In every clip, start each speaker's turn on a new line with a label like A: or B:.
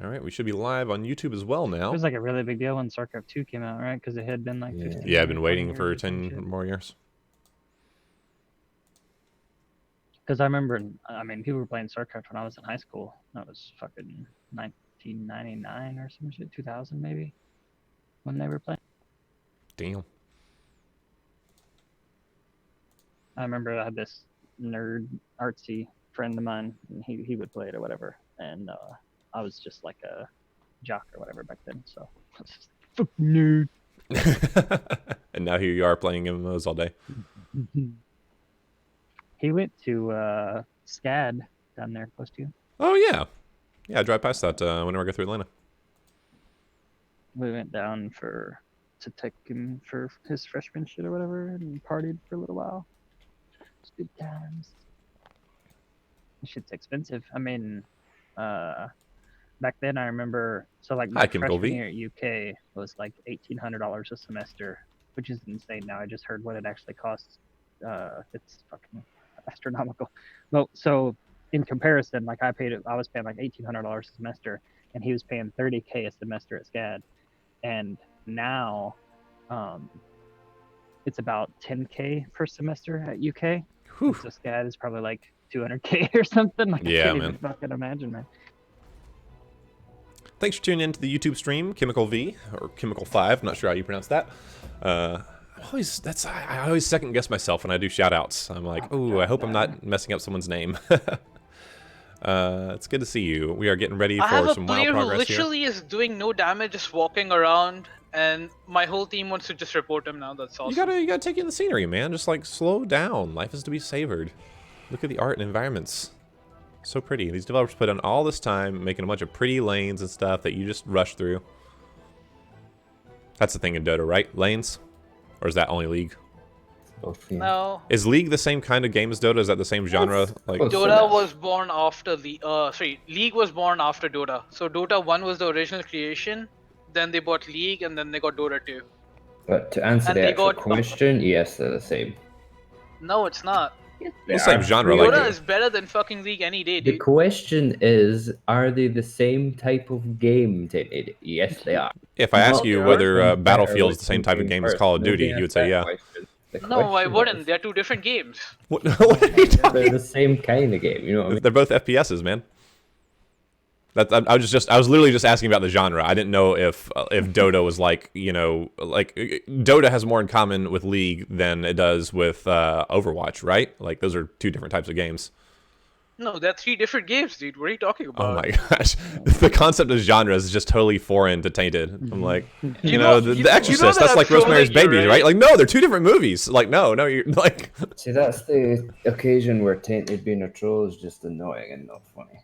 A: All right, we should be live on YouTube as well now.
B: It was like a really big deal when StarCraft 2 came out, right? Because it had been like 15
A: Yeah, I've been
B: or 20
A: waiting for
B: years or some
A: 10
B: shit.
A: more years.
B: Because I remember, I mean, people were playing StarCraft when I was in high school. That was fucking 1999 or some shit, 2000 maybe, when they were playing.
A: Damn.
B: I remember I had this nerd, artsy friend of mine, and he would play it or whatever. And I was just like a jock or whatever back then. So I was just like, fuck nerd.
A: And now here you are playing MMOs all day.
B: He went to SCAD down there close to you.
A: Oh, yeah. Yeah, I drive past that whenever I go through Atlanta.
B: We went down to take him for his freshman shit or whatever and partied for a little while. It's good times. This shit's expensive. I mean, back then I remember, so like my freshman year at UK was like $1,800 a semester, which is insane now. I just heard what it actually costs. It's fucking astronomical. Well, so in comparison, like I was paying like $1,800 a semester, and he was paying $30K a semester at SCAD, and now, it's about $10K per semester at UK. So SCAD is probably like $200K or something. Like,
A: yeah,
B: I can't
A: man.
B: even fucking imagine, man.
A: Thanks for tuning in to the YouTube stream, Chemical V, or Chemical 5, not sure how you pronounce that. I always second guess myself when I do shout outs. I'm like, oh, I hope I'm not messing up someone's name. It's good to see you. We are getting ready for some WoW progress here.
C: I have a player who literally is doing no damage, just walking around, and my whole team wants to just report him now. That's awesome.
A: You gotta take in the scenery, man. Just like slow down. Life is to be savored. Look at the art and environments. So pretty. These developers put in all this time making a bunch of pretty lanes and stuff that you just rush through. That's the thing in Dota, right? Lanes? Or is that only League?
D: Both, yeah.
C: No.
A: Is League the same kind of game as Dota? Is that the same genre? Like
C: Dota was born after League was born after Dota. So Dota 1 was the original creation, then they bought League, and then they got Dota 2.
D: But to answer the actual question, yes, they're the same.
C: No, it's not.
A: The same genre.
C: Dota is better than fucking League any day, dude.
D: The question is, are they the same type of game? Yes, they are.
A: If I ask you whether Battlefield is the same type of game as Call of Duty, you would say yeah.
C: No, I wouldn't. They're two different games.
A: What are you talking?
D: They're the same kind of game, you know what I mean?
A: They're both FPSs, man. I was literally just asking about the genre. I didn't know if Dota was like, you know, like Dota has more in common with League than it does with Overwatch, right? Like those are two different types of games.
C: No, they're three different games, dude. What are you talking about?
A: Oh my gosh, the concept of genres is just totally foreign to Tainted. I'm like, you know, The Exorcist. That's like Rosemary's Baby, right? Like, no, they're two different movies. Like, no, you're like.
D: See, that's the occasion where Tainted being a troll is just annoying and not funny.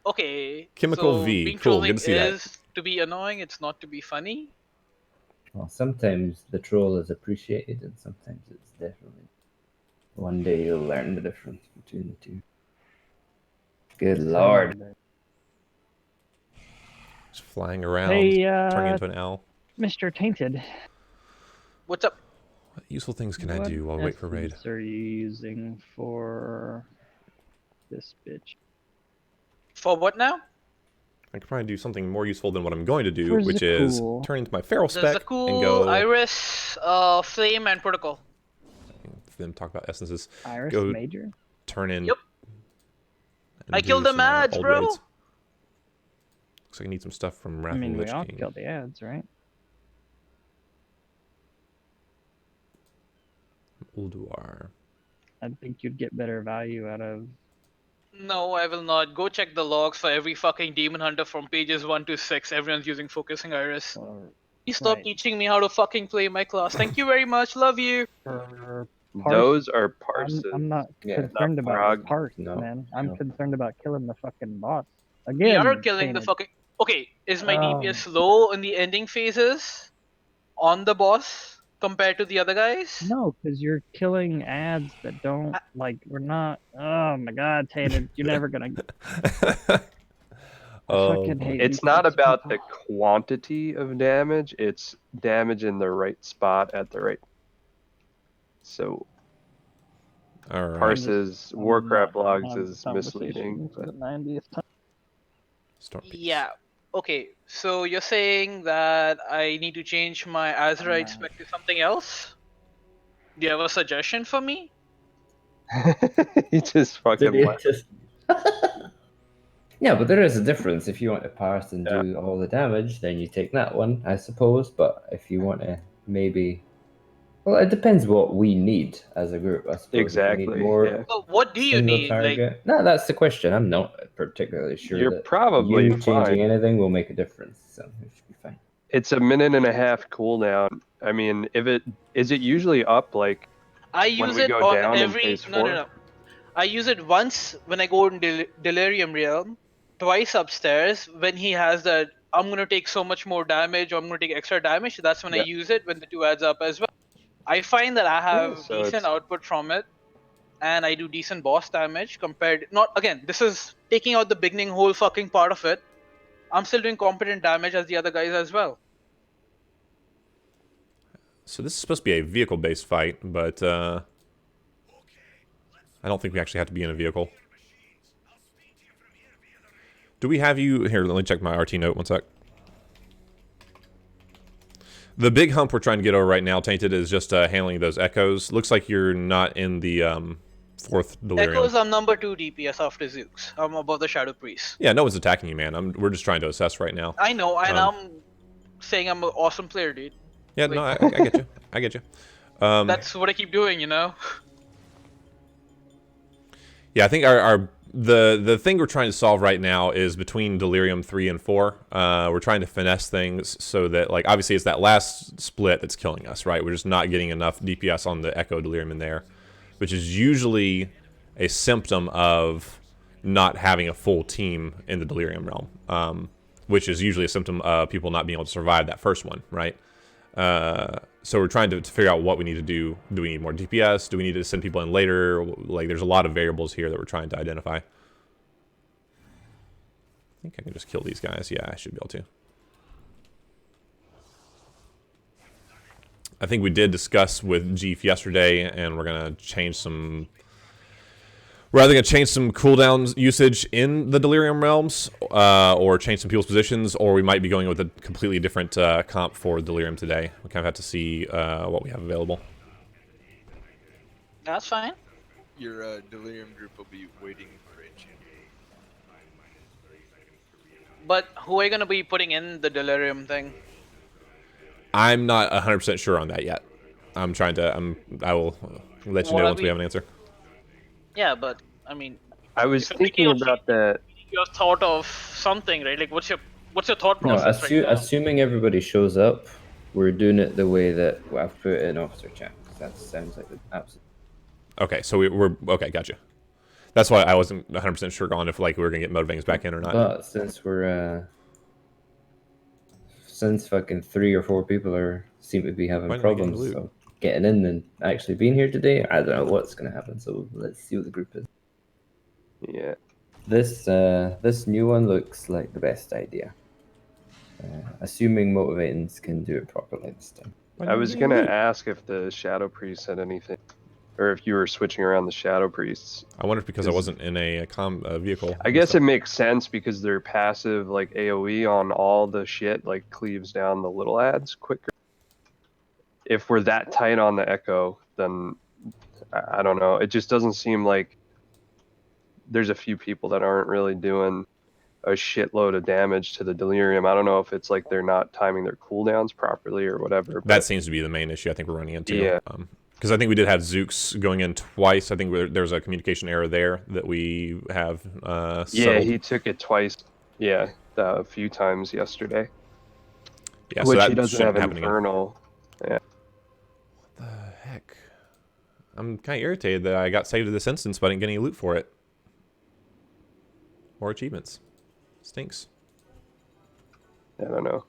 C: Okay.
A: Chemical
C: so
A: V,
C: being
A: cool. Good to see that.
C: is to be annoying. It's not to be funny.
D: Well, sometimes the troll is appreciated, and sometimes it's definitely. One day you'll learn the difference between the two. Good lord.
A: Just flying around,
B: Hey,
A: turning into an owl.
B: Mr. Tainted.
C: What's up?
A: What useful things can I do while I wait for raid?
B: What are you using for this bitch?
C: For what now?
A: I could probably do something more useful than what I'm going to do, which
B: Za'qul.
A: is turn into my feral
C: The
A: spec
C: Za'qul,
A: and go.
C: Iris, Flame, and Protocol.
A: Them talk about essences.
B: Iris
A: Go
B: Major?
A: turn in.
C: Yep. I killed the ads, bro.
A: Raids. Looks like I need some stuff from Wrath
B: I mean,
A: of
B: we
A: Lich
B: all
A: King.
B: killed the ads, right?
A: Ulduar.
B: I think you'd get better value out of.
C: No, I will not. Go check the logs for every fucking Demon Hunter from pages 1 to 6. Everyone's using Focusing Iris. You stop teaching me how to fucking play my class. Thank you very much. Love you.
E: Those are parses.
B: I'm not concerned about the parse, man. I'm concerned about killing the fucking boss. Again,
C: We are killing the fucking... Okay, is my DPS low in the ending phases on the boss compared to the other guys?
B: No, because you're killing ads that don't, like, we're not... Oh my god, Tainted, you're never gonna...
E: It's not about the quantity of damage, it's damage in the right spot at the right... So...
A: All right.
E: Parses Warcraft logs is misleading.
B: For the 90th time.
A: Storm Peaks.
C: Yeah. Okay. So you're saying that I need to change my Azurite spec to something else? Do you have a suggestion for me?
E: He just fucking
D: Did you
E: left.
D: just... Yeah, but there is a difference. If you want to parse and do all the damage, then you take that one, I suppose. But if you want to maybe... Well, it depends what we need as a group, I suppose. If we
E: Exactly,
D: need more
E: yeah.
C: So what do you
D: single
C: need?
D: target. No, that's the question. I'm not particularly sure
E: You're
D: that
E: probably
D: you changing
E: fine.
D: anything will make a difference. So it should be fine.
E: It's a 1.5-minute cooldown. I mean, is it usually up like
C: I
E: when
C: use
E: we
C: it
E: go
C: on
E: down in
C: every
E: phase
C: no
E: 4?
C: no. I use it once when I go in Delirium Realm, twice upstairs when he has that I'm gonna take so much more damage or I'm gonna take extra damage. That's when I
E: Yeah.
C: use it when the 2 adds up as well. I find that I have
E: so
C: decent
E: it's-
C: output from it, and I do decent boss damage compared. Not again. This is taking out the beginning whole fucking part of it. I'm still doing competent damage as the other guys as well.
A: So this is supposed to be a vehicle-based fight, but I don't think we actually have to be in a vehicle. Do we have you... Here, let me check my RT note, one sec. The big hump we're trying to get over right now, Tainted, is just handling those echoes. Looks like you're not in the 4th Delirium.
C: Echoes, I'm number 2 DPS after Zooks. I'm above the Shadow Priest.
A: Yeah, no one's attacking you, man. We're just trying to assess right now.
C: I know, and I'm saying I'm an awesome player, dude.
A: Yeah,
C: Like-
A: no, I get you. I get you.
C: That's what I keep doing, you know?
A: Yeah, I think the thing we're trying to solve right now is between Delirium 3 and 4. We're trying to finesse things so that, like, obviously it's that last split that's killing us, right? We're just not getting enough DPS on the Echo Delirium in there, which is usually a symptom of not having a full team in the Delirium realm, which is usually a symptom of people not being able to survive that first one, right? So we're trying to figure out what we need to do. Do we need more DPS? Do we need to send people in later? Like, there's a lot of variables here that we're trying to identify. I think I can just kill these guys. Yeah, I should be able to. I think we did discuss with Jeef yesterday, and we're going to change some... We're either going to change some cooldown usage in the Delirium realms, or change some people's positions, or we might be going with a completely different comp for Delirium today. We kind of have to see what we have available.
C: That's fine.
F: Your Delirium group will be waiting for a champion.
C: But who are you gonna be putting in the Delirium thing?
A: I'm not 100% sure on that yet. I'm trying to... I will let you know once we have an answer.
C: Yeah, but I mean,
E: I was
C: If you're
E: thinking
C: thinking of
E: about that.
C: you have thought of something, right? Like, what's your thought
D: No,
C: process right now?
D: assuming everybody shows up, we're doing it the way that I've put it in officer chat. That sounds like the absolute...
A: Okay, so we're... Okay, gotcha. That's why I wasn't 100% sure on if, like, we were going to get motivatings back in or not.
D: But since we're... since fucking 3 or 4 people seem to be having
A: Why didn't I get
D: problems
A: loot?
D: so getting in and actually being here today, I don't know what's going to happen. So let's see what the group is.
E: Yeah.
D: This new one looks like the best idea. Assuming motivatings can do it properly this time.
E: I was gonna ask if the Shadow Priest said anything, or if you were switching around the Shadow Priests.
A: I wonder if because I wasn't in a vehicle.
E: I guess it makes sense because their passive, like AoE on all the shit, like cleaves down the little ads quicker. If we're that tight on the Echo, then I don't know. It just doesn't seem like there's a few people that aren't really doing a shitload of damage to the Delirium. I don't know if it's like they're not timing their cooldowns properly or whatever. But
A: That seems to be the main issue I think we're running into.
E: Yeah.
A: Because I think we did have Zooks going in twice. I think there's a communication error there that we have
E: yeah,
A: settled.
E: he took it twice. Yeah, a few times yesterday.
A: Yeah, so
E: Which
A: that
E: he doesn't
A: shouldn't
E: have
A: happen again.
E: Infernal. Yeah.
A: What the heck? I'm kind of irritated that I got saved to this instance, but I didn't get any loot for it. Or achievements. Stinks.
E: I don't know.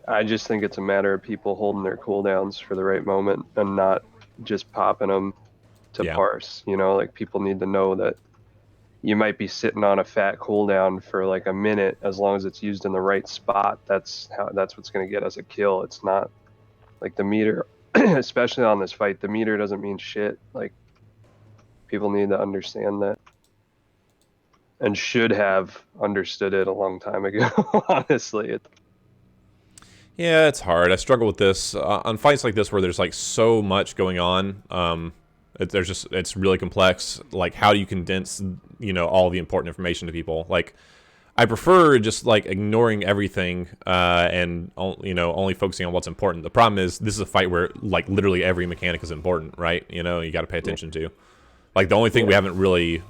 E: I just think it's a matter of people holding their cooldowns for the right moment and not just popping them to
A: Yeah.
E: parse. You know, like people need to know that you might be sitting on a fat cooldown for like a minute as long as it's used in the right spot. That's what's going to get us a kill. It's not like the meter, especially on this fight. The meter doesn't mean shit. Like People need to understand that, and should have understood it a long time ago. Honestly,
A: Yeah, it's hard. I struggle with this on fights like this where there's like so much going on. It's really complex. Like, how do you condense, you know, all the important information to people? Like, I prefer just like ignoring everything and you know, only focusing on what's important. The problem is this is a fight where like literally every mechanic is important, right? You know, you got to pay attention to. Like, the only thing we haven't really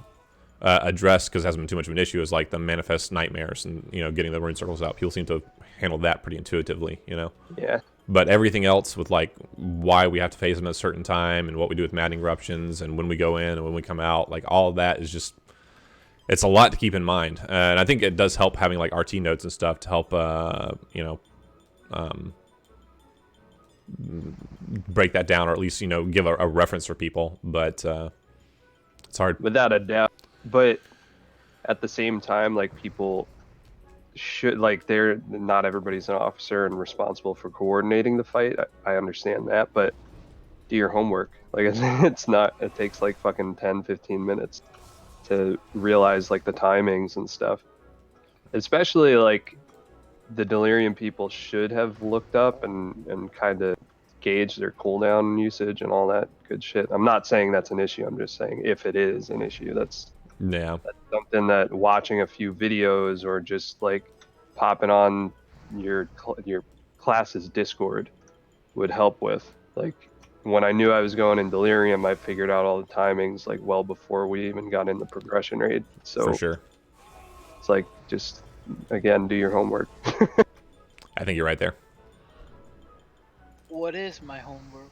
A: addressed, because it hasn't been too much of an issue, is like the manifest nightmares and, you know, getting the rune circles out. People seem to handle that pretty intuitively, you know.
E: yeah.
A: But everything else with like why we have to phase them at a certain time and what we do with maddening eruptions and when we go in and when we come out, like all of that is just, it's a lot to keep in mind. And I think it does help having like RT notes and stuff to help, you know, break that down, or at least, you know, give a reference for people. But it's hard.
E: Without a doubt. But at the same time, like, people should, like, they're not everybody's an officer and responsible for coordinating the fight. I understand that, but do your homework. Like, it's not, it takes like fucking 10-15 minutes to realize like the timings and stuff. Especially like the Delirium people should have looked up and kind of gauged their cooldown usage and all that good shit. I'm not saying that's an issue. I'm just saying if it is an issue, that's something that watching a few videos or just like popping on your class's Discord would help with. Like, when I knew I was going in Delirium, I figured out all the timings like well before we even got in the progression raid. So
A: For sure.
E: it's like, just again, do your homework.
A: I think you're right there.
C: What is my homework?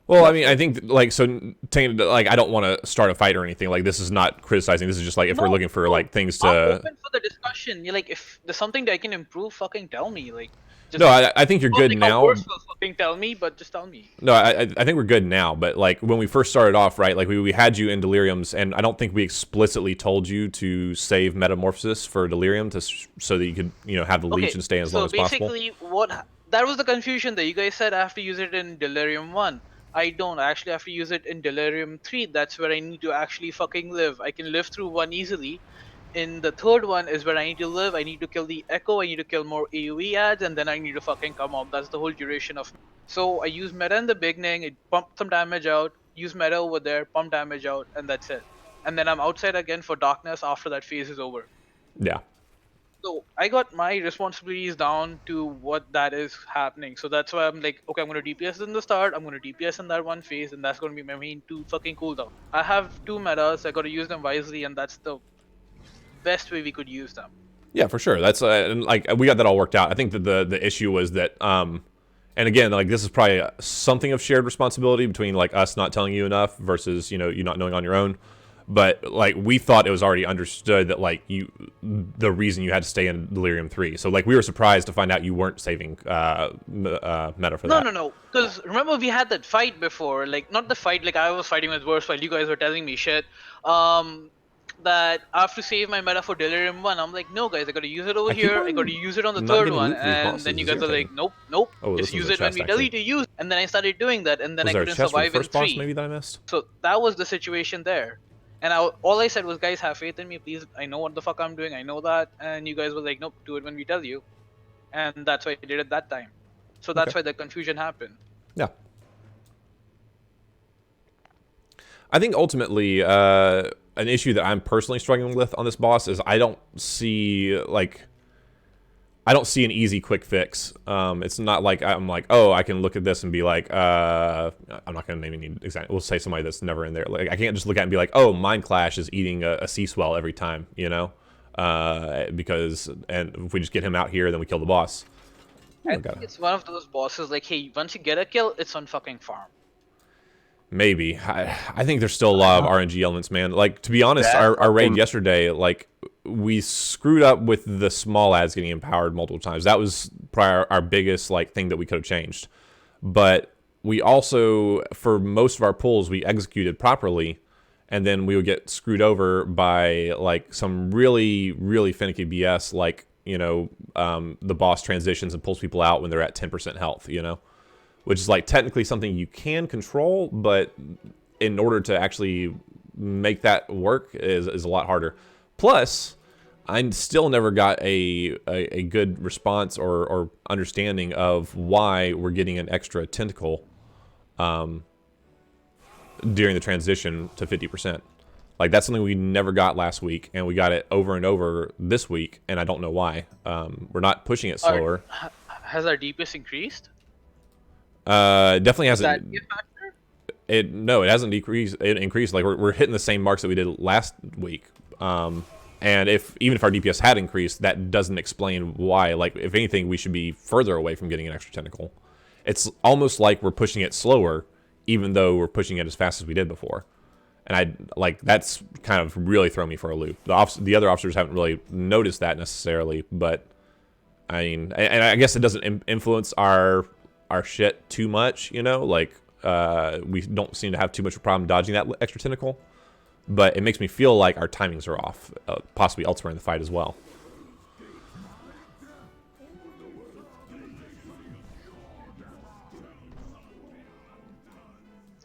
A: Well, I mean, I think like, so like, I don't want to start a fight or anything. Like, this is not criticizing. This is just like, if we're looking for like things to.
C: I'm open for the discussion. You're like, if there's something that I can improve, fucking tell me. Like, just
A: No, I think you're good now.
C: Fucking tell me, but just tell me.
A: No, I think we're good now. But like, when we first started off, right? Like, we had you in Deliriums, and I don't think we explicitly told you to save Metamorphosis for Delirium so that you could, you know, have the leech and stay as long as possible.
C: So basically, that was the confusion that you guys said I have to use it in Delirium 1. I don't. I actually have to use it in Delirium 3. That's where I need to actually fucking live. I can live through 1 easily. In the 3rd one is where I need to live. I need to kill the Echo. I need to kill more AoE ads, and then I need to fucking come up. That's the whole duration of. So I use meta in the beginning. It pumped some damage out. Use meta over there. Pump damage out, and that's it. And then I'm outside again for darkness after that phase is over.
A: Yeah.
C: So I got my responsibilities down to what that is happening. So that's why I'm like, okay, I'm going to DPS in the start, I'm going to DPS in that one phase, and that's going to be my main 2 fucking cooldown. I have 2 metas, I got to use them wisely, and that's the best way we could use them.
A: Yeah, for sure. That's and like, we got that all worked out. I think that the issue was that and again, like, this is probably something of shared responsibility between like us not telling you enough versus, you know, you not knowing on your own. But like, we thought it was already understood that like the reason you had to stay in Delirium 3. So like, we were surprised to find out you weren't saving meta for that.
C: No. Because remember, we had that fight before. Like, not the fight. Like, I was fighting with Verse while you guys were telling me shit. That I have to save my meta for Delirium 1. I'm like, no guys, I gotta use it over here. I gotta use it on the 3rd one. And then you guys are like, nope.
A: Oh,
C: just use it when we tell you to use. And then I started doing that, and then I couldn't survive in 3.
A: Boss maybe that I missed?
C: So that was the situation there. And all I said was, guys, have faith in me, please. I know what the fuck I'm doing. I know that. And you guys were like, nope, do it when we tell you. And that's why I did it that time. So that's why the confusion happened.
A: Yeah. I think ultimately, an issue that I'm personally struggling with on this boss is I don't see an easy quick fix. It's not like I'm like, oh, I can look at this and be like, I'm not gonna name any exact. We'll say somebody that's never in there. Like, I can't just look at it and be like, oh, Mind Clash is eating a sea swell every time, you know, because if we just get him out here, then we kill the boss.
C: I think it's one of those bosses like, hey, once you get a kill, it's on fucking farm.
A: Maybe. I think there's still a lot of RNG elements, man. Like, to be honest, our raid yesterday, like, we screwed up with the small ads getting empowered multiple times. That was probably our biggest, like, thing that we could have changed. But we also, for most of our pulls, we executed properly, and then we would get screwed over by, like, some really, really finicky BS, like, you know, the boss transitions and pulls people out when they're at 10% health, you know? Which is like technically something you can control, but in order to actually make that work is a lot harder. Plus, I still never got a good response or understanding of why we're getting an extra tentacle during the transition to 50%. Like, that's something we never got last week, and we got it over and over this week, and I don't know why. We're not pushing it slower.
C: Has our DPS increased?
A: Definitely
C: Is that
A: hasn't.
C: be a factor?
A: No, it hasn't decreased. It increased. Like, we're hitting the same marks that we did last week. And even if our DPS had increased, that doesn't explain why. Like, if anything, we should be further away from getting an extra tentacle. It's almost like we're pushing it slower, even though we're pushing it as fast as we did before. And that's kind of really thrown me for a loop. The other officers haven't really noticed that necessarily, but I mean, and I guess it doesn't influence our shit too much, you know? Like, we don't seem to have too much of a problem dodging that extra tentacle, but it makes me feel like our timings are off, possibly elsewhere in the fight as well.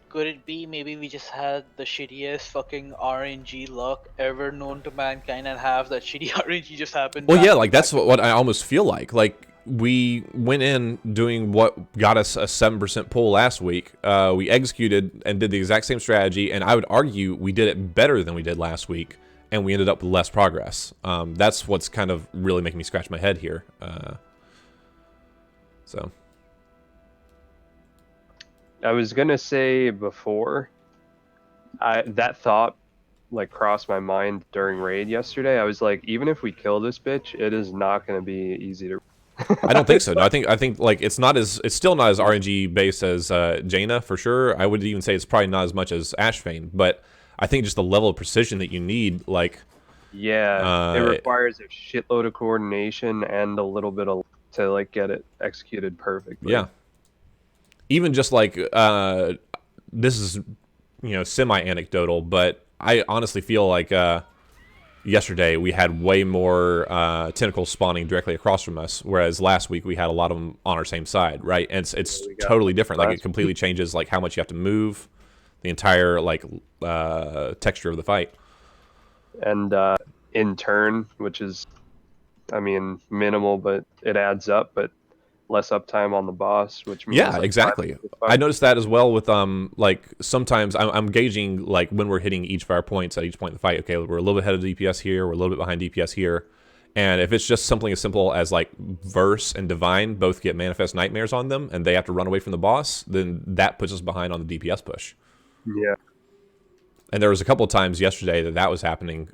C: Could it be maybe we just had the shittiest fucking RNG luck ever known to mankind and have that shitty RNG just happen?
A: Well, yeah, like that's what I almost feel like. Like, we went in doing what got us a 7% pull last week. We executed and did the exact same strategy, and I would argue we did it better than we did last week, and we ended up with less progress. That's what's kind of really making me scratch my head here. So.
E: I was gonna say before, that thought like crossed my mind during raid yesterday. I was like, even if we kill this bitch, it is not gonna be easy to.
A: I don't think so. No, I think like it's still not as RNG based as Jaina for sure. I would even say it's probably not as much as Ashvane, but I think just the level of precision that you need, like.
E: Yeah, it requires a shitload of coordination and a little bit of to like get it executed perfectly.
A: Yeah. Even just like, this is, semi-anecdotal, but I honestly feel like yesterday we had way more tentacles spawning directly across from us, whereas last week we had a lot of them on our same side, right? And it's totally different. Like, it completely changes like how much you have to move, the entire like texture of the fight.
E: And in turn, which is, I mean, minimal, but it adds up, but less uptime on the boss, which means like
A: exactly. I noticed that as well with like sometimes I'm gauging like when we're hitting each of our points at each point in the fight. Okay, we're a little bit ahead of DPS here, we're a little bit behind DPS here, and if it's just something as simple as like Verse and Divine both get Manifest Nightmares on them and they have to run away from the boss, then that puts us behind on the DPS push.
E: Yeah.
A: And there was a couple of times yesterday that was happening.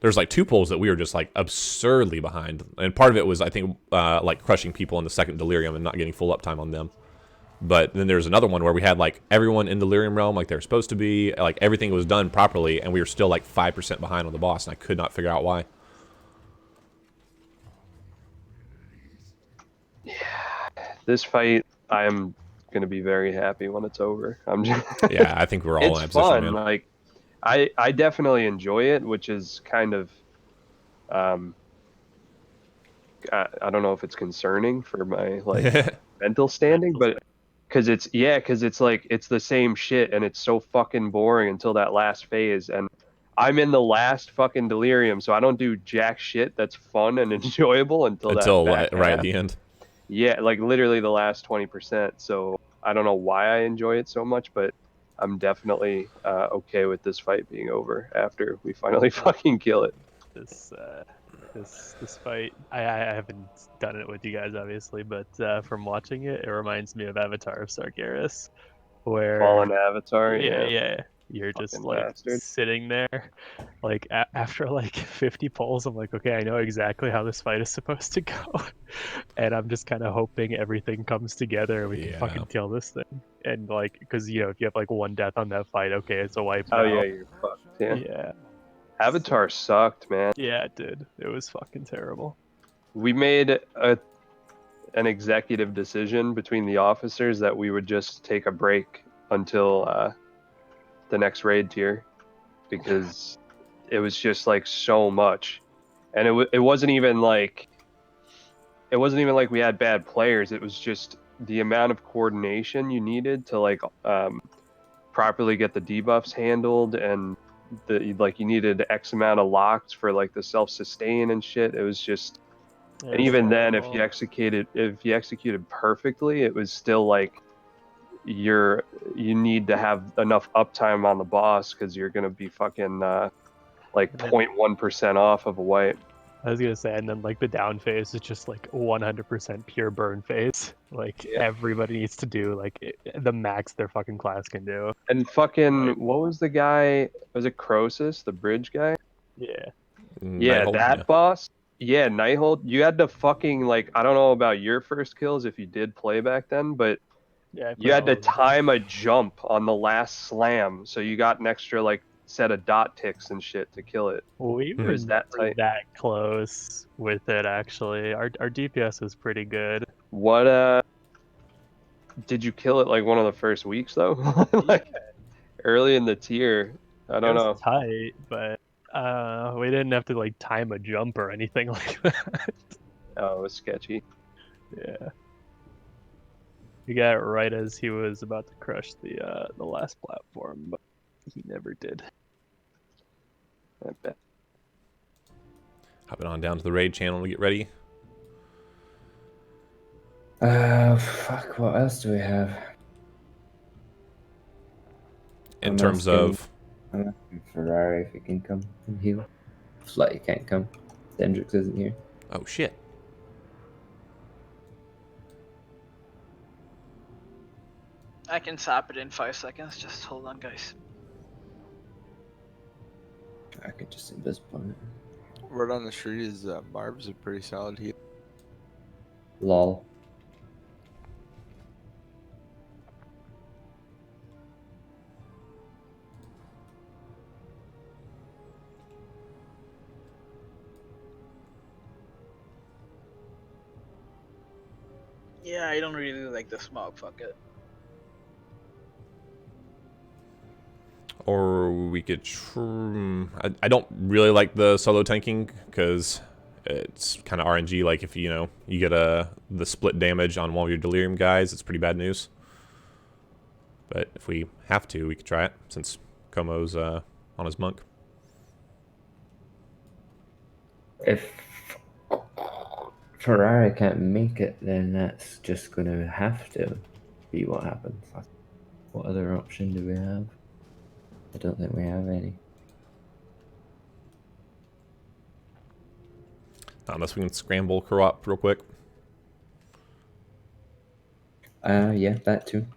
A: There's like 2 pulls that we were just like absurdly behind, and part of it was I think like crushing people in the second Delirium and not getting full uptime on them. But then there's another one where we had like everyone in Delirium Realm like they're supposed to be, like everything was done properly, and we were still like 5% behind on the boss, and I could not figure out why.
E: Yeah, this fight I am gonna be very happy when it's over. I'm just
A: yeah, I think we're all in that position,
E: fun.
A: man.
E: Like, I definitely enjoy it, which is kind of, I don't know if it's concerning for my like mental standing, but because it's like it's the same shit and it's so fucking boring until that last phase, and I'm in the last fucking Delirium, so I don't do jack shit that's fun and enjoyable until that
A: right at the end.
E: Yeah, like literally the last 20%. So I don't know why I enjoy it so much, but I'm definitely okay with this fight being over after we finally fucking kill it.
G: This fight, I haven't done it with you guys obviously, but from watching it, it reminds me of Avatar of Sargeras, where
E: Fallen Avatar.
G: yeah. You're just
E: Fucking
G: like
E: bastard.
G: sitting there, like after like 50 pulls, I'm like, okay, I know exactly how this fight is supposed to go, and I'm just kind of hoping everything comes together and we can fucking kill this thing. And like, because if you have like 1 death on that fight, okay, it's a wipe.
E: Oh
G: now.
E: yeah, you're fucked.
G: Yeah.
E: Avatar sucked, man.
G: Yeah, it did. It was fucking terrible.
E: We made an executive decision between the officers that we would just take a break until the next raid tier, because it was just like so much, and it wasn't even like we had bad players. It was just the amount of coordination you needed to like properly get the debuffs handled, and like you needed X amount of locks for like the self-sustain and shit. It was just, and even then, if you executed perfectly, it was still like you need to have enough uptime on the boss because you're gonna be fucking like 0.1% off of a wipe.
G: I was gonna say, and then like the down phase is just like 100% pure burn phase. Like everybody needs to do like the max their fucking class can do.
E: And fucking, what was the guy? Was it Croesus, the bridge guy?
G: Yeah.
E: Yeah,
A: Nighthold,
E: that boss. Yeah, Nighthold. You had to fucking like, I don't know about your first kills if you did play back then, but
G: Yeah.
E: you had to time a jump on the last slam, so you got an extra like set of dot ticks and shit to kill it.
G: We
E: It
G: were
E: was that
G: never
E: tight.
G: that close with it actually. Our DPS was pretty good.
E: What did you kill it like one of the first weeks though? Like early in the tier. I don't know.
G: Tight, but we didn't have to like time a jump or anything like that.
E: Oh, it was sketchy.
G: Yeah. He got it right as he was about to crush the last platform, but he never did.
E: I bet.
A: Hopping on down to the raid channel to get ready.
D: Fuck, what else do we have?
A: In terms of...
D: I'm asking Ferrari if he can come and heal. Flighty can't come. Dendrix isn't here.
A: Oh, shit.
C: I can sap it in 5 seconds. Just hold on, guys.
D: I could just invisible it.
F: Word on the street is Barb's a pretty solid heal.
D: Lol.
C: Yeah, I don't really like the smog. Fuck it.
A: Or we could... I don't really like the solo tanking, because it's kind of RNG. Like, if, you get the split damage on one of your Delirium guys, it's pretty bad news. But if we have to, we could try it, since Como's on his monk.
D: If Ferrari can't make it, then that's just going to have to be what happens. What other option do we have? I don't think we have any.
A: Unless we can scramble co-op real quick.
D: Yeah, that too.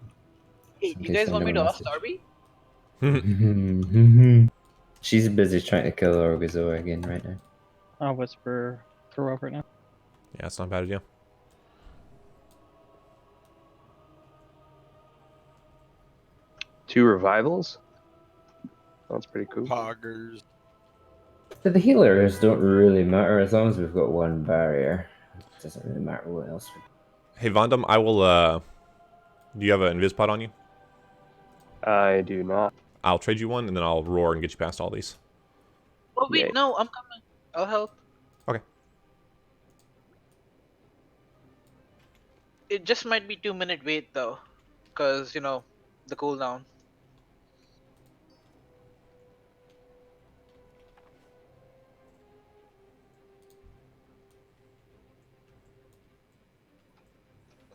C: Hey, do you guys want me to ask Darby?
D: She's busy trying to kill Orgazoa again right now.
B: I'll whisper throw up right now.
A: Yeah, it's not a bad idea.
E: Two revivals? That's pretty cool.
F: Poggers.
D: But the healers don't really matter as long as we've got one barrier. It doesn't really matter what else.
A: Hey, Vondam, I will, do you have an invis pod on you?
E: I do not.
A: I'll trade you one, and then I'll roar and get you past all these.
C: Oh wait,
E: Yay.
C: no, I'm coming. I'll help.
A: Okay.
C: It just might be 2-minute wait though, cause the cooldown.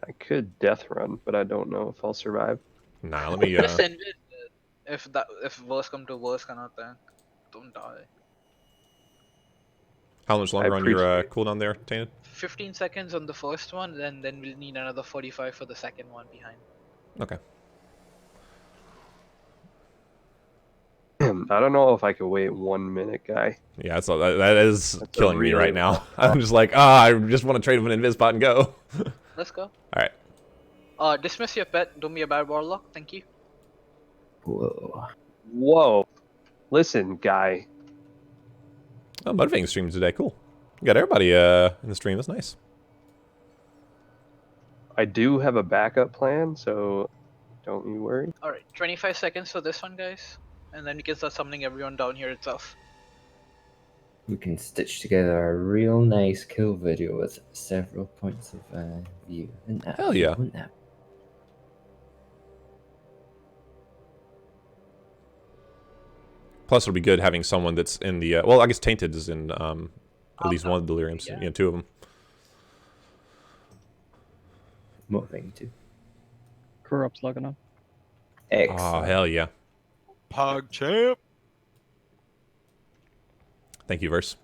E: I could death run, but I don't know if I'll survive.
A: Nah, let me,
C: Just send it. If worse come to worse, cannot then don't die.
A: how much longer on your
E: appreciate-
A: cooldown there, Tainted?
C: 15 seconds on the first one, then we'll need another 45 for the second one behind.
A: Okay.
E: I don't know if I could wait 1 minute, guy.
A: Yeah, that is
E: That's
A: killing me
E: really
A: right now. I'm just like, I just want to trade him an invis pod and go.
C: Let's go.
A: Alright.
C: Dismiss your pet. Do me a bad warlock. Thank you.
D: Whoa.
E: Whoa. Listen, guy.
A: Oh, motivating stream today. Cool. You got everybody in the stream. That's nice.
E: I do have a backup plan, so don't you worry.
C: Alright, 25 seconds for this one, guys. And then we can start summoning everyone down here itself.
D: We can stitch together a real nice kill video with several points of view. Wouldn't that
A: Hell yeah.
D: Wouldn't that?
A: Plus, it'll be good having someone that's in the well, I guess Tainted is in at least one of the deliriums.
C: Yeah.
A: You know, 2 of them.
D: Moving to
B: Corrupt's logging up.
A: Oh
D: Excellent.
A: hell yeah!
F: Pog champ.
A: Thank you, Verse.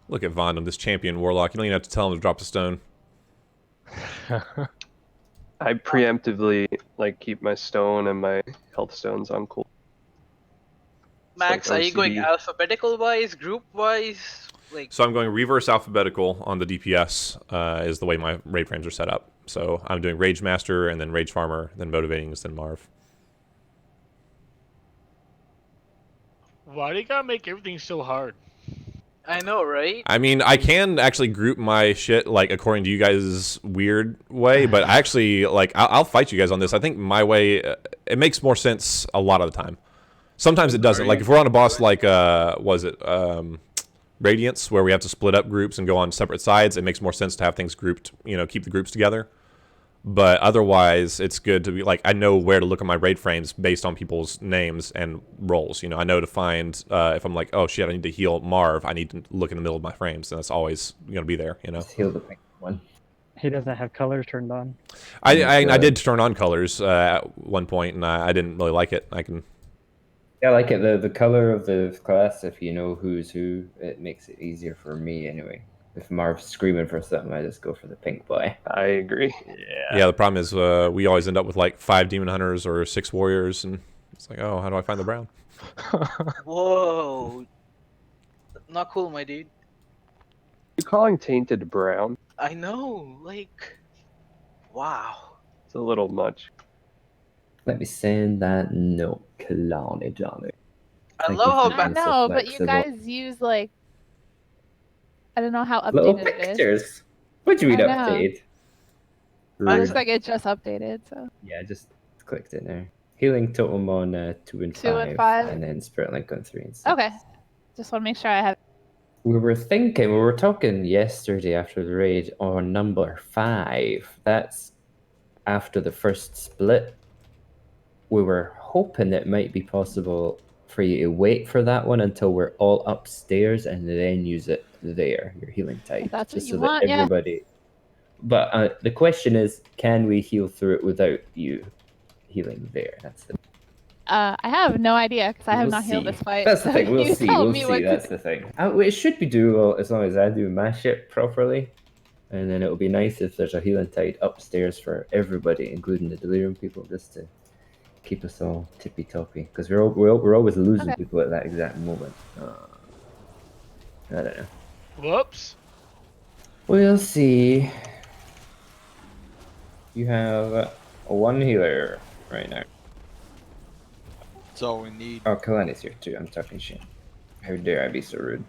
A: Look at Vondom, this champion warlock. You don't even have to tell him to drop a stone.
E: I preemptively like keep my stone and my health stones on cool.
C: Max,
E: like
C: are you going
E: OCD.
C: alphabetical wise, group wise? Like,
A: So I'm going reverse alphabetical on the DPS is the way my raid frames are set up. So I'm doing Rage Master and then Rage Farmer, then Motivatings, then Marv.
H: Why do you gotta make everything so hard?
C: I know, right?
A: I mean, I can actually group my shit like according to you guys' weird way, but I actually like I'll fight you guys on this. I think my way it makes more sense a lot of the time. Sometimes it doesn't. Like if we're on a boss like was it Radiance, where we have to split up groups and go on separate sides, it makes more sense to have things grouped. You know, keep the groups together. But otherwise, it's good to be like I know where to look at my raid frames based on people's names and roles. You know, I know to find if I'm like, oh shit, I need to heal Marv. I need to look in the middle of my frames, and that's always gonna be there. You know,
D: Just heal the pink one.
B: He doesn't have colors turned on.
A: I did turn on colors at one point, and I didn't really like it. I can.
D: Yeah, I like it. The color of the class, if you know who's who, it makes it easier for me anyway. If Marv's screaming for something, I just go for the pink boy.
E: I agree.
A: Yeah, the problem is we always end up with like 5 demon hunters or 6 warriors, and it's like, oh, how do I find the brown?
C: Whoa. Not cool, my dude.
E: You calling tainted brown?
C: I know, like, wow.
E: It's a little much.
D: Let me send that note, Kalani Johnny.
C: I
D: Thank
C: love
D: you
C: how
D: for
I: I
D: being
C: bad.
D: so
I: know, but you
D: flexible.
I: guys use like I don't know how
D: Little
I: updated it is.
D: pictures. What do you mean
I: I know.
D: updated?
I: It
C: Max,
I: looks like it just updated, so
D: Yeah, I just clicked in there. Healing totem on 2 and
I: 2
D: 5,
I: and 5.
D: and then spirit link on 3 and 6.
I: okay. Just want to make sure I have.
D: We were talking yesterday after the raid on number 5. That's after the first split. We were hoping it might be possible for you to wait for that one until we're all upstairs and then use it there, your healing type.
I: If that's what
D: just
I: you
D: so
I: want,
D: that
I: yeah.
D: everybody. But the question is, can we heal through it without you healing there? That's the.
I: I have no idea because I have
D: We'll
I: not healed
D: see.
I: this fight.
D: That's the
I: so
D: thing. We'll
I: you
D: see.
I: tell
D: We'll
I: me
D: see.
I: what to
D: That's
I: do.
D: the thing. It should be doable as long as I do my shit properly. And then it would be nice if there's a healing tide upstairs for everybody, including the delirium people, just to keep us all tippy toppy. Because we're always losing
I: Okay.
D: people at that exact moment. I don't know.
H: Whoops.
D: We'll see. You have one healer right now.
F: That's all we need.
D: Oh, Kalani's here too. I'm talking shit. How dare I be so rude?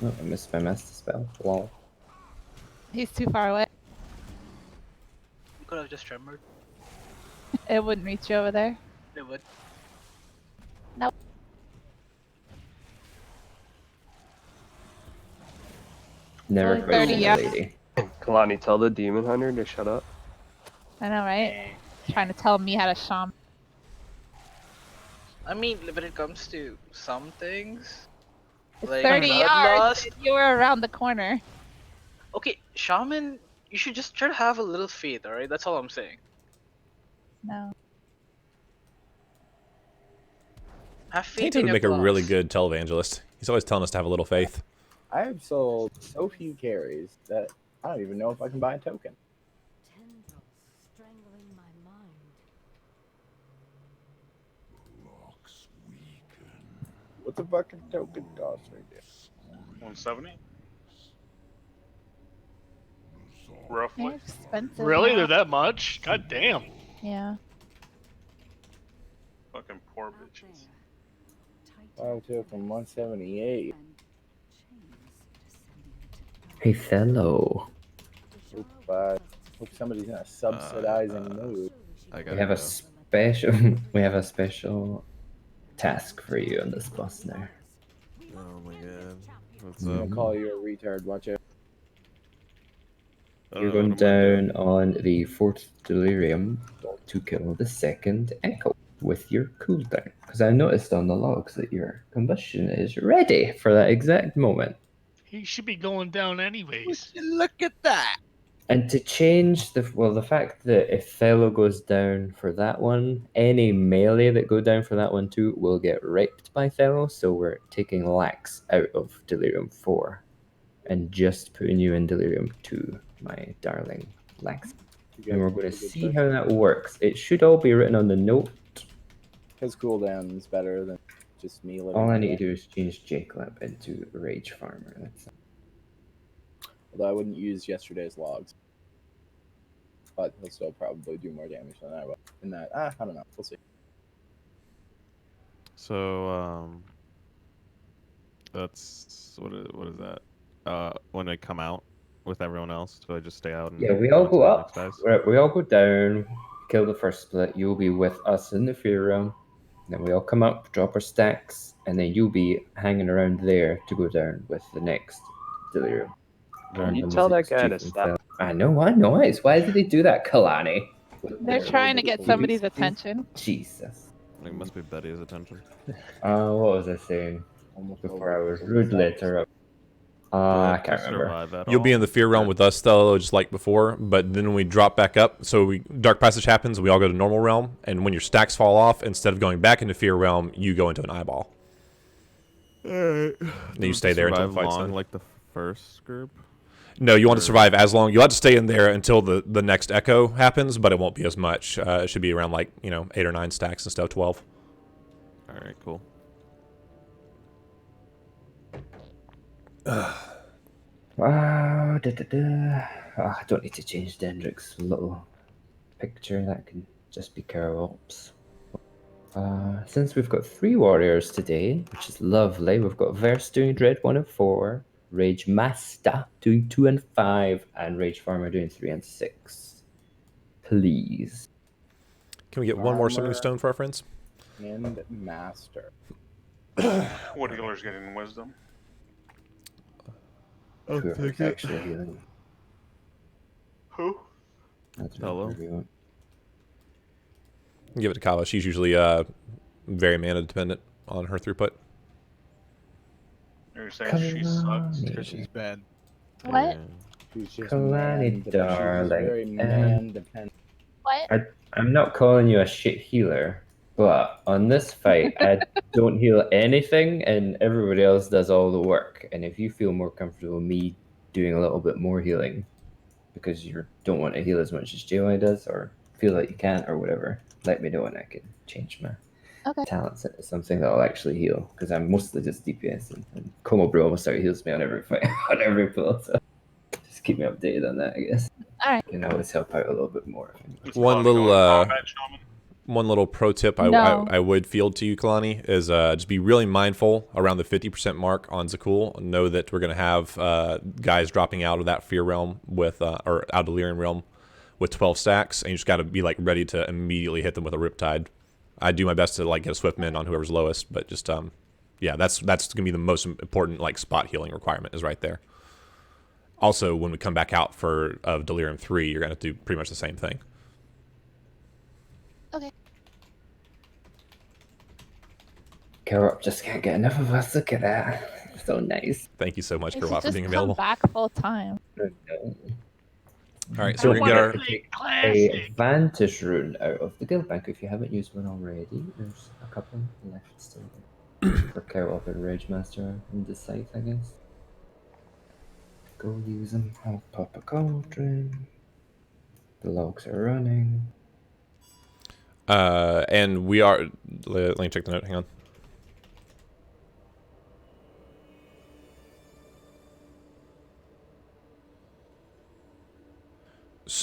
D: Oh, I missed my master spell. Lol.
I: He's too far away.
C: You could have just trembled.
I: It wouldn't reach you over there.
C: It would.
I: Nope.
D: Never
I: Only
D: question
I: 30
D: a
I: yards.
D: lady.
E: Kalani, tell the demon hunter to shut up.
I: I know, right? Trying to tell me how to shaman.
C: I mean, when it comes to some things,
I: It's
C: like
I: 30 yards.
C: Bloodlust.
I: You were around the corner.
C: Okay, shaman, you should just try to have a little faith, alright? That's all I'm saying.
I: No.
C: Have faith
A: Tainted
C: in
A: would
C: your
A: make a really
C: class.
A: good televangelist. He's always telling us to have a little faith.
J: I have sold so few carries that I don't even know if I can buy a token.
K: Tendrils strangling my mind.
J: What's a fucking token cost right there?
H: 170. Roughly.
I: They're expensive.
H: Really?
I: now.
H: They're that much? God damn.
I: Yeah.
H: Fucking poor bitches.
J: Oh, two from 178.
D: Hey, fellow.
J: Hope somebody's in a subsidizing mood.
D: We have a special. We have a special task for you on this bus now.
L: Oh my god. What's
J: I'm
L: up?
J: gonna call you a retard. Watch out.
D: You're going down on the 4th Delirium to kill the 2nd Echo with your cooldown. Because I noticed on the logs that your combustion is ready for that exact moment.
H: He should be going down anyways.
F: Look at that.
D: And to change the fact that if Fellow goes down for that one, any melee that go down for that one too will get raped by Fellow. So we're taking Lax out of Delirium 4 and just putting you in Delirium 2, my darling Lax. And we're going to see how that works. It should all be written on the note.
J: His cooldown is better than just me living.
D: All I need to do is change J-Clamp into Rage Farmer. That's
J: Although I wouldn't use yesterday's logs. But he'll still probably do more damage than I will. In that, I don't know. We'll see.
L: So, that's what is that? When I come out with everyone else, do I just stay out? And
D: yeah, we all
L: wait till
D: go
L: the
D: up.
L: next dice?
D: We all go down, kill the first split. You'll be with us in the Fear Realm. Then we all come up, drop our stacks, and then you'll be hanging around there to go down with the next Delirium.
E: Can you tell that guy to stop?
D: I know. Why did they do that, Kalani?
I: They're trying to get somebody's attention.
D: Jesus.
L: It must be Betty's attention.
D: What was I saying? Before I was rudely interrupted. I can't remember.
A: You'll be in the Fear Realm with us, though, just like before, but then when we drop back up, so Dark Passage happens, we all go to Normal Realm, and when your stacks fall off, instead of going back into Fear Realm, you go into an eyeball.
L: Alright.
A: Then you stay there until the fight's done.
L: Like the first group?
A: No, you want to survive as long. You'll have to stay in there until the next Echo happens, but it won't be as much. It should be around, like, 8 or 9 stacks instead of 12.
L: Alright, cool.
D: Wow, I don't need to change Dendrick's little picture. That can just be Carol Ops. Since we've got 3 warriors today, which is lovely, we've got Verse doing Dread 1 and 4, Rage Master doing 2 and 5, and Rage Farmer doing 3 and 6. Please.
A: Can we get one more Summoning Stone for our friends?
J: And Master.
H: What healer's getting wisdom?
D: Whoever's actually healing.
H: Who?
L: Hello.
A: Give it to Kava. She's usually very mana dependent on her throughput.
H: You're saying she sucks?
F: Because she's bad.
I: What?
J: She's just
D: Kalani, darling.
J: very man-dependent.
I: What?
D: I'm not calling you a shit healer, but on this fight, I don't heal anything, and everybody else does all the work. And if you feel more comfortable with me doing a little bit more healing, because you don't want to heal as much as JY does, or feel like you can't, or whatever, let me know and I can change my talents into something that'll actually heal. Because I'm mostly just DPS, and Como Bro almost out heals me on every fight, on every pull. So just keep me updated on that, I guess.
I: Alright.
D: You can always help out a little bit more.
A: One little pro tip I would field to you, Kalani, is just be really mindful around the 50% mark on Za'qul. Know that we're going to have guys dropping out of that Fear Realm with, or out of Delirium Realm with 12 stacks, and you just got to be like ready to immediately hit them with a Riptide. I do my best to like get a Swift Min on whoever's lowest, but just yeah, that's going to be the most important like spot healing requirement is right there. Also, when we come back out for Delirium 3, you're going to do pretty much the same thing.
I: Okay.
D: Kerop just can't get enough of us. Look at that. So nice.
A: Thank you so much,
I: They
A: Kerop,
I: should
A: for being
I: just
A: available.
I: come back full time.
A: Alright, so we're going to get our...
D: a Vantage rune out of the guild bank if you haven't used one already. There's a couple left still for Kerop and Rage Master and the scythe, I guess. Go use them. I'll pop a cauldron. The logs are running.
A: And we are... Let me check the note, hang on.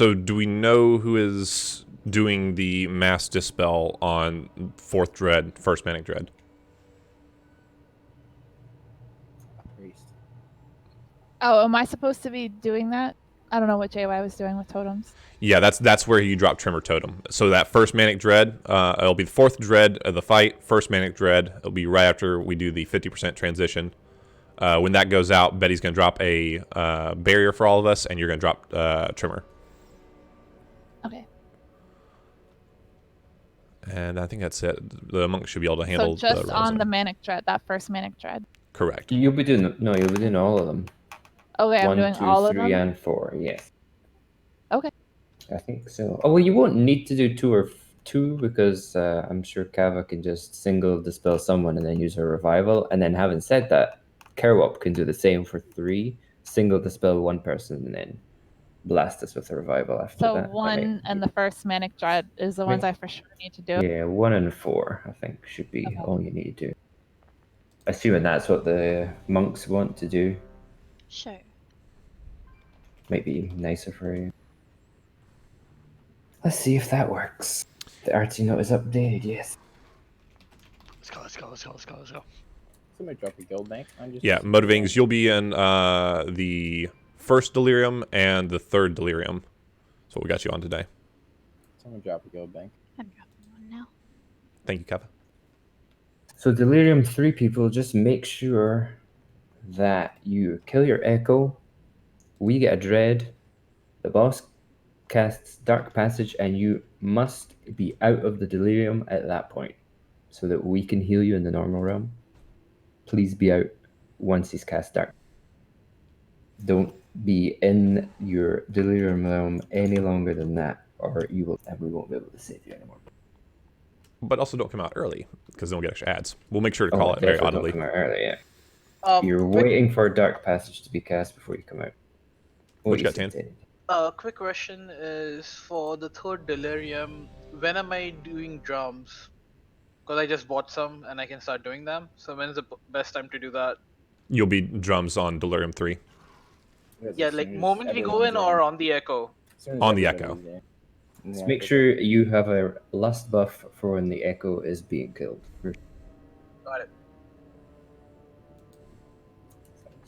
A: So do we know who is doing the mass dispel on 4th Dread, 1st Manic Dread?
J: Priest.
I: Oh, am I supposed to be doing that? I don't know what JY was doing with totems.
A: Yeah, that's where you drop Tremor Totem. So that 1st Manic Dread, it'll be the 4th Dread of the fight, 1st Manic Dread. It'll be right after we do the 50% transition. When that goes out, Betty's going to drop a barrier for all of us, and you're going to drop Tremor.
I: Okay.
A: And I think that's it. The monk should be able to handle
I: So just
A: the
I: on the
A: Realm.
I: Manic Dread, that 1st Manic Dread.
A: Correct.
D: You'll be doing all of them.
I: Okay, I'm
D: 1,
I: doing
D: 2,
I: all of
D: 3,
I: them.
D: and 4. Yes.
I: Okay.
D: I think so. Oh well, you won't need to do 2 because I'm sure Kava can just single dispel someone and then use her revival. And then, having said that, Kerwop can do the same for 3, single dispel one person and then blast us with a revival after
I: So
D: that.
I: 1 and the 1st Manic Dread is the ones I for sure need to do.
D: Yeah, 1 and 4 I think should be all you need to do. Assuming that's what the monks want to do.
K: Sure.
D: Might be nicer for you. Let's see if that works. The RT note is updated, yes.
H: Let's go, let's go, let's go, let's go, let's go.
J: Somebody drop a guild bank.
A: Yeah, Motivatings, you'll be in the 1st Delirium and the 3rd Delirium. That's what we got you on today.
J: Someone drop a guild bank.
K: I'm dropping one now.
A: Thank you, Kava.
D: So Delirium 3 people, just make sure that you kill your Echo, we get a Dread, the boss casts Dark Passage, and you must be out of the Delirium at that point so that we can heal you in the normal realm. Please be out once he's cast Dark. Don't be in your Delirium realm any longer than that, or we won't be able to save you anymore.
A: But also don't come out early, because then we'll get extra ads. We'll make sure to call it very audibly.
D: Don't come out early, yeah. You're
C: Quick,
D: waiting for a Dark Passage to be cast before you come out.
A: What you got, Tan?
C: quick question is for the 3rd Delirium, when am I doing drums? Because I just bought some and I can start doing them. So when's the best time to do that?
A: You'll be drums on Delirium 3.
C: Yeah, like moment we go in or on the Echo?
A: On the Echo.
D: Just make sure you have a lust buff for when the Echo is being killed.
C: Got it.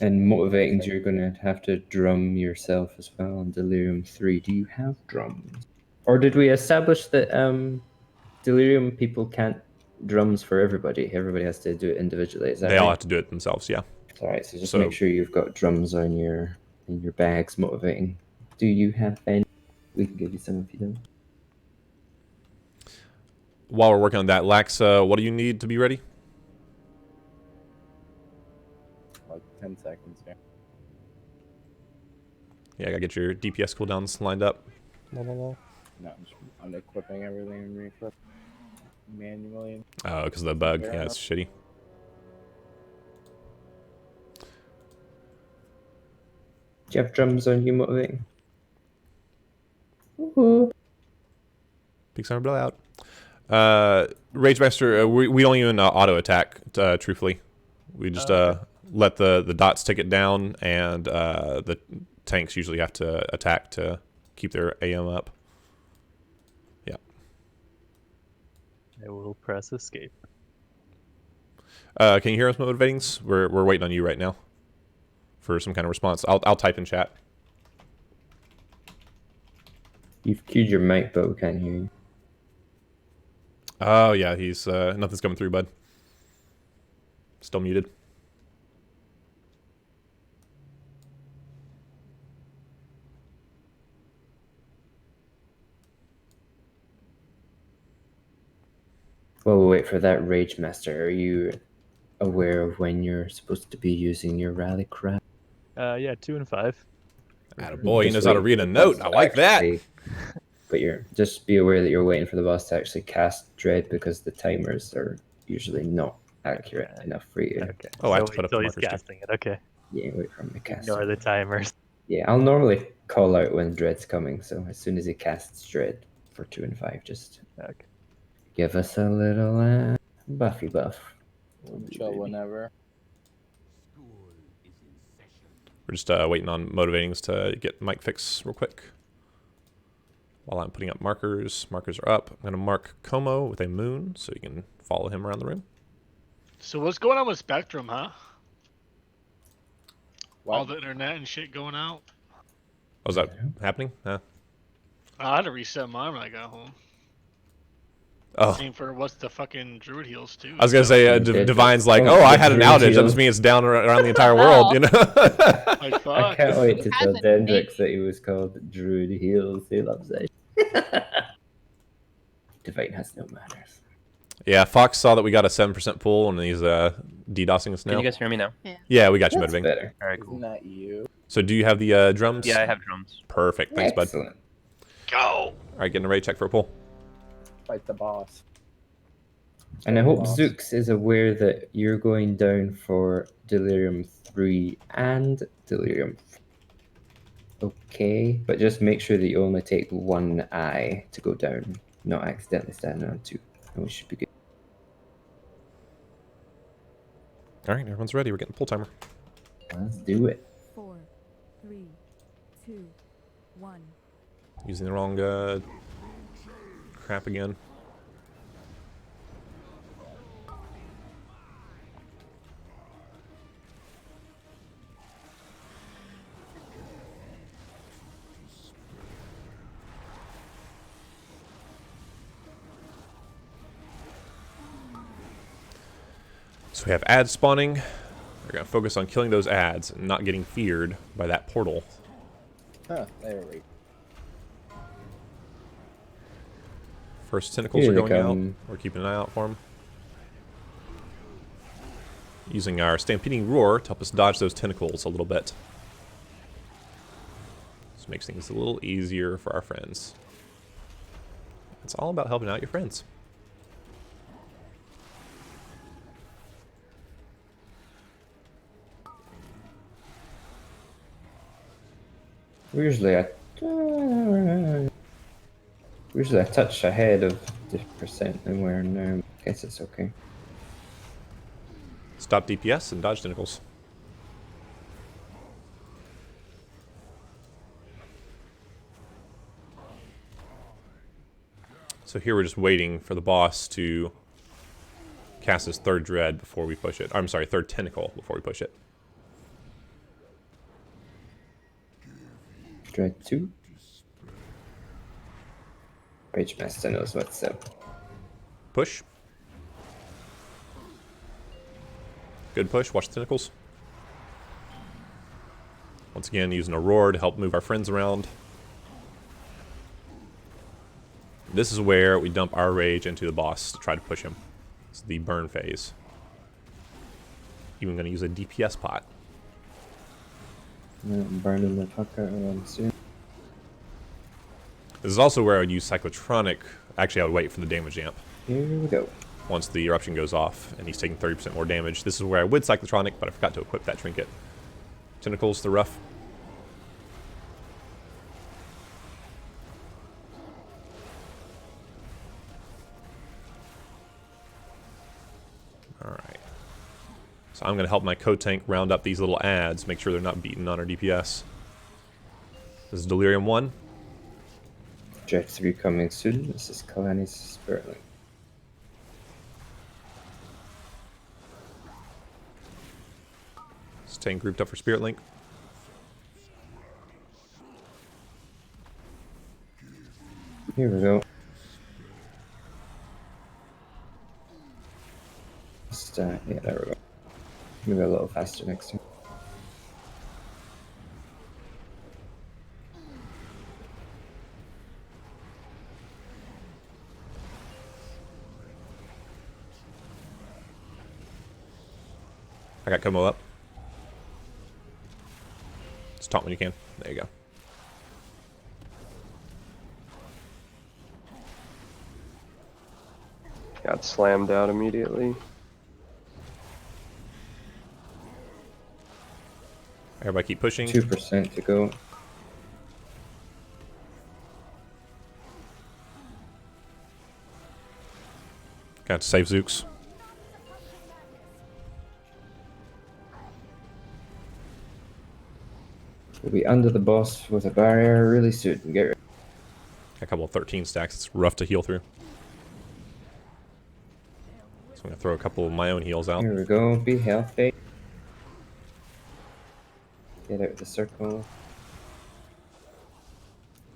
D: And motivating, you're going to have to drum yourself as well on Delirium 3. Do you have drums? Or did we establish that Delirium people can't drums for everybody? Everybody has to do it individually. Is that
A: They
D: right?
A: all have to do it themselves, yeah.
D: Alright, so just make sure you've got drums on your bags motivating. Do you have any? We can give you some if you don't.
A: While we're working on that, Lax, what do you need to be ready?
J: Like 10 seconds here.
A: Yeah, I gotta get your DPS cooldowns lined up.
J: No, I'm equipping everything and re-equip manually.
A: Oh, because of the bug. Yeah, it's shitty.
D: Do you have drums on you motivating? Woohoo!
A: Big summer blowout. Rage Master, we don't even auto attack, truthfully. We just let the dots take it down, and the tanks usually have to attack to keep their AM up. Yeah.
G: I will press escape.
A: Can you hear us, Motivatings? We're waiting on you right now for some kind of response. I'll type in chat.
D: You've queued your mic, but we can't hear you.
A: Oh yeah, he's nothing's coming through, bud. Still muted.
D: While we wait for that, Rage Master, are you aware of when you're supposed to be using your rally crap?
G: Yeah, 2 and 5.
A: Attaboy, he knows how to read a note. I like that.
D: But just be aware that you're waiting for the boss to actually cast Dread, because the timers are usually not accurate enough for you.
G: Okay.
A: Oh, I have to put up the
G: he's
A: markers too.
G: casting it. Okay.
D: Yeah, wait for him to cast.
G: Ignore the timers.
D: Yeah, I'll normally call out when Dread's coming, so as soon as he casts Dread for 2 and 5, just give us a little buffy buff.
J: Chill whenever.
A: We're just waiting on Motivatings to get mic fix real quick. While I'm putting up markers, markers are up. I'm going to mark Como with a moon so you can follow him around the room.
H: So what's going on with Spectrum, huh?
J: What?
H: All the internet and shit going out.
A: Oh, is that happening?
H: I had to reset mine when I got home.
A: Oh.
H: Same for what's the fucking Druid heals too.
A: I was going to say, Divine's like, oh, I had an outage. That must mean it's down around the entire world, you know?
H: Like, fuck.
D: I can't wait to tell Dendrix that he was called Druid Heals. He loves it. Divine has no manners.
A: Yeah, Fox saw that we got a 7% pull and he's DDoSing us now.
M: Can you guys hear me now?
A: Yeah, we got you,
D: That's
A: Motiving.
D: better.
M: All right, cool.
J: Isn't that you?
A: So do you have the drums?
M: Yeah, I have drums.
A: Perfect. Thanks, bud.
D: Excellent.
H: Go!
A: All right, getting ready to check for a pull.
J: Fight the boss.
D: And I hope Zooks is aware that you're going down for Delirium 3 and Delirium 4. Okay, but just make sure that you only take one eye to go down, not accidentally standing on two. And we should be good.
A: All right, everyone's ready. We're getting pull timer.
D: Let's do it.
N: 4, 3, 2, 1.
A: Using the wrong crap again. So we have ads spawning. We're going to focus on killing those ads and not getting feared by that portal.
J: Huh, there we go.
A: First tentacles
D: Here
A: are
D: they
A: going out.
D: come.
A: We're keeping an eye out for them. Using our Stampeding Roar to help us dodge those tentacles a little bit. This makes things a little easier for our friends. It's all about helping out your friends.
D: Usually a touch ahead of the percent and we're now. I guess it's okay.
A: Stop DPS and dodge tentacles. So here we're just waiting for the boss to cast his third dread before we push it. I'm sorry, third tentacle before we push it.
D: Dread 2. Rage Master knows what's up.
A: Push. Good push. Watch the tentacles. Once again, using a roar to help move our friends around. This is where we dump our rage into the boss to try to push him. It's the burn phase. Even going to use a DPS pot.
D: Yeah, burning the fuck out of them soon.
A: This is also where I would use Cyclotronic. Actually, I would wait for the damage amp.
D: Here we go.
A: Once the eruption goes off and he's taking 30% more damage. This is where I would Cyclotronic, but I forgot to equip that trinket. Tentacles, the rough. Alright. So I'm going to help my co-tank round up these little ads, make sure they're not beaten on our DPS. This is Delirium 1.
D: Dread 3 coming soon. This is Kalani's Spirit Link.
A: Staying grouped up for Spirit Link.
D: Here we go. Just, yeah, there we go. Maybe a little faster next time.
A: I got Como up. Just taunt when you can. There you go.
E: Got slammed out immediately.
A: Everybody keep pushing.
D: 2% to go.
A: Got to save Zooks.
D: We'll be under the boss with a barrier really soon. Get ready.
A: A couple of 13 stacks. It's rough to heal through. So I'm gonna throw a couple of my own heals out.
D: Here we go. Be healthy. Get out of the circle.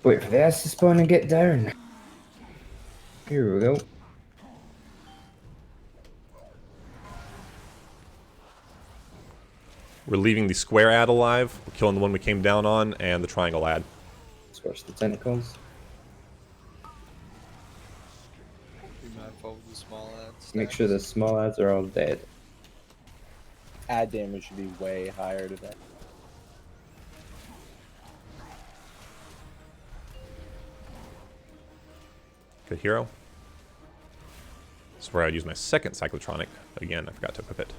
D: Wait for the ass to spawn and get down. Here we go.
A: We're leaving the square ad alive. We're killing the one we came down on, and the triangle ad.
D: Squash the tentacles.
F: Be mindful of the small ads.
D: Make sure the small ads are all dead.
J: Ad damage should be way higher today.
A: Good hero. This is where I'd use my second cyclotronic. Again, I forgot to equip it.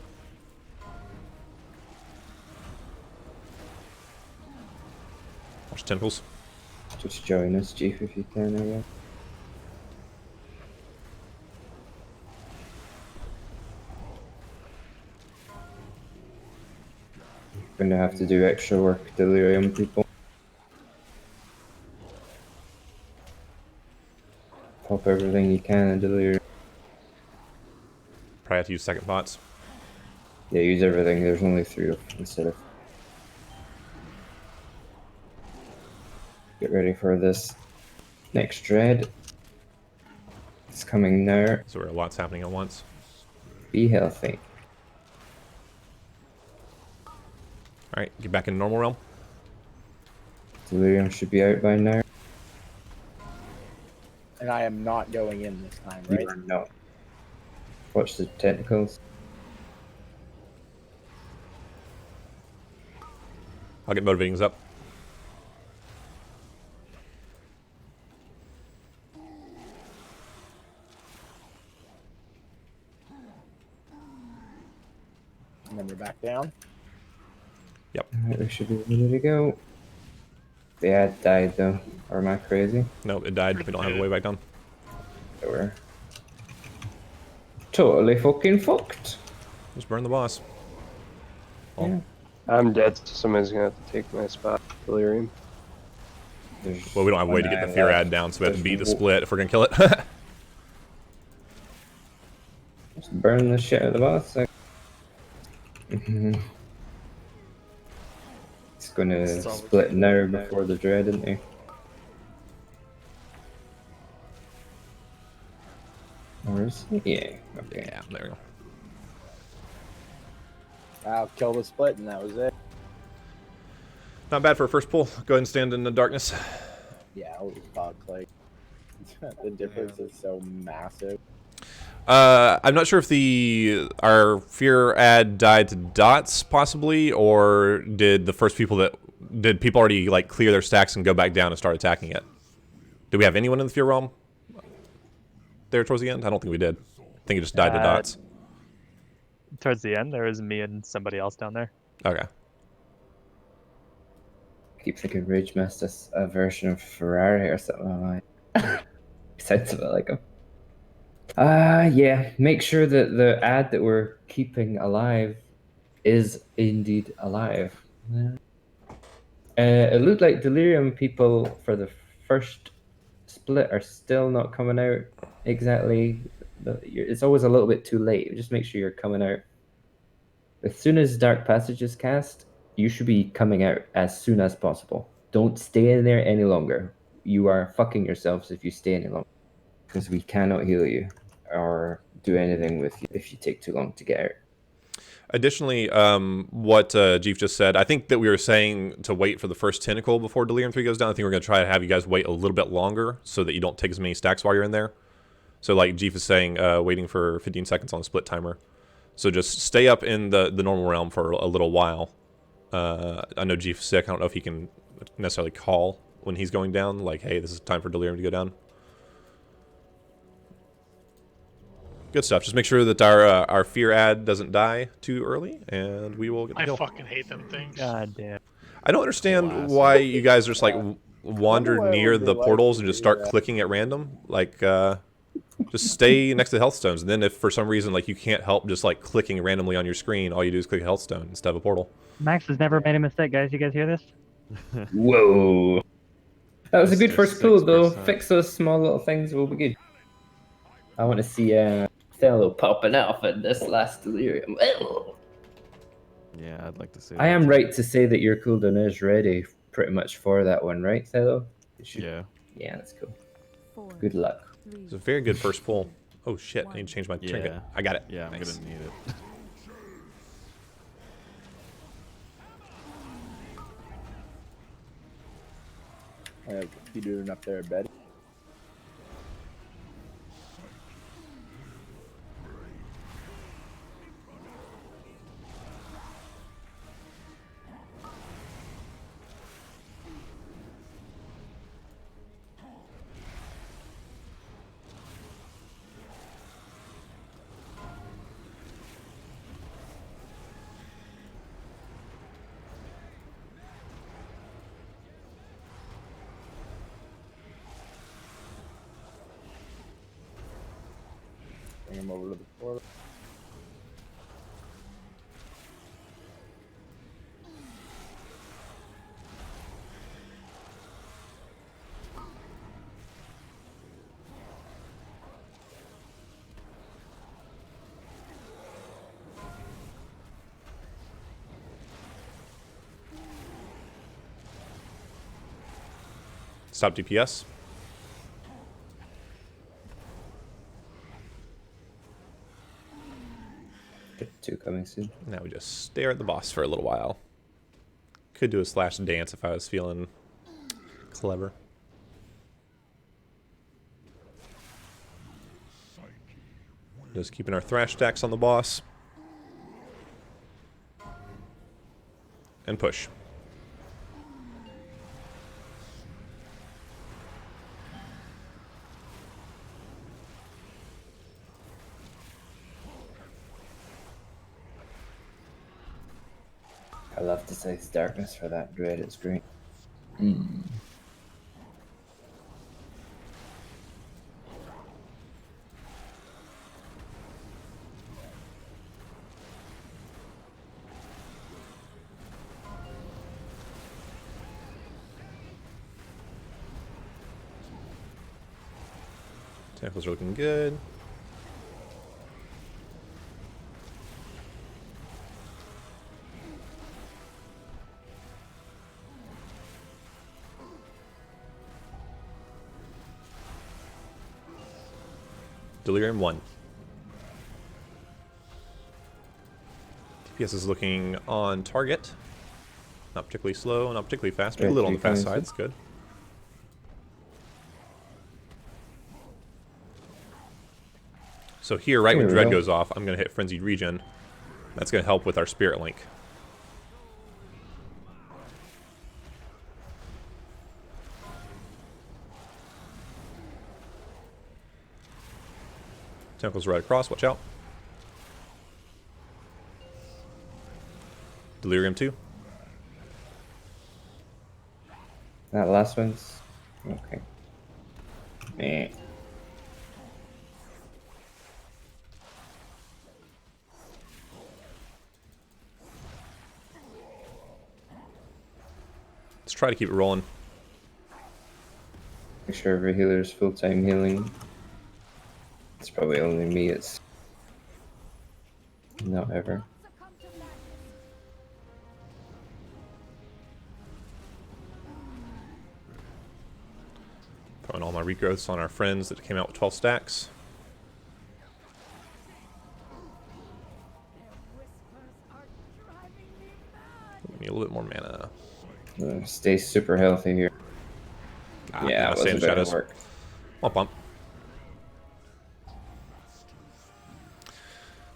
A: Watch tentacles.
D: Just join us, Chief, if you can. Again. Gonna have to do extra work, delirium people. Pop everything you can in delirium.
A: Probably have to use second bots.
D: Yeah, use everything. There's only 3 of them instead of. Get ready for this next dread. It's coming now.
A: So where a lot's happening at once.
D: Be healthy.
A: Alright, get back in normal realm.
D: Delirium should be out by now.
J: And I am not going in this time,
D: You
J: right?
D: are not. Watch the tentacles.
A: I'll get motivatings up.
J: And then we're back down.
A: Yep.
D: Alright, we should be ready to go. The ad died though. Or am I crazy?
A: No, it died. We don't have a way back down.
D: So we're totally fucking fucked.
A: Just burn the boss. Well,
D: Yeah.
E: I'm dead, so somebody's gonna have to take my spot. Delirium.
A: well, we don't have a way to get the fear ad down, so we have to beat the split if we're gonna kill it.
D: Just burn the shit out of the boss. It's gonna split now before the dread, isn't he? Or is he? Yeah. Okay.
A: Yeah, there we go.
J: I'll kill the split, and that was it.
A: Not bad for a first pull. Go ahead and stand in the darkness.
J: Yeah, it was Bob like the difference is so massive.
A: I'm not sure if our fear ad died to dots possibly, or did the first people already like clear their stacks and go back down and start attacking it? Did we have anyone in the fear realm there towards the end? I don't think we did. I think it just died to dots.
G: Towards the end, there was me and somebody else down there.
A: Okay.
D: Keep thinking Rage Master's a version of Ferrari or something like that. Sounds a bit like him. Yeah. Make sure that the ad that we're keeping alive is indeed alive. It looked like Delirium people for the first split are still not coming out exactly. It's always a little bit too late. Just make sure you're coming out. As soon as Dark Passage is cast, you should be coming out as soon as possible. Don't stay in there any longer. You are fucking yourselves if you stay any longer. Because we cannot heal you or do anything with you if you take too long to get out.
A: Additionally, what Jeef just said, I think that we were saying to wait for the first tentacle before Delirium 3 goes down. I think we're going to try to have you guys wait a little bit longer so that you don't take as many stacks while you're in there. So like Jeef is saying, waiting for 15 seconds on the split timer. So just stay up in the normal realm for a little while. I know Jeef's sick. I don't know if he can necessarily call when he's going down, like, hey, this is time for Delirium to go down. Good stuff. Just make sure that our fear ad doesn't die too early, and we will get the
H: I
A: kill.
H: fucking hate them things.
G: God damn.
A: I don't understand why you guys just like wander near the portals and just start clicking at random. Like, just stay next to the health stones, and then if for some reason like you can't help just like clicking randomly on your screen, all you do is click a health stone instead of a portal.
B: Max has never made a mistake, guys. You guys hear this?
D: Whoa. That was a good first pull, though.
L: 6%.
D: Fix those small little things, we'll be good. I want to see Othello popping off in this last delirium.
L: Yeah, I'd like to see
D: I
L: that
D: am
L: too.
D: right to say that your cooldown is ready pretty much for that one, right, Othello?
L: Yeah.
D: Yeah, that's cool.
N: 4,
D: Good luck.
N: 3,
A: It's a very good first pull. Oh shit, I need to change my trinket.
L: Yeah.
A: I got it.
L: Yeah, I'm
A: Nice.
L: gonna need it.
J: You doing up there, Betty? Bring him over to the portal.
A: Stop DPS.
D: Two coming soon.
A: Now we just stare at the boss for a little while. Could do a slash dance if I was feeling clever. Just keeping our thrash stacks on the boss. And push.
D: I love to say darkness for that Druid, it's great.
A: Temples are looking good. Delirium 1. DPS is looking on target. Not particularly slow, not particularly fast, but a little on the fast side. It's good. So here, right when Dread goes off, I'm going to hit Frenzied Regen. That's going to help with our Spirit Link. Tentacles right across, watch out. Delirium 2.
D: That last one's okay. Meh.
A: Let's try to keep it rolling.
D: Make sure every healer is full-time healing. It's probably only me, it's not ever.
A: Throwing all my regrowths on our friends that came out with 12 stacks. We need a little bit more mana.
D: Stay super healthy here. Yeah,
A: stay in the shadows.
D: Work.
A: Womp womp.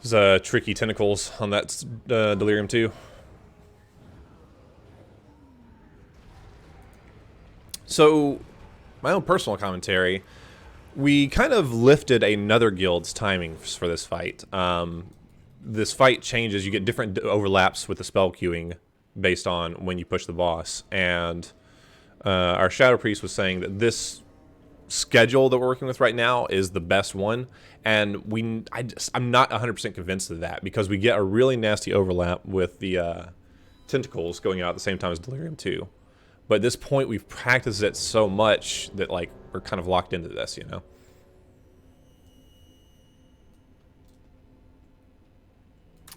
A: There's tricky tentacles on that Delirium 2. So, my own personal commentary, we kind of lifted another guild's timings for this fight. This fight changes, you get different overlaps with the spell queuing based on when you push the boss. And our Shadow Priest was saying that this schedule that we're working with right now is the best one, and I'm not 100% convinced of that, because we get a really nasty overlap with the tentacles going out at the same time as Delirium 2. But at this point, we've practiced it so much that, like, we're kind of locked into this, you know?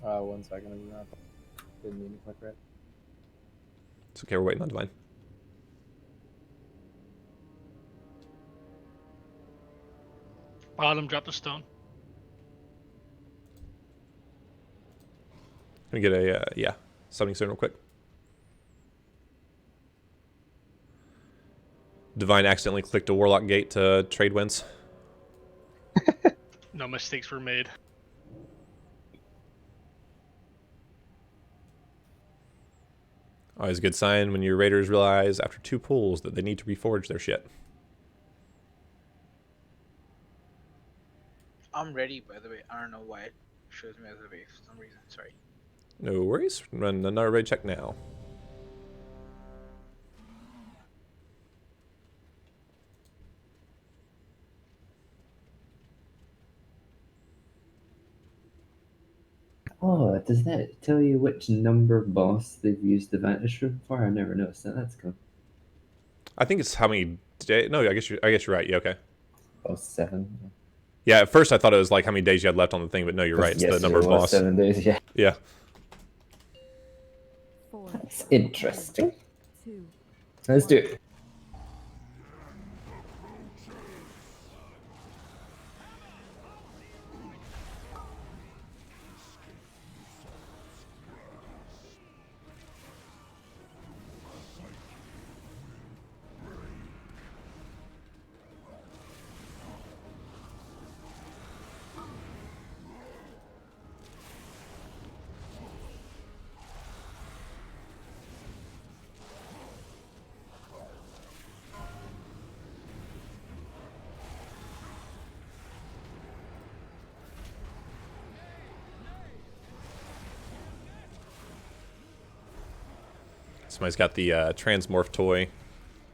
J: One second. Didn't mean to click right.
A: It's okay, we're waiting on Divine.
H: Bottom, drop the stone.
A: Can we get a, yeah, summoning stone real quick? Divine accidentally clicked a Warlock Gate to trade wins.
H: No mistakes were made.
A: Always a good sign when your raiders realize after 2 pulls that they need to reforge their shit.
C: I'm ready, by the way. I don't know why it shows me as a wave for some reason. Sorry.
A: No worries. Run another raid check now.
D: Oh, does that tell you which number boss they've used the Vantage Room for? I never noticed that. That's cool.
A: I think it's how many days. No, I guess you're right. Yeah, okay.
D: Oh, 7.
A: Yeah, at first I thought it was like how many days you had left on the thing, but no, you're right. It's the number of boss.
D: 7 days, yeah.
A: Yeah.
N: 4,
D: That's interesting.
N: 2,
D: Let's do it.
A: Somebody's got the transmorph toy.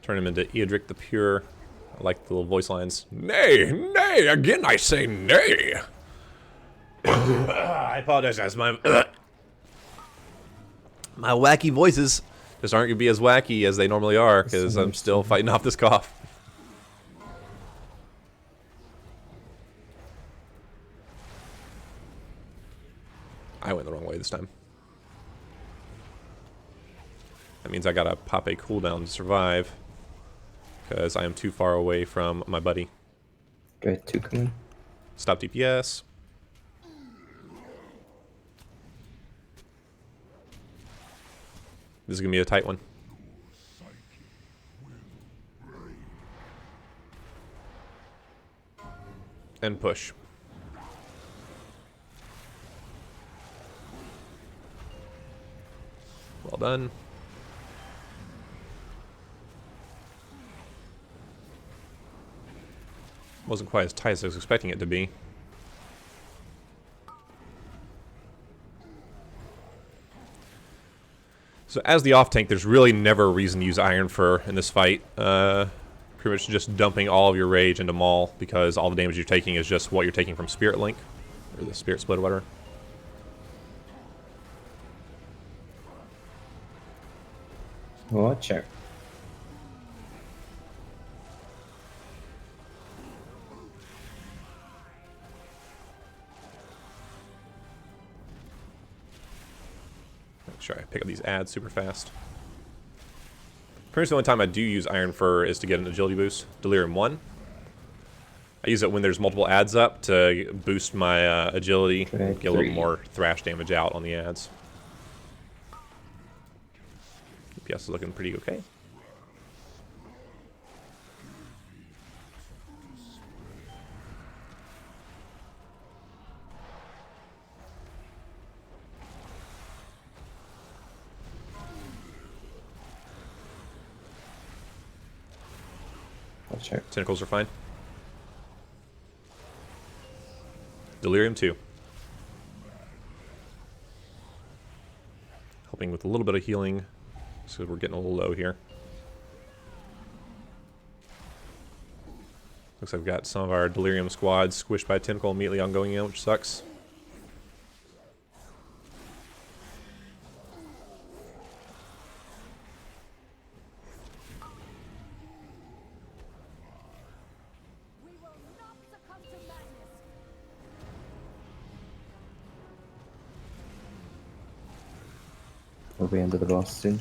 A: Turn him into Eodric the Pure. I like the little voice lines. Nay, nay, again I say nay. I apologize, guys. My wacky voices just aren't going to be as wacky as they normally are because I'm still fighting off this cough. I went the wrong way this time. That means I gotta pop a cooldown to survive because I am too far away from my buddy.
D: Dread 2 coming.
A: Stop DPS. This is gonna be a tight one. And push. Well done. Wasn't quite as tight as I was expecting it to be. So as the off-tank, there's really never a reason to use Iron Fur in this fight. Pretty much just dumping all of your rage into Maul because all the damage you're taking is just what you're taking from Spirit Link. Or the Spirit Split or whatever.
D: Watch out.
A: Make sure I pick up these ads super fast. Pretty much the only time I do use Iron Fur is to get an agility boost. Delirium 1. I use it when there's multiple ads up to boost my agility, get a little more thrash damage out on the ads. DPS is looking pretty okay.
D: Watch out.
A: Tentacles are fine. Delirium 2. Helping with a little bit of healing. So we're getting a little low here. Looks like we've got some of our Delirium squads squished by a tentacle immediately on going in, which sucks.
D: We'll be under the boss soon.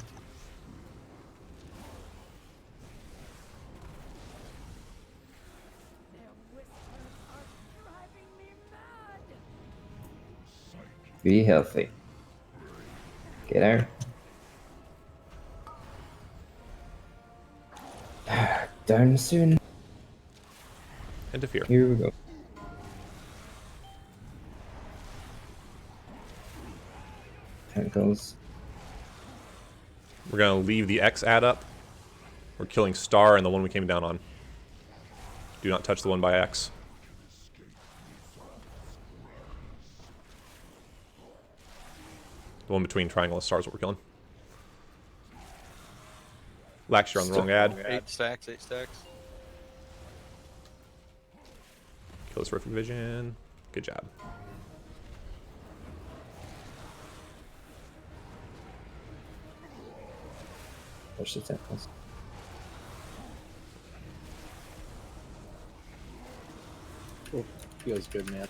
D: Be healthy. Get out. Down soon.
A: Interfere.
D: Here we go. Tentacles.
A: We're gonna leave the X ad up. We're killing Star and the one we came down on. Do not touch the one by X. The one between triangle and star is what we're killing. Lax, you're on the wrong ad.
F: 8 stacks, 8 stacks.
A: Kill this Perfect Vision. Good job.
D: Push the tentacles.
J: Cool. Feels good, man.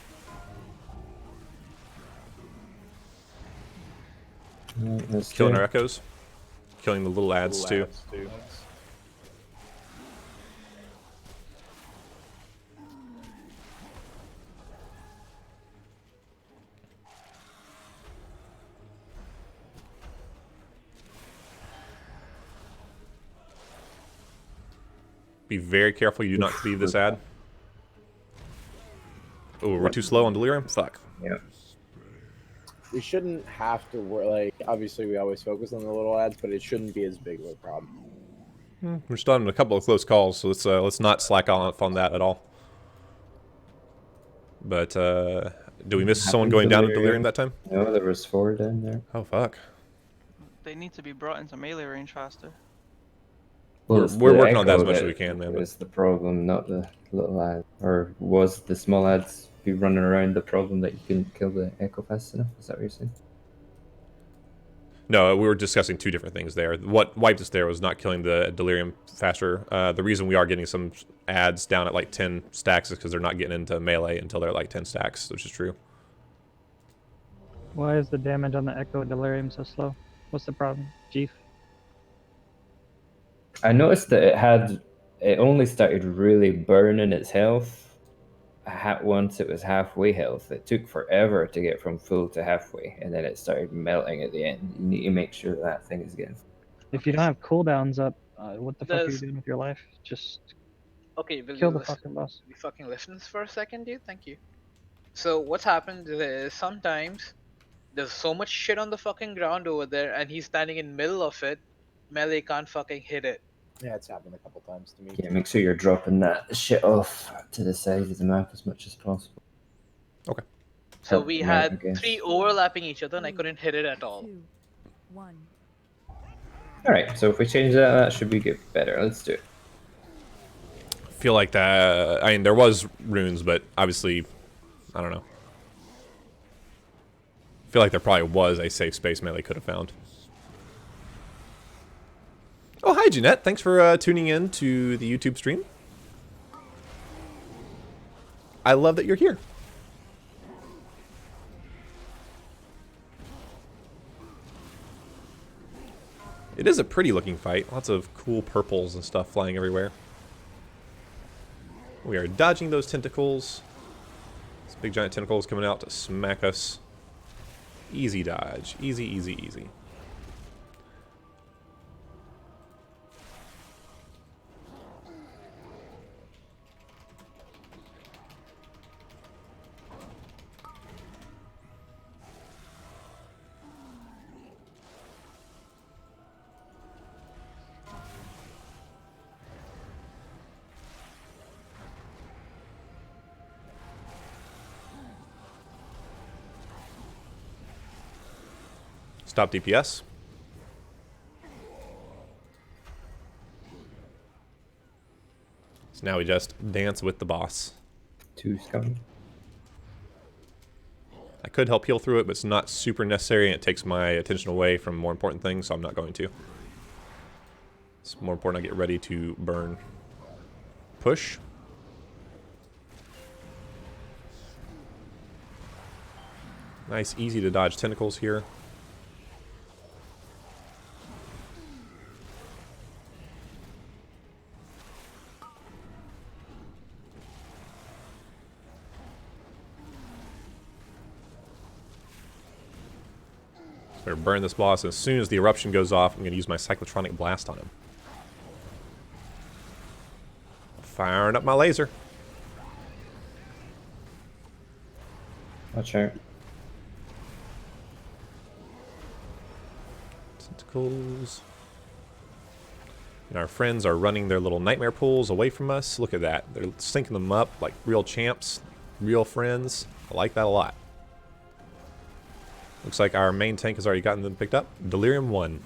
D: Let's
A: Killing
D: do
A: our
D: it.
A: echoes. Killing the little ads too. Be very careful you do not cleave this ad. Oh, we're too slow on Delirium? Fuck.
D: Yeah.
J: We shouldn't have to work. Like, obviously, we always focus on the little ads, but it shouldn't be as big of a problem.
A: We're still having a couple of close calls, so let's not slack off on that at all. But do we miss someone going down to Delirium that time?
D: No, there was 4 down there.
A: Oh fuck.
M: They need to be brought into melee range faster.
D: Well,
A: We're working on that as much as we can, man.
D: It's the problem, not the little ads. Or was the small ads be running around the problem that you couldn't kill the echo fast enough? Is that what you're saying?
A: No, we were discussing two different things there. What wiped us there was not killing the Delirium faster. The reason we are getting some ads down at like 10 stacks is because they're not getting into melee until they're like 10 stacks, which is true.
B: Why is the damage on the Echo Delirium so slow? What's the problem, Chief?
D: I noticed that it only started really burning its health once it was halfway health. It took forever to get from full to halfway, and then it started melting at the end. You need to make sure that thing is getting...
B: If you don't have cooldowns up, what the fuck are you doing with your life? Just
C: Okay, will
B: kill
C: you
B: the
C: listen,
B: fucking boss.
C: will you fucking listen for a second, dude? Thank you. So what's happened is sometimes there's so much shit on the fucking ground over there, and he's standing in middle of it. Melee can't fucking hit it.
J: Yeah, it's happened a couple times to me.
D: Yeah, make sure you're dropping that shit off to the side of the map as much as possible.
A: Okay.
C: So
D: Help
C: we
D: them out, I
C: had
D: guess.
C: 3 overlapping each other, and I couldn't hit it at all.
N: 2, 1.
D: Alright, so if we change that, that should be good. Better. Let's do it.
A: I feel like that. I mean, there was runes, but obviously, I don't know. I feel like there probably was a safe space melee could have found. Oh, hi, Jeanette. Thanks for tuning in to the YouTube stream. I love that you're here. It is a pretty looking fight. Lots of cool purples and stuff flying everywhere. We are dodging those tentacles. This big giant tentacles coming out to smack us. Easy dodge. Easy, easy, easy. Stop DPS. So now we just dance with the boss.
D: 2's coming.
A: I could help heal through it, but it's not super necessary, and it takes my attention away from more important things, so I'm not going to. It's more important I get ready to burn. Push. Nice, easy to dodge tentacles here. We're gonna burn this boss, and as soon as the eruption goes off, I'm gonna use my cyclotronic blast on him. Firing up my laser.
D: Watch out.
A: Tentacles. And our friends are running their little nightmare pools away from us. Look at that. They're syncing them up like real champs, real friends. I like that a lot. Looks like our main tank has already gotten them picked up. Delirium 1.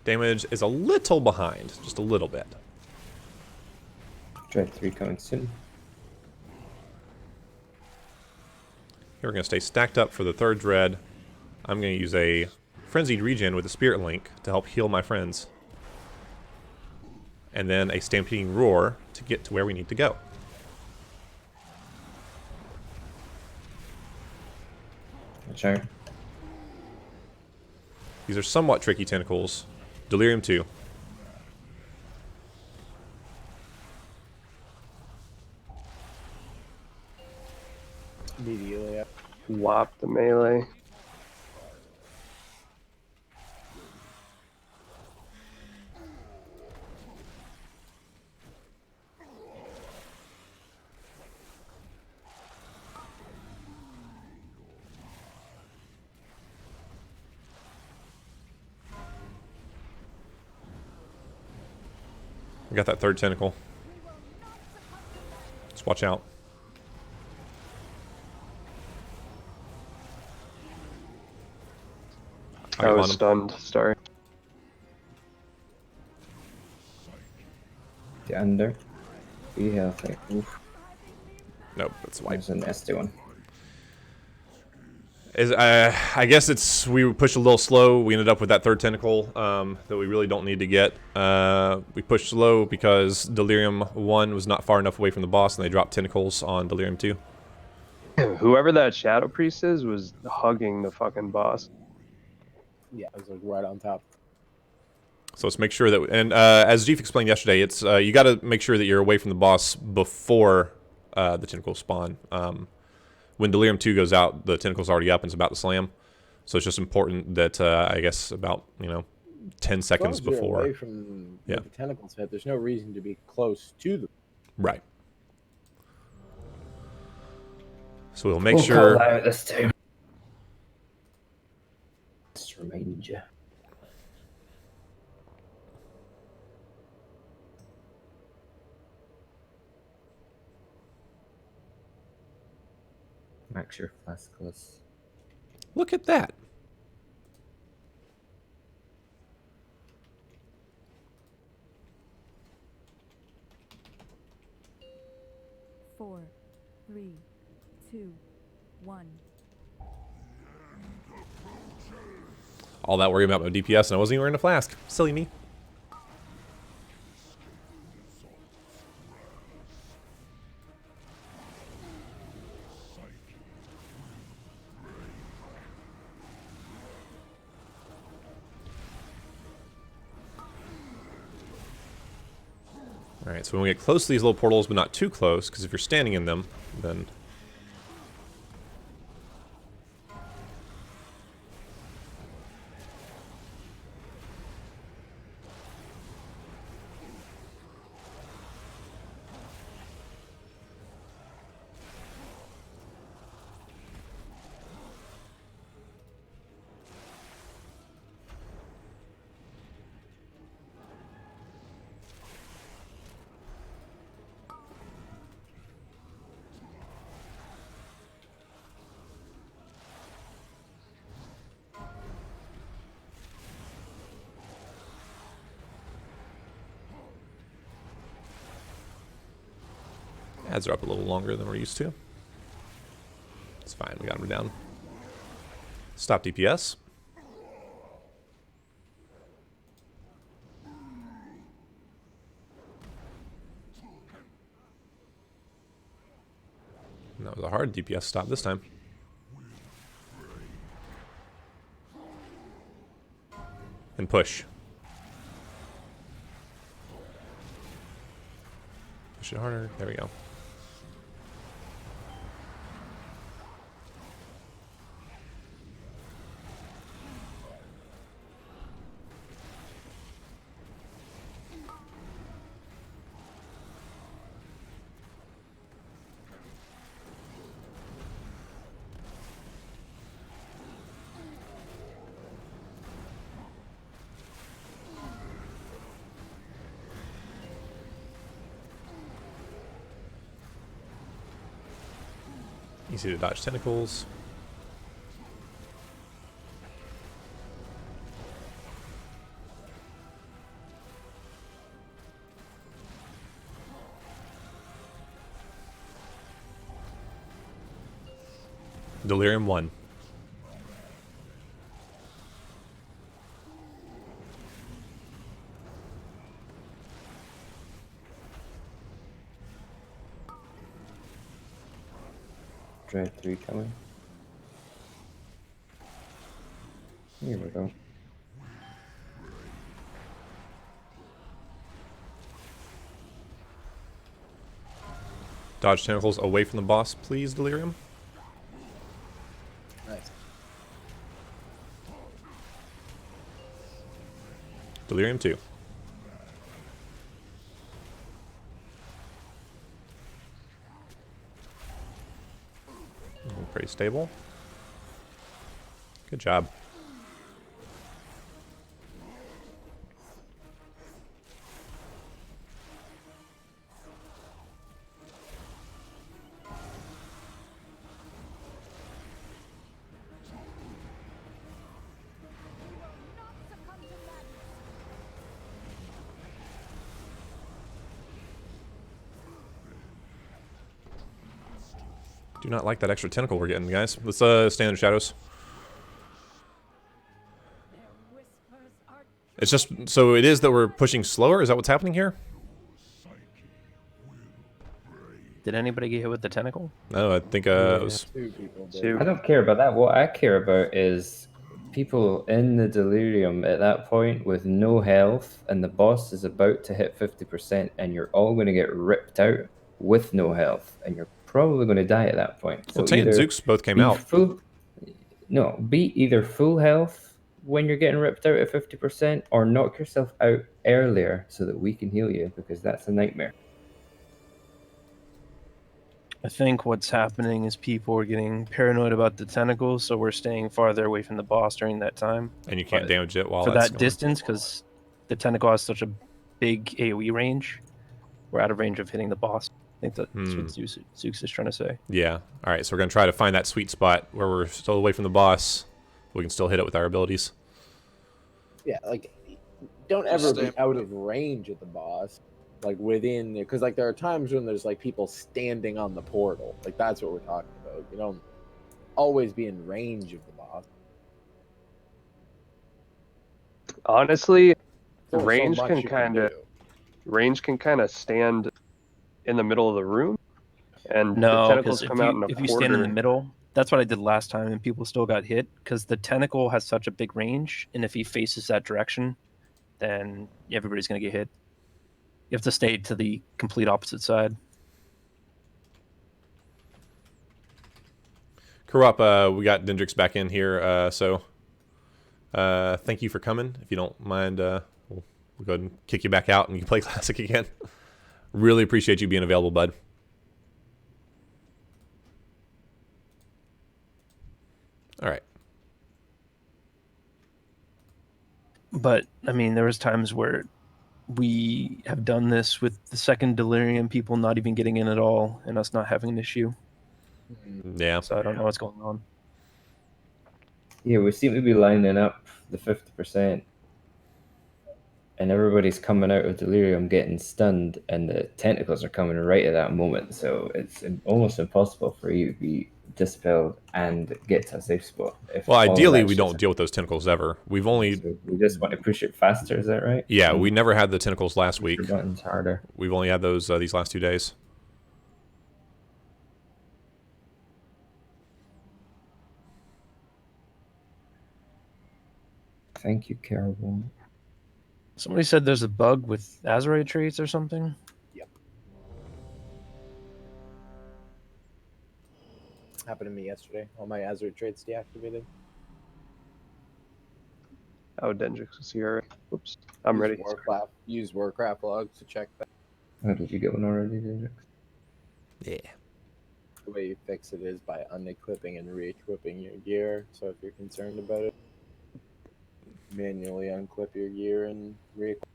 A: Damage is a little behind, just a little bit.
D: Dread 3 coming soon.
A: Here we're going to stay stacked up for the third dread. I'm going to use a Frenzied Regen with a Spirit Link to help heal my friends. And then a Stampeding Roar to get to where we need to go.
D: Watch out.
A: These are somewhat tricky tentacles. Delirium 2.
J: Immediately.
E: Whop the melee.
A: We got that third tentacle. Just watch out.
E: I was stunned. Sorry.
D: The under. Be healthy. Oof.
A: Nope, that's white.
D: There's an SD one.
A: I guess it's we pushed a little slow. We ended up with that third tentacle that we really don't need to get. We pushed slow because Delirium 1 was not far enough away from the boss, and they dropped tentacles on Delirium 2.
E: Whoever that Shadow Priest is was hugging the fucking boss.
J: Yeah, it was like right on top.
A: So let's make sure that, and as Jeef explained yesterday, it's you got to make sure that you're away from the boss before the tentacles spawn. When Delirium 2 goes out, the tentacle's already up and it's about to slam. So it's just important that, I guess, about, 10 seconds
J: as long as you're
A: before.
J: away from the tentacles hit, there's no reason to be close to them.
A: Right. So we'll make sure.
D: Call out this time. Just remind you. Max your flaskless.
A: Look at that.
N: Four, three, two, one.
A: All that worry about my DPS, and I wasn't even wearing a flask. Silly me. Alright, so when we get close to these little portals, but not too close, because if you're standing in them, then... Ads are up a little longer than we're used to. It's fine, we got them down. Stop DPS. And that was a hard DPS stop this time. And push. Push it harder. There we go. Easy to dodge tentacles. Delirium 1.
D: Dread 3 coming. Here we go.
A: Dodge tentacles away from the boss, please, Delirium.
J: Nice.
A: Delirium 2. Pretty stable. Good job. Do not like that extra tentacle we're getting, guys. Let's stay in the shadows. It's just, so it is that we're pushing slower? Is that what's happening here?
O: Did anybody get hit with the tentacle?
A: No, I think it was...
J: 2 people did.
D: I don't care about that. What I care about is people in the delirium at that point with no health, and the boss is about to hit 50%, and you're all going to get ripped out with no health, and you're probably going to die at that point.
A: Well,
D: So
A: Tay and
D: either
A: Zooks both came
D: be
A: out.
D: be either full health when you're getting ripped out at 50%, or knock yourself out earlier so that we can heal you, because that's a nightmare.
O: I think what's happening is people are getting paranoid about the tentacles, so we're staying farther away from the boss during that time.
A: And you can't
O: But
A: damage it while
O: for
A: that's
O: that
A: going.
O: distance, because the tentacle has such a big AoE range, we're out of range of hitting the boss. I think that's what Zooks is trying to say.
A: Yeah. All right, so we're going to try to find that sweet spot where we're still away from the boss. We can still hit it with our abilities.
J: Yeah, like, don't ever be out of range of the boss. Like, within, because, like, there are times when there's, like, people standing on the portal. Like, that's what we're talking about. You don't always be in range of the boss.
E: Honestly,
J: There's so
E: range
J: much
E: can
J: you
E: kind of stand in the middle of the room, and the
O: No,
E: tentacles
O: because
E: come out in a
O: if you stand in the
E: quarter.
O: middle, that's what I did last time, and people still got hit because the tentacle has such a big range, and if he faces that direction, then everybody's gonna get hit. You have to stay to the complete opposite side.
A: Kurup, we got Dendrix back in here, so thank you for coming. If you don't mind, we'll go ahead and kick you back out and you can play Classic again. Really appreciate you being available, bud. All right.
O: But I mean, there was times where we have done this with the second Delirium people not even getting in at all, and us not having an issue.
A: Yeah.
O: So I don't know what's going on.
D: Yeah, we seem to be lining up the 50%, and everybody's coming out of delirium getting stunned, and the tentacles are coming right at that moment. So it's almost impossible for you to be dispelled and get to a safe spot.
A: Well, ideally, we don't deal with those tentacles ever. We've only...
D: So we just want to push it faster, is that right?
A: Yeah, we never had the tentacles last week.
D: Buttons harder.
A: We've only had those these last 2 days.
D: Thank you, Carol.
O: Somebody said there's a bug with Azerite traits or something.
J: Yep. Happened to me yesterday. All my Azure traits deactivated.
E: Oh, Dendrix is here. Whoops. I'm ready.
J: Use Warcraft logs to check that.
D: Oh, did you get one already, Dendrix?
A: Yeah.
J: The way you fix it is by unequipping and re-equipping your gear. So if you're concerned about it, manually unclip your gear and re-equip.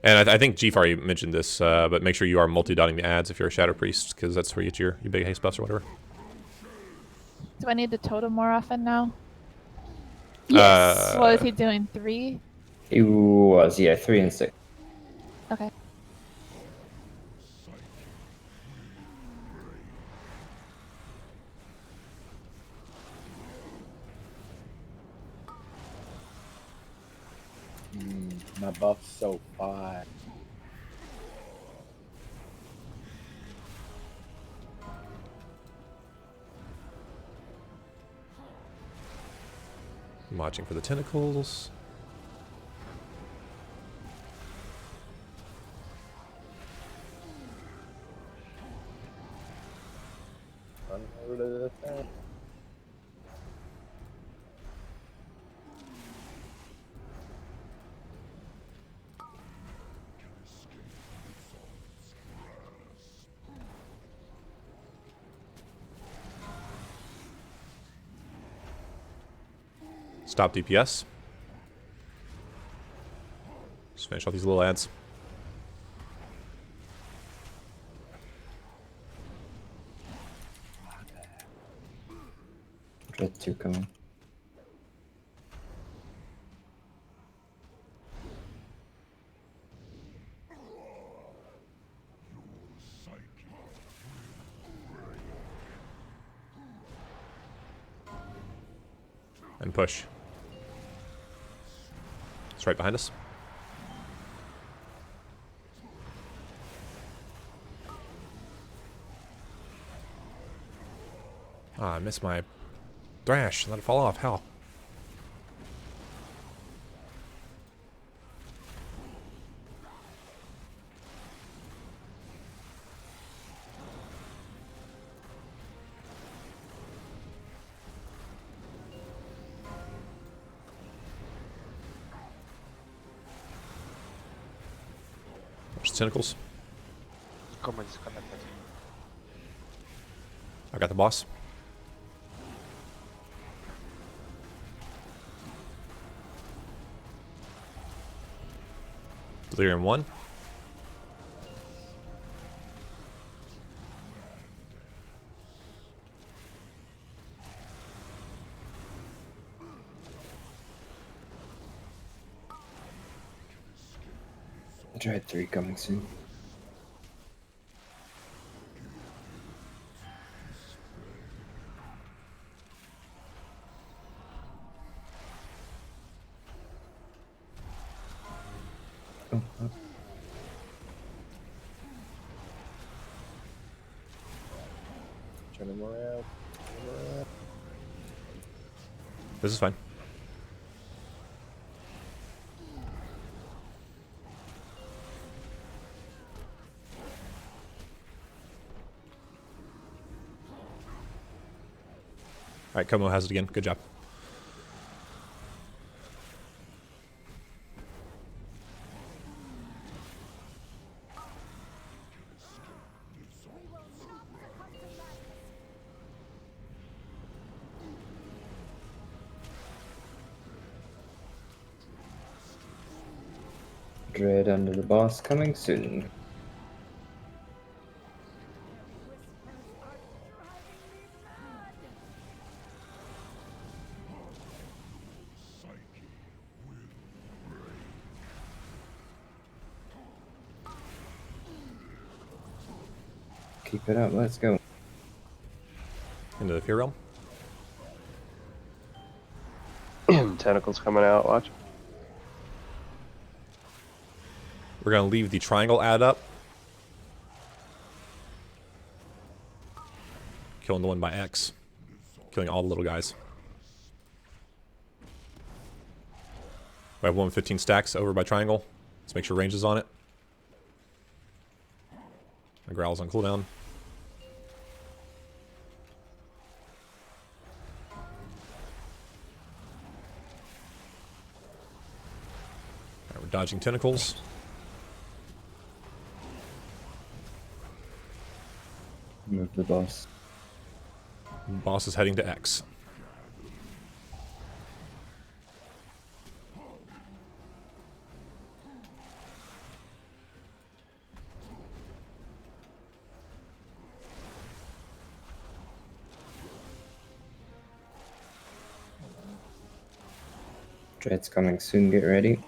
A: And I think Chief already mentioned this, but make sure you are multi-dotting the ads if you're a Shadow Priest, because that's where you get your big haste buffs or whatever.
I: Do I need to totem more often now? Yes. What is he doing? 3?
D: He was, yeah, 3 and 6.
I: Okay.
J: My buff's so fine.
A: I'm watching for the tentacles.
J: Run over to the thing.
A: Stop DPS. Just finish off these little ads.
D: Dread 2 coming.
A: And push. It's right behind us. Ah, I missed my thrash. Let it fall off. How? There's tentacles.
F: Comment disconnected.
A: I got the boss. Delirium 1.
D: Dread 3 coming soon.
J: Turn him around.
A: This is fine. Alright, Como has it again. Good job.
D: Dread under the boss coming soon. Keep it up, let's go.
A: Into the Fear Realm.
E: Tentacles coming out, watch.
A: We're going to leave the triangle ad up. Killing the one by X. Killing all the little guys. We have 115 stacks over by triangle. Let's make sure range is on it. My growl's on cooldown. Alright, we're dodging tentacles.
D: Move the boss.
A: Boss is heading to X.
D: Dread's coming soon, get ready.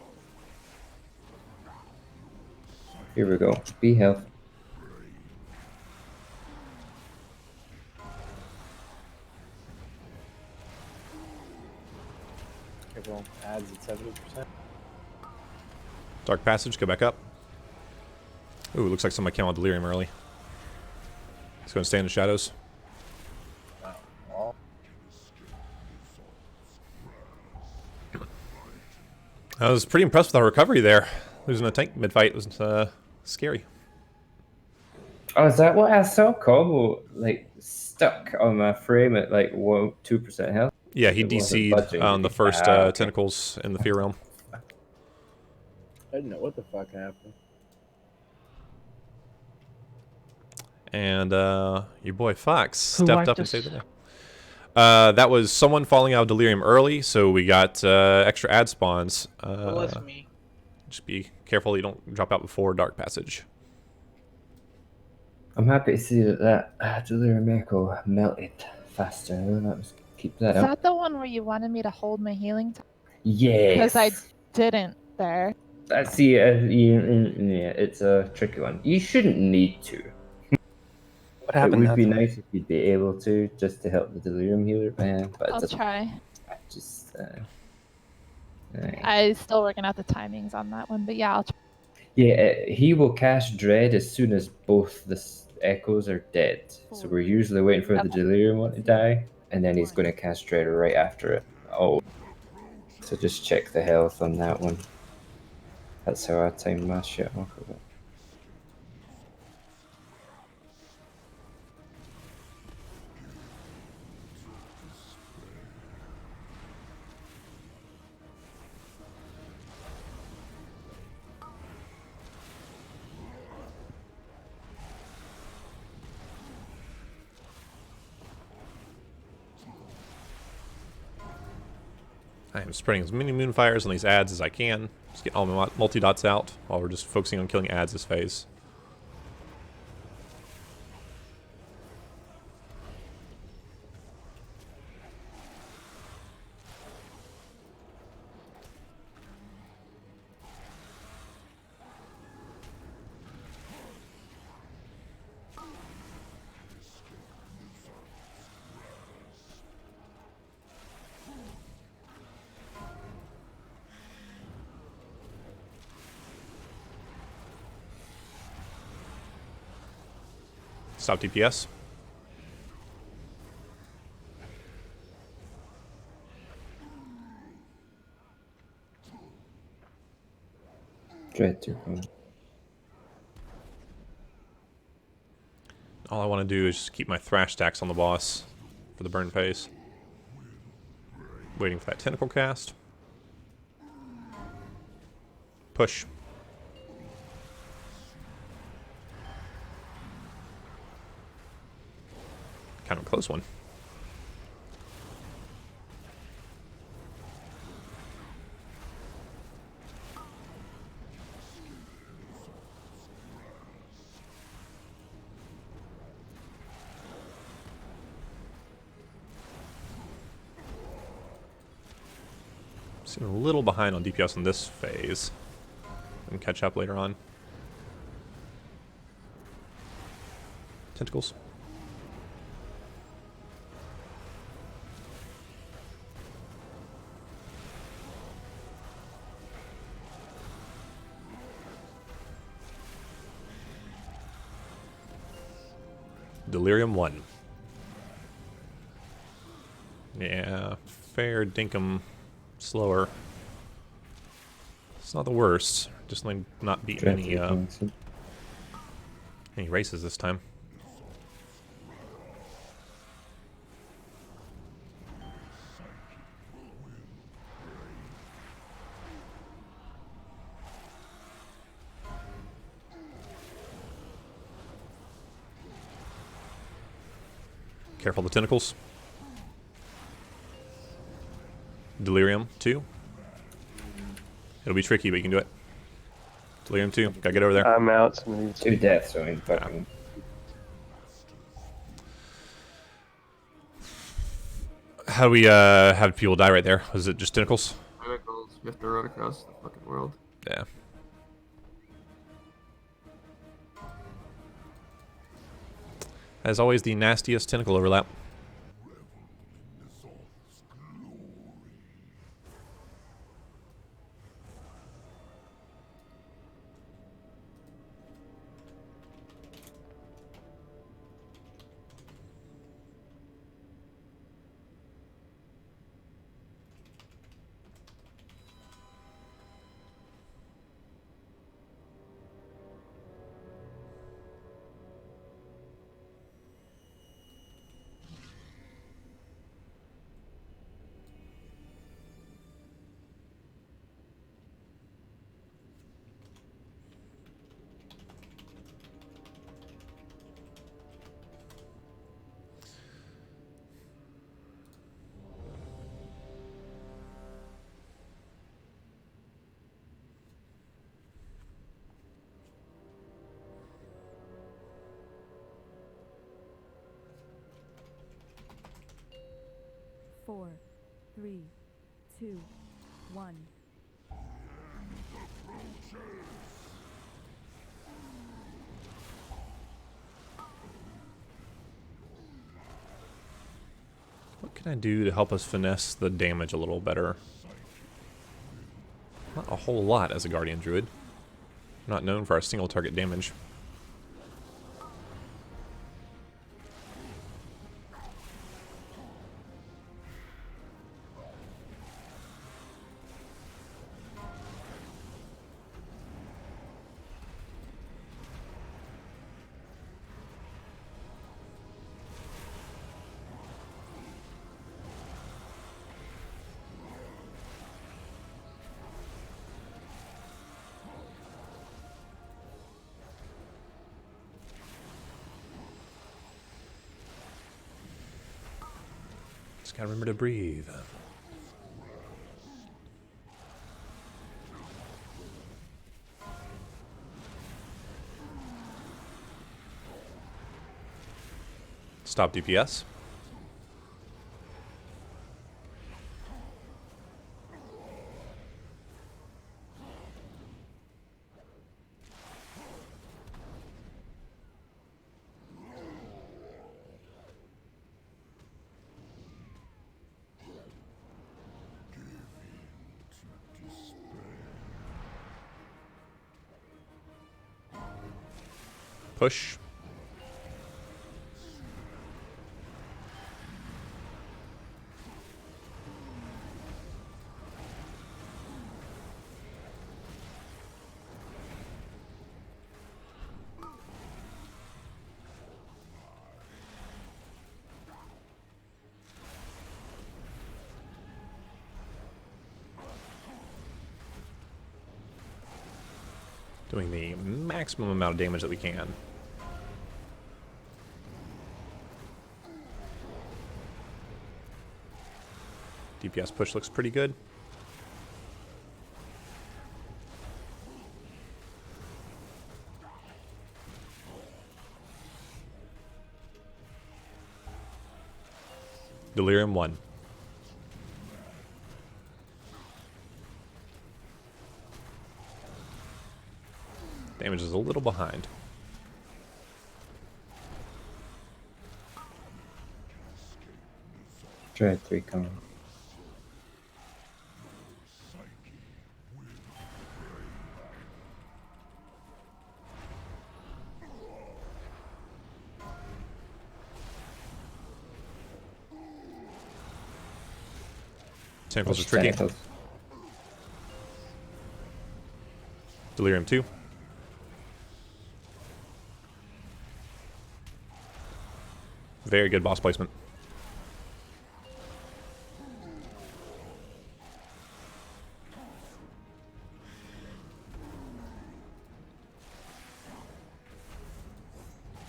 D: Here we go. Be healthy.
J: Everyone adds at 70%.
A: Dark Passage, go back up. Ooh, looks like somebody came on Delirium early. He's going to stay in the shadows. I was pretty impressed with our recovery there. Losing a tank mid-fight was scary.
D: Oh, is that what I saw? Combo, like, stuck on my frame at, like, 2% health?
A: Yeah, he
D: It wasn't
A: DC'd
D: budging,
A: on
D: did
A: the
D: he?
A: first
D: Ah, okay.
A: tentacles in the Fear Realm.
J: I didn't know what the fuck happened.
A: And your boy Fox
M: Who
A: stepped
M: wiped
A: up and
M: us?
A: saved the day. That was someone falling out of Delirium early, so we got extra ad spawns.
C: It was me.
A: Just be careful you don't drop out before Dark Passage.
D: I'm happy to see that Delirium Echo melted faster. That was, keep that
I: Is
D: up.
I: that the one where you wanted me to hold my healing time?
D: Yes.
I: Because I didn't there.
D: See, yeah, it's a tricky one. You shouldn't need to.
O: What
D: It
O: happened?
D: would be
O: Nathan?
D: nice if you'd be able to, just to help the Delirium healer, but
I: I'll
D: it doesn't.
I: try.
D: Just,
I: I'm still working out the timings on that one, but yeah, I'll try.
D: yeah, he will cast Dread as soon as both the echoes are dead. So we're usually waiting for the Delirium one to die, and then he's going to cast Dread right after it. Oh, so just check the health on that one. That's how I time my shit off of it.
A: I am spreading as many moonfires on these ads as I can. Just getting all my multi-dots out while we're just focusing on killing ads this phase. Stop DPS.
D: Dread to come.
A: All I want to do is just keep my thrash stacks on the boss for the burn phase. Waiting for that tentacle cast. Push. Kind of a close one. Seem a little behind on DPS in this phase. We can catch up later on. Tentacles. Delirium 1. Yeah, fair dinkum slower. It's not the worst. Just like not beating any races this time. Careful the tentacles. Delirium 2. It'll be tricky, but you can do it. Delirium 2. Gotta get over there.
E: I'm out. Somebody's
D: 2 deaths, so I'm fucking.
A: How do we have people die right there? Was it just tentacles?
F: Tentacles.
P: You have to run across the fucking world.
A: Yeah. As always, the nastiest tentacle overlap.
N: Four, three, two, one.
A: What can I do to help us finesse the damage a little better? Not a whole lot as a Guardian Druid. I'm not known for our single target damage. Just gotta remember to breathe. Stop DPS. Push. Doing the maximum amount of damage that we can. DPS push looks pretty good. Delirium 1. Damage is a little behind.
D: Dread 3 coming.
A: Tentacles are tricky.
D: Tentacles.
A: Delirium 2. Very good boss placement.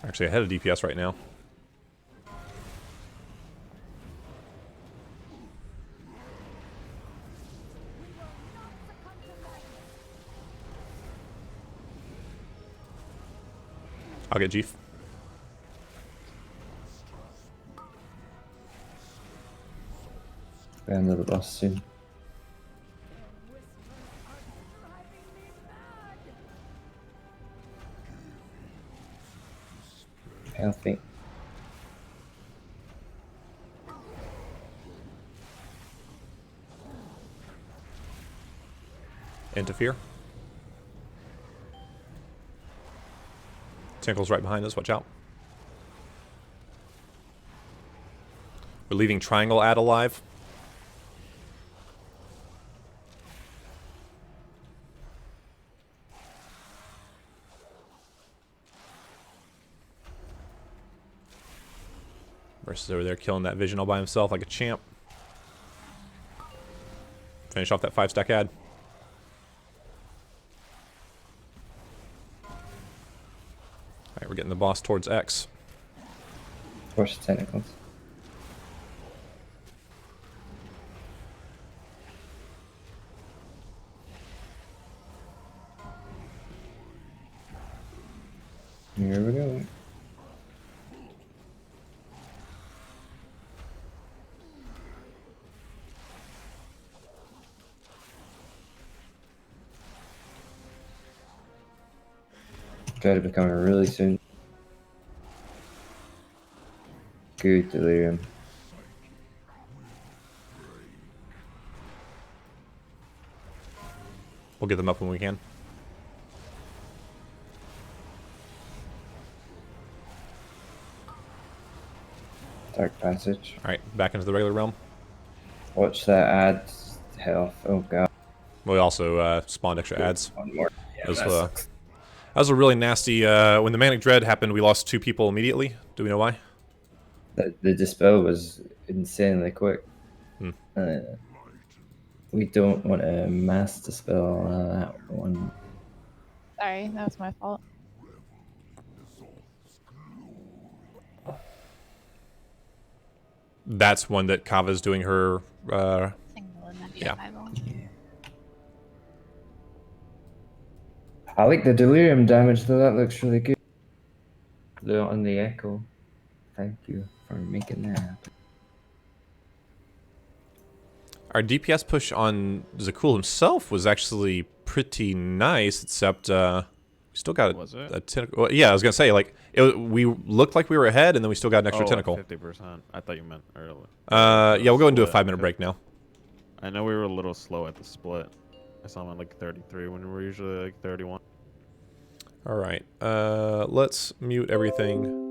A: Actually ahead of DPS right now. I'll get Jeef.
D: We're under the boss soon. Healthy.
A: Interfere. Tinkle's right behind us, watch out. We're leaving Triangle ad alive. Versus over there killing that vision all by himself like a champ. Finish off that 5-stack ad. Alright, we're getting the boss towards X.
D: Force tentacles. Here we go. Gotta be coming really soon. Good delirium.
A: We'll get them up when we can.
D: Dark passage.
A: Alright, back into the regular realm.
D: Watch that ad health. Oh god.
A: We also spawned extra ads.
D: One more. Yeah,
A: That was a really nasty... when the Manic Dread happened, we lost 2 people immediately. Do we know why?
D: The dispel was insanely quick. We don't want to mass dispel that one.
I: Sorry, that was my fault.
A: That's one that Kava's doing her... yeah.
D: I like the delirium damage though, that looks really good. On the echo. Thank you for making that happen.
A: Our DPS push on Za'qul himself was actually pretty nice, except we still got a tentacle. Well, yeah, I was gonna say, like, we looked like we were ahead, and then we still got an extra tentacle.
L: 50%. I thought you meant earlier.
A: Yeah, we'll go into a 5-minute break now.
L: I know we were a little slow at the split. I saw him at like 33 when we were usually like 31.
A: All right, let's mute everything.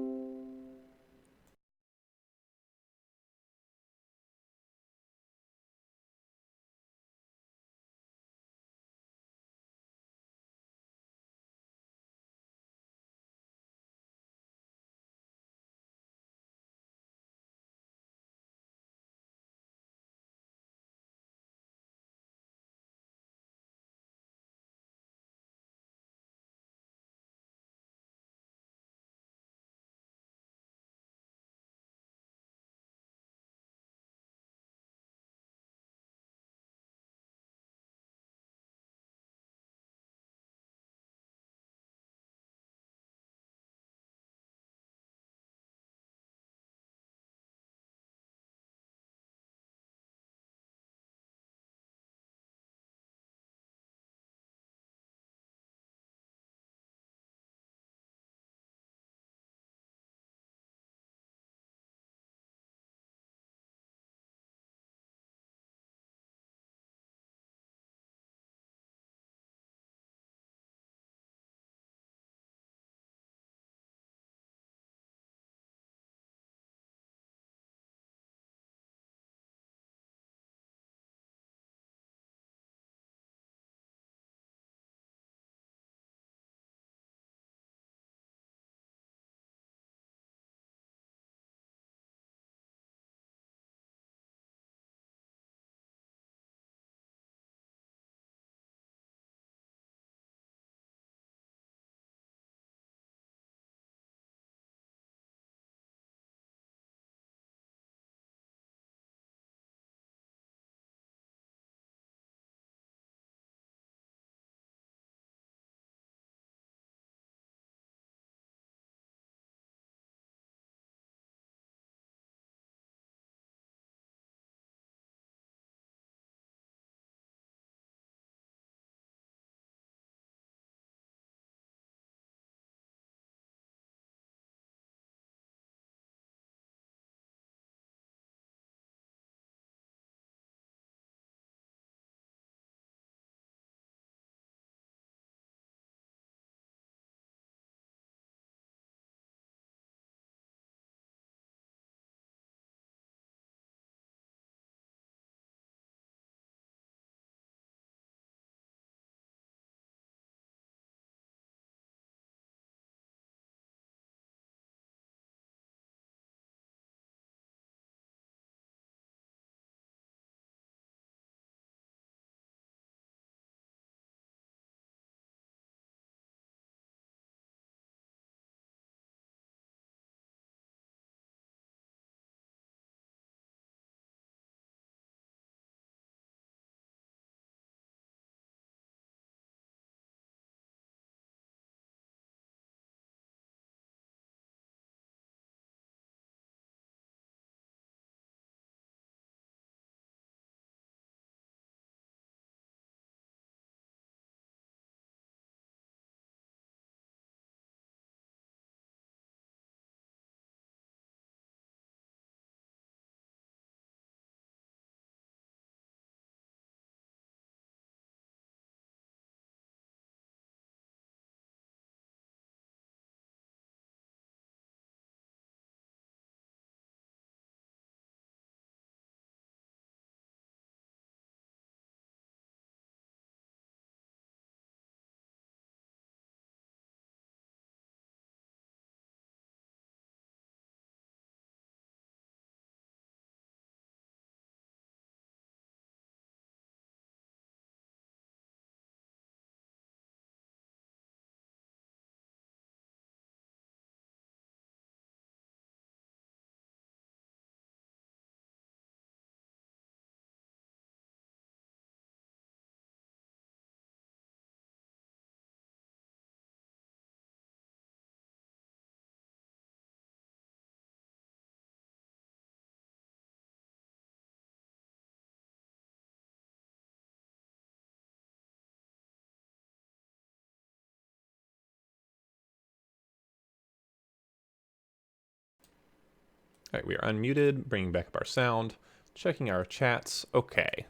A: Alright, we are unmuted, bringing back up our sound, checking our chats. Okay.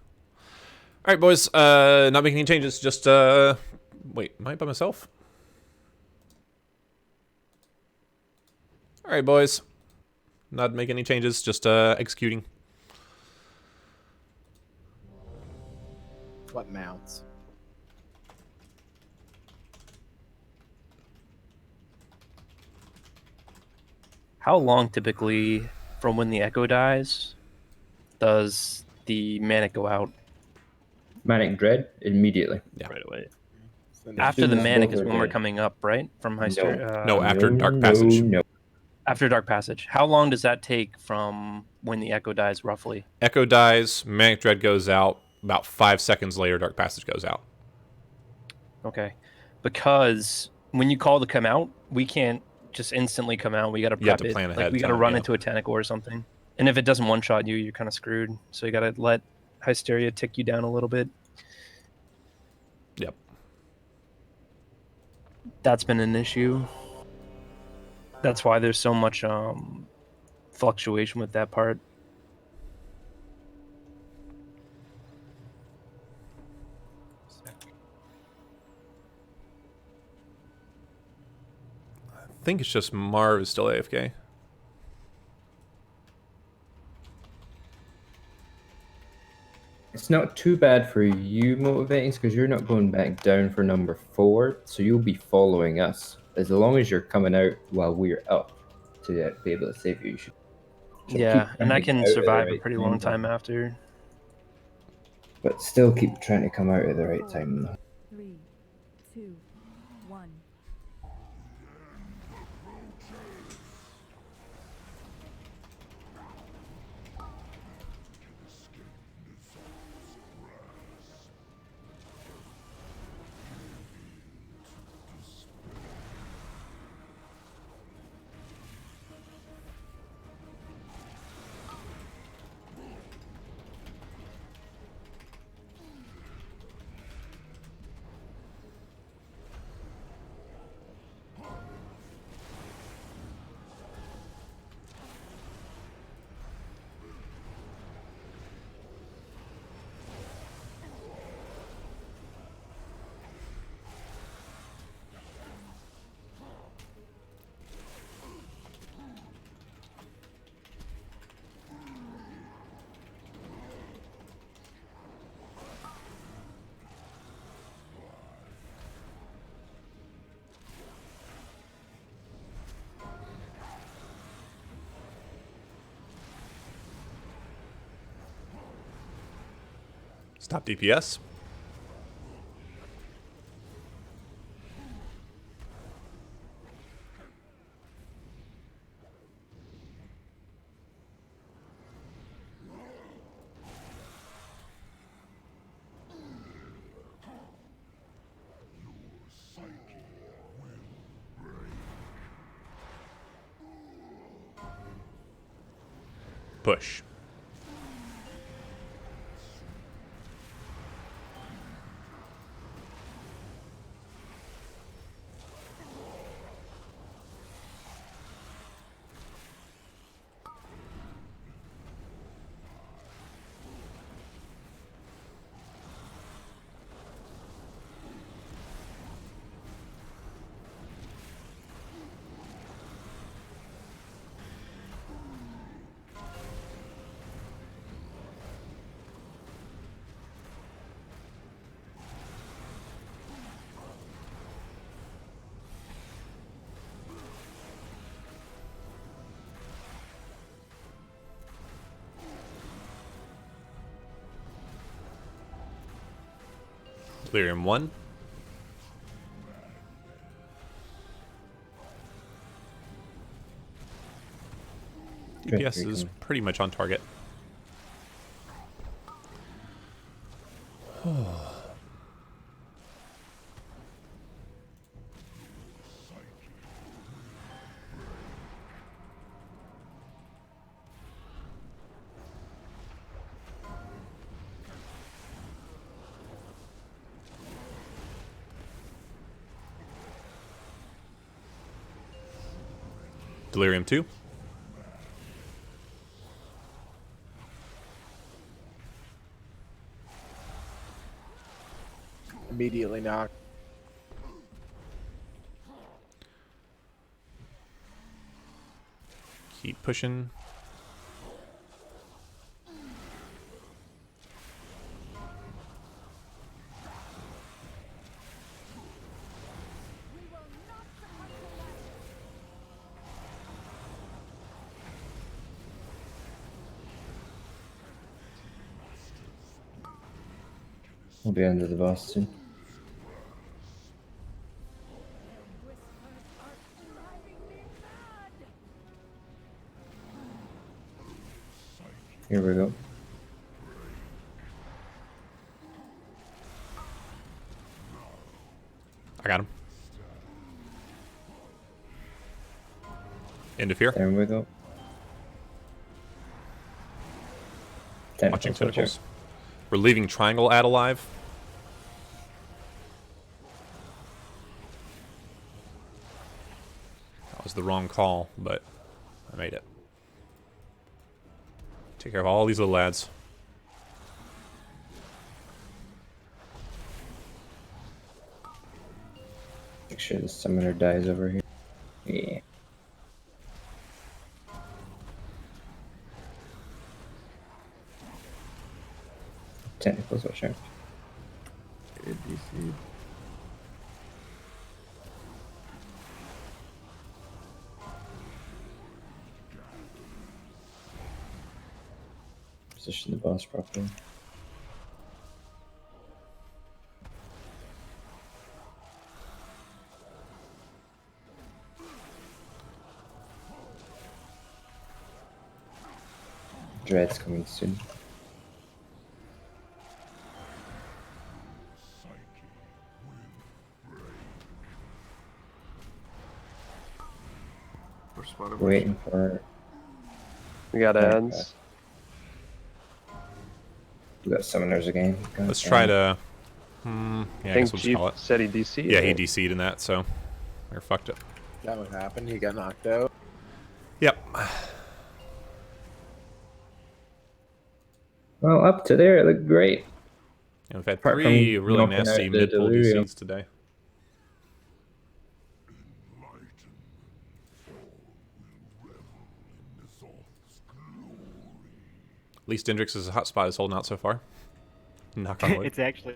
A: Alright, boys, not making any changes, just, wait, am I by myself? Alright, boys. Not making any changes, just, executing.
J: What mounts?
O: How long typically from when the echo dies does the manic go out?
D: Manic Dread immediately.
A: Yeah.
G: Right away.
O: After the
D: soon as
O: manic is
D: silver
O: when we're
D: dead.
O: coming up, right? From Hysteria.
A: No, after Dark Passage.
D: No.
O: After Dark Passage. How long does that take from when the echo dies, roughly?
A: Echo dies, Manic Dread goes out, about 5 seconds later, Dark Passage goes out.
O: Okay. Because when you call to come out, we can't just instantly come out. We got to
A: You have
O: prep
A: to
O: it.
A: plan
O: Like
A: ahead
O: we got to
A: time,
O: run
A: yeah.
O: into a tentacle or something. And if it doesn't one-shot you, you're kind of screwed. So you got to let Hysteria tick you down a little bit.
A: Yep.
O: That's been an issue. That's why there's so much fluctuation with that part.
A: I think it's just Marv is still AFK.
D: It's not too bad for you, Motivating, because you're not going back down for number 4, so you'll be following us. As long as you're coming out while we're up to be able to save you, you should.
O: Yeah, and I can survive a pretty long time after.
D: But still keep trying to come out at the right time, though.
N: 3, 2, 1.
A: Stop DPS. Push. Delirium 1. DPS is pretty much on target. Delirium 2.
J: Immediately knocked.
A: Keep pushing.
D: We'll be under the boss soon. Here we go.
A: I got him. Interfere.
D: There we go.
A: Watching tentacles. We're leaving triangle ad alive. That was the wrong call, but I made it. Take care of all these little lads.
D: Make sure the summoner dies over here. Yeah. Tentacles, watch out.
P: Good DC.
D: Position the boss properly. Dread's coming soon. Waiting for.
E: We got ads.
D: We got summoners again.
A: Let's try to. Yeah, I
E: think
A: guess we'll just
E: Chief
A: call it.
E: said he DC'd.
A: Yeah, he DC'd in that, so we're fucked up.
J: That what happened. He got knocked out.
A: Yep.
D: Well, up to there, it looked great.
A: And we've had
D: Apart
A: three
D: from
A: really
D: knocking out
A: nasty
D: the
A: mid-pull
D: delirium.
A: DCs today. At least Dendrix's hotspot is holding out so far. Knock on wood.
Q: It's actually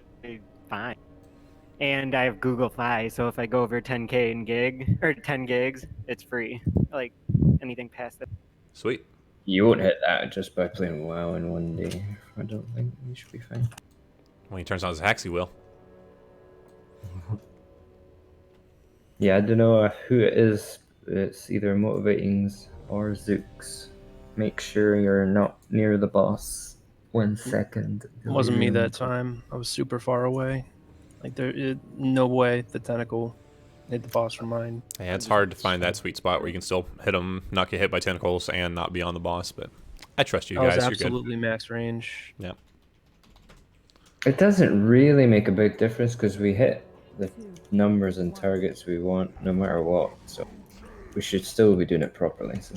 Q: fine. And I have Google Fi, so if I go over 10K in gig or 10 gigs, it's free. Like anything past that.
A: Sweet.
D: You won't hit that just by playing WoW in one day. I don't think you should be fine.
A: When he turns on his hacks, he will.
D: Yeah, I don't know who it is. It's either Motivatings or Zooks. Make sure you're not near the boss. 1 second.
O: It wasn't me that time. I was super far away. Like no way the tentacle hit the boss from mine.
A: Yeah, it's hard to find that sweet spot where you can still hit them, not get hit by tentacles, and not be on the boss. But I trust you
O: I was
A: guys. You're
O: absolutely max range.
A: good. Yeah.
D: It doesn't really make a big difference because we hit the numbers and targets we want no matter what. So we should still be doing it properly. So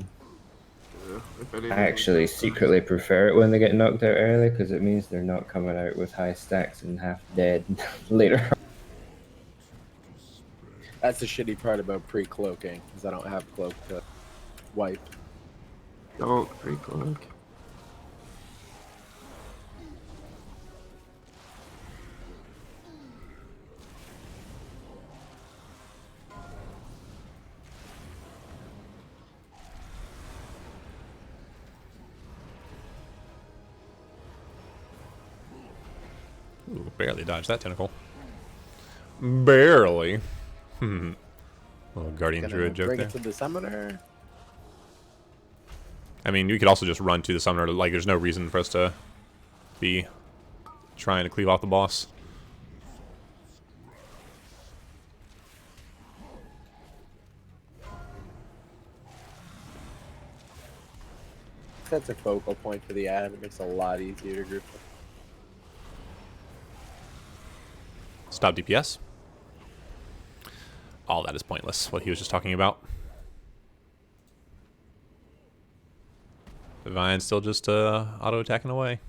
D: I actually secretly prefer it when they get knocked out early because it means they're not coming out with high stacks and half dead later.
J: That's the shitty part about pre-cloaking, is I don't have cloak to wipe.
P: Don't pre-cloak.
A: Ooh, barely dodged that tentacle. Barely. Little Guardian
J: Gonna
A: Druid joke
J: bring
A: there.
J: it to the summoner.
A: I mean, you could also just run to the summoner. Like, there's no reason for us to be trying to cleave off the boss.
J: That's a focal point for the ad. It makes it a lot easier to group.
A: Stop DPS. All that is pointless, what he was just talking about. Divine's still just auto-attacking away.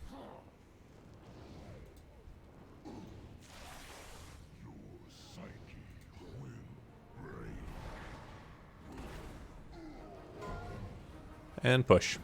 A: And push.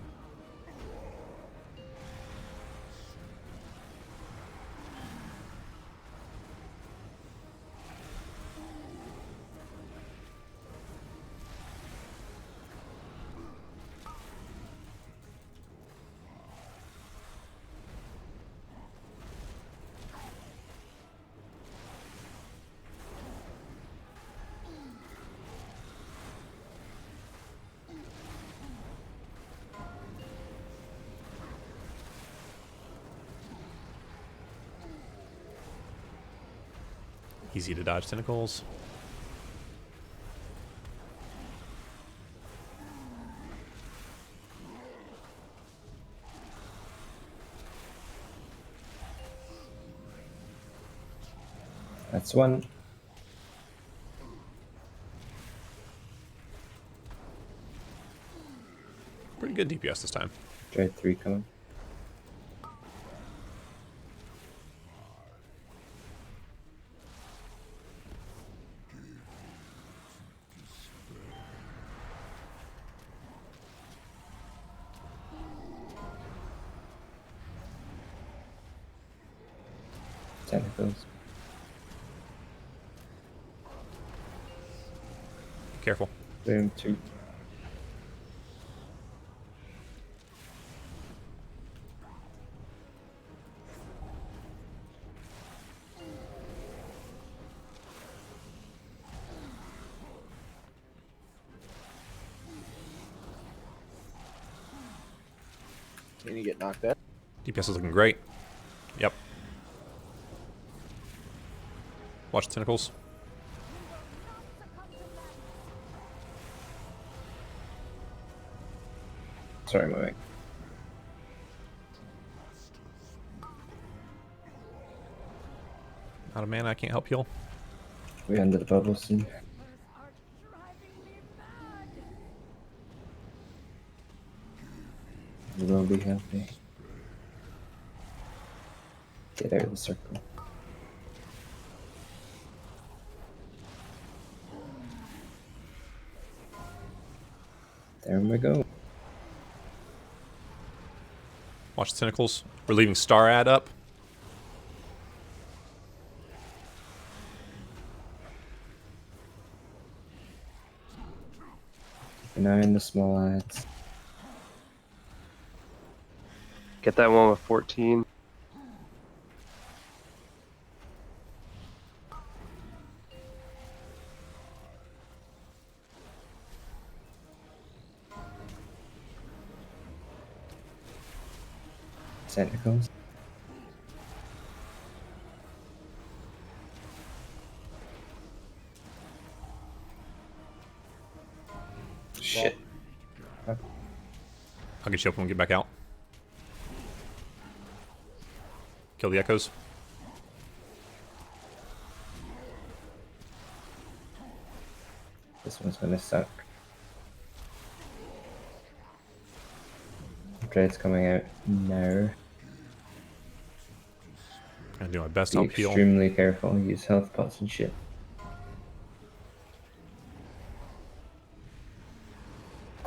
A: Easy to dodge tentacles.
D: That's one.
A: Pretty good DPS this time.
D: Dread 3 coming. Tentacles.
A: Careful.
D: Boom, 2.
J: Can you get knocked out?
A: DPS is looking great. Yep. Watch the tentacles.
D: Sorry, my mic.
A: Out of mana, I can't help heal.
D: We under the bubble soon. We will be happy. Get out of the circle. There we go.
A: Watch the tentacles. We're leaving Star Ad up.
D: Keep an eye on the small ads.
E: Get that one with 14.
D: Tentacles.
A: Shit. I'll get you up when we get back out. Kill the echoes.
D: This one's gonna suck. Dread's coming out now.
A: I'm do my best
D: Be
A: to help heal.
D: extremely careful. Use health pots and shit.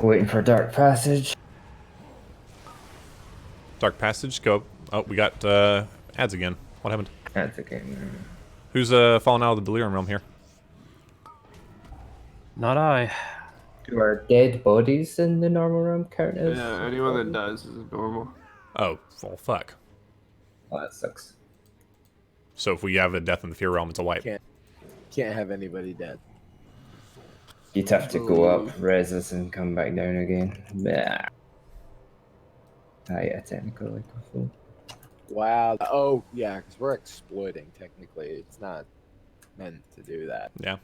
D: Waiting for Dark Passage.
A: Dark Passage, go. Oh, we got ads again. What happened?
D: Ads again.
A: Who's falling out of the Delirium realm here?
O: Not I.
D: Do our dead bodies in the normal realm count as?
P: Yeah, anyone that dies is normal.
A: Oh, well, fuck.
D: Oh, that sucks.
A: So if we have a death in the Fear realm, it's a wipe.
J: Can't have anybody dead.
D: You'd have to go up, reses, and come back down again. Bah. Ah, yeah, technically like a fool.
J: Wow. Oh, yeah, because we're exploiting, technically. It's not meant to do that.
A: Yeah.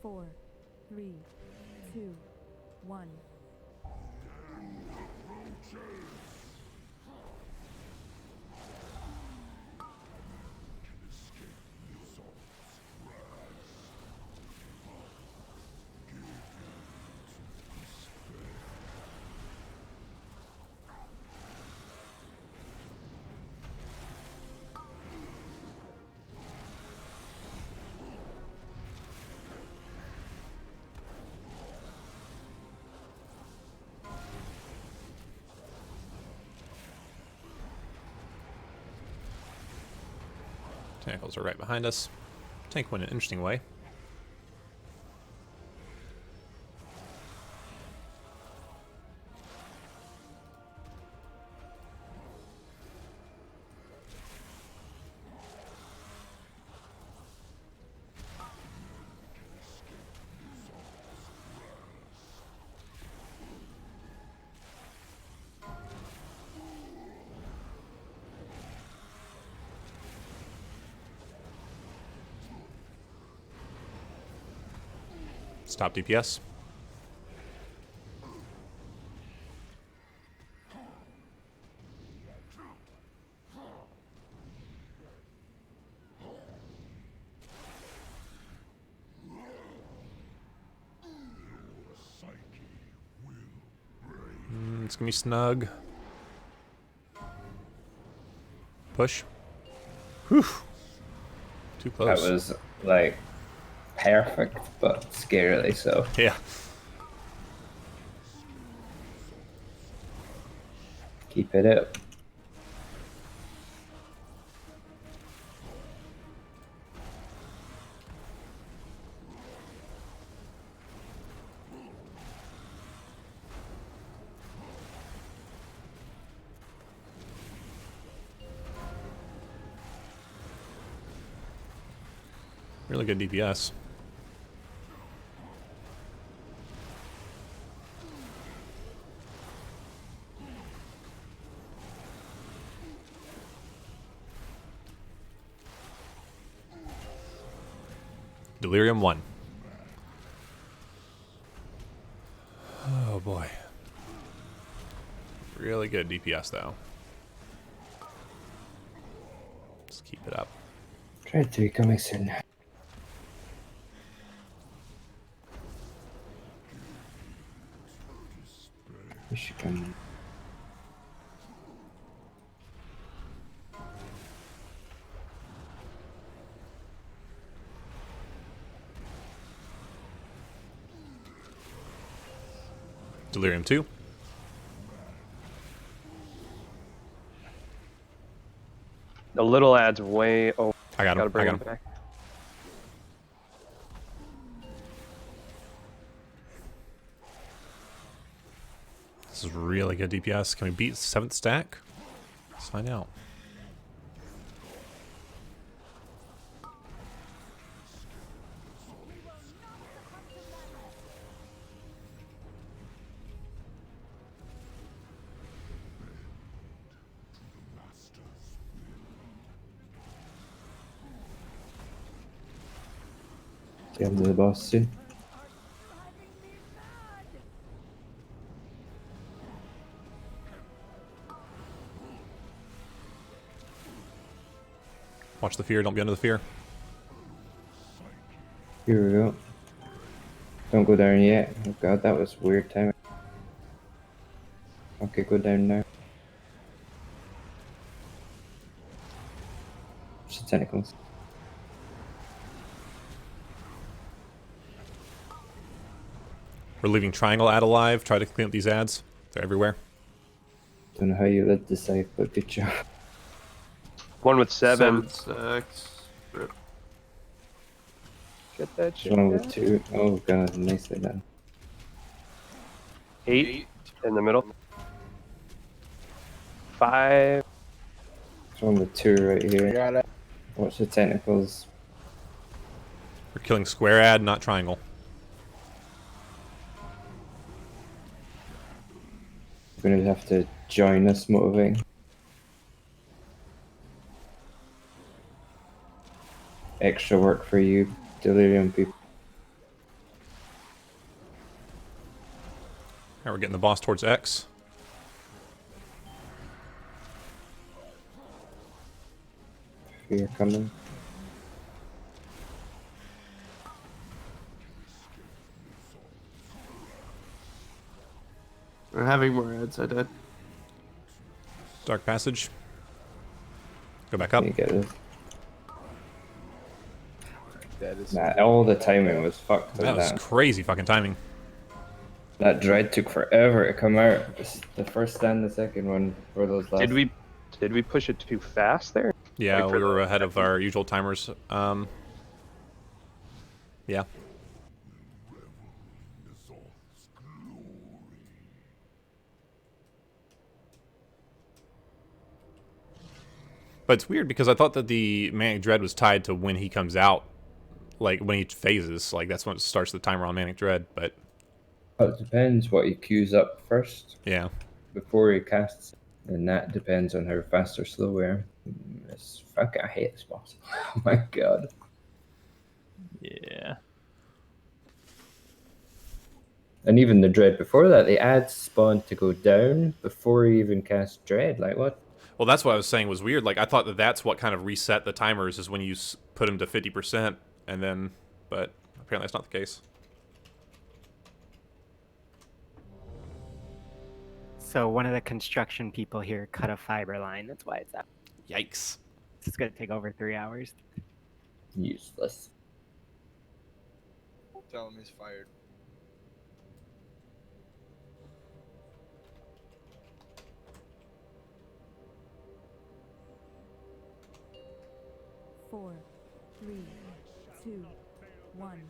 N: Four, three, two, 1.
A: Tentacles are right behind us. Tank went an interesting way. Stop DPS. It's gonna be snug. Push. Whew. Too close.
D: That was like perfect, but scarily so.
A: Yeah.
D: Keep it up.
A: Really good DPS. Delirium 1. Oh boy. Really good DPS though. Just keep it up.
D: Try to coming soon. We should come.
A: Delirium 2.
E: The little ad's way over.
A: I got him.
E: Gotta bring
A: I
E: him
A: got him.
E: back.
A: This is really good DPS. Can we beat 7th stack? Let's find out.
D: Get to the boss soon.
A: Watch the fear. Don't be under the fear.
D: Here we go. Don't go down yet. Oh god, that was weird timing. Okay, go down now. It's the tentacles.
A: We're leaving Triangle ad alive. Try to clean up these ads. They're everywhere.
D: Don't know how you led this side, but good job.
E: One with 7.
P: 7 stacks. Rip.
E: Get that shit.
D: One with 2. Oh god, nicely done.
E: 8 in the middle. 5.
D: There's one with 2 right here.
J: Got it.
D: Watch the tentacles.
A: We're killing square ad, not triangle.
D: You're gonna have to join us motivating. Extra work for you, Delirium people.
A: Alright, we're getting the boss towards X.
D: Fear coming.
P: We're having more ads, I did.
A: Dark Passage. Go back up.
D: You get this.
J: That is
D: Nah, all the timing was fucked.
A: That was crazy fucking timing.
D: That dread took forever to come out. The first and the second one for those last.
E: Did we push it too fast there?
A: Yeah,
E: Like
A: we were ahead of our usual timers. Yeah. But it's weird because I thought that the Manic Dread was tied to when he comes out. Like, when he phases. Like, that's when it starts the timer on Manic Dread, but...
D: It depends what he queues up first.
A: Yeah.
D: Before he casts it. And that depends on how fast or slow we are. Fuck, I hate this boss. Oh my god.
G: Yeah.
D: And even the Dread before that, the ads spawned to go down before he even cast Dread. Like, what?
A: Well, that's what I was saying was weird. Like, I thought that that's what kind of reset the timers is when you put him to 50%, and then... But apparently that's not the case.
Q: So one of the construction people here cut a fiber line. That's why it's up.
A: Yikes.
Q: It's going to take over 3 hours.
D: Useless.
F: Tell him he's fired.
N: Four, 3, 2, 1.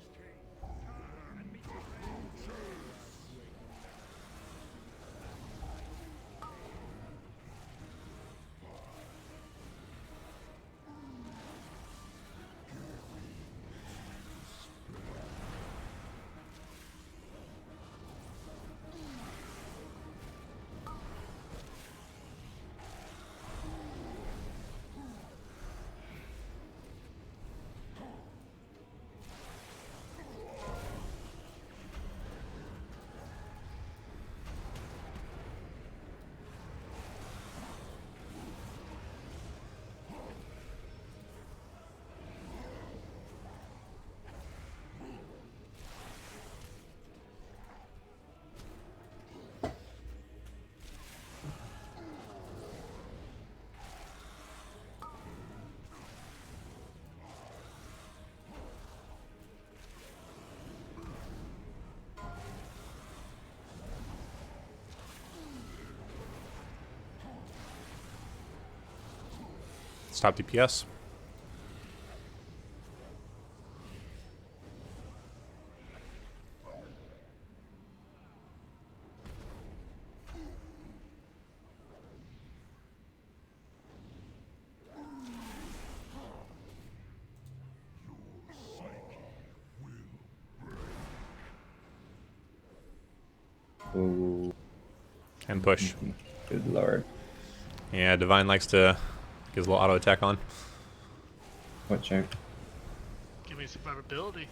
A: Stop DPS.
D: Ooh.
A: And push.
D: Good lord.
A: Yeah, Divine likes to get his little auto attack on.
D: Watch out.
H: Give me survivability.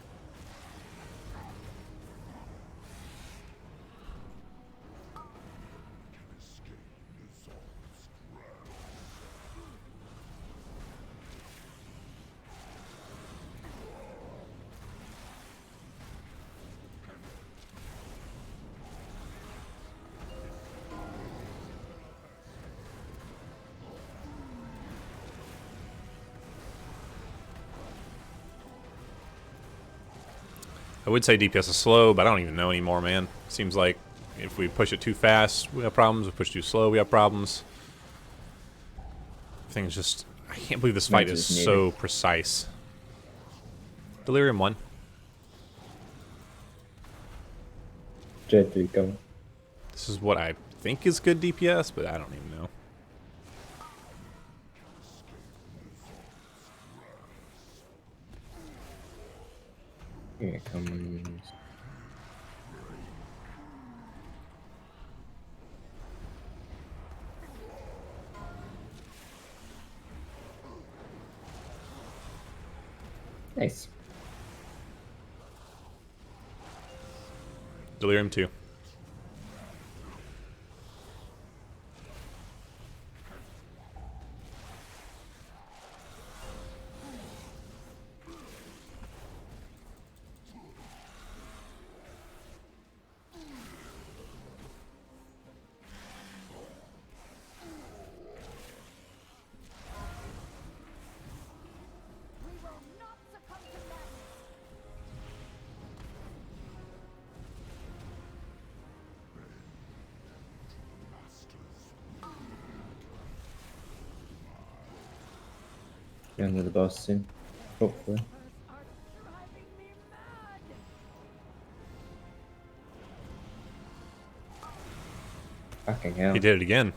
A: I would say DPS is slow, but I don't even know anymore, man. Seems like if we push it too fast, we have problems. If we push too slow, we have problems. Everything's just... I can't believe this fight is so precise. Delirium 1.
D: Dread 3 coming.
A: This is what I think is good DPS, but I don't even know.
D: Here it comes. Nice.
A: Delirium 2.
D: End of the boss soon, hopefully. Fucking hell.
A: He did it again.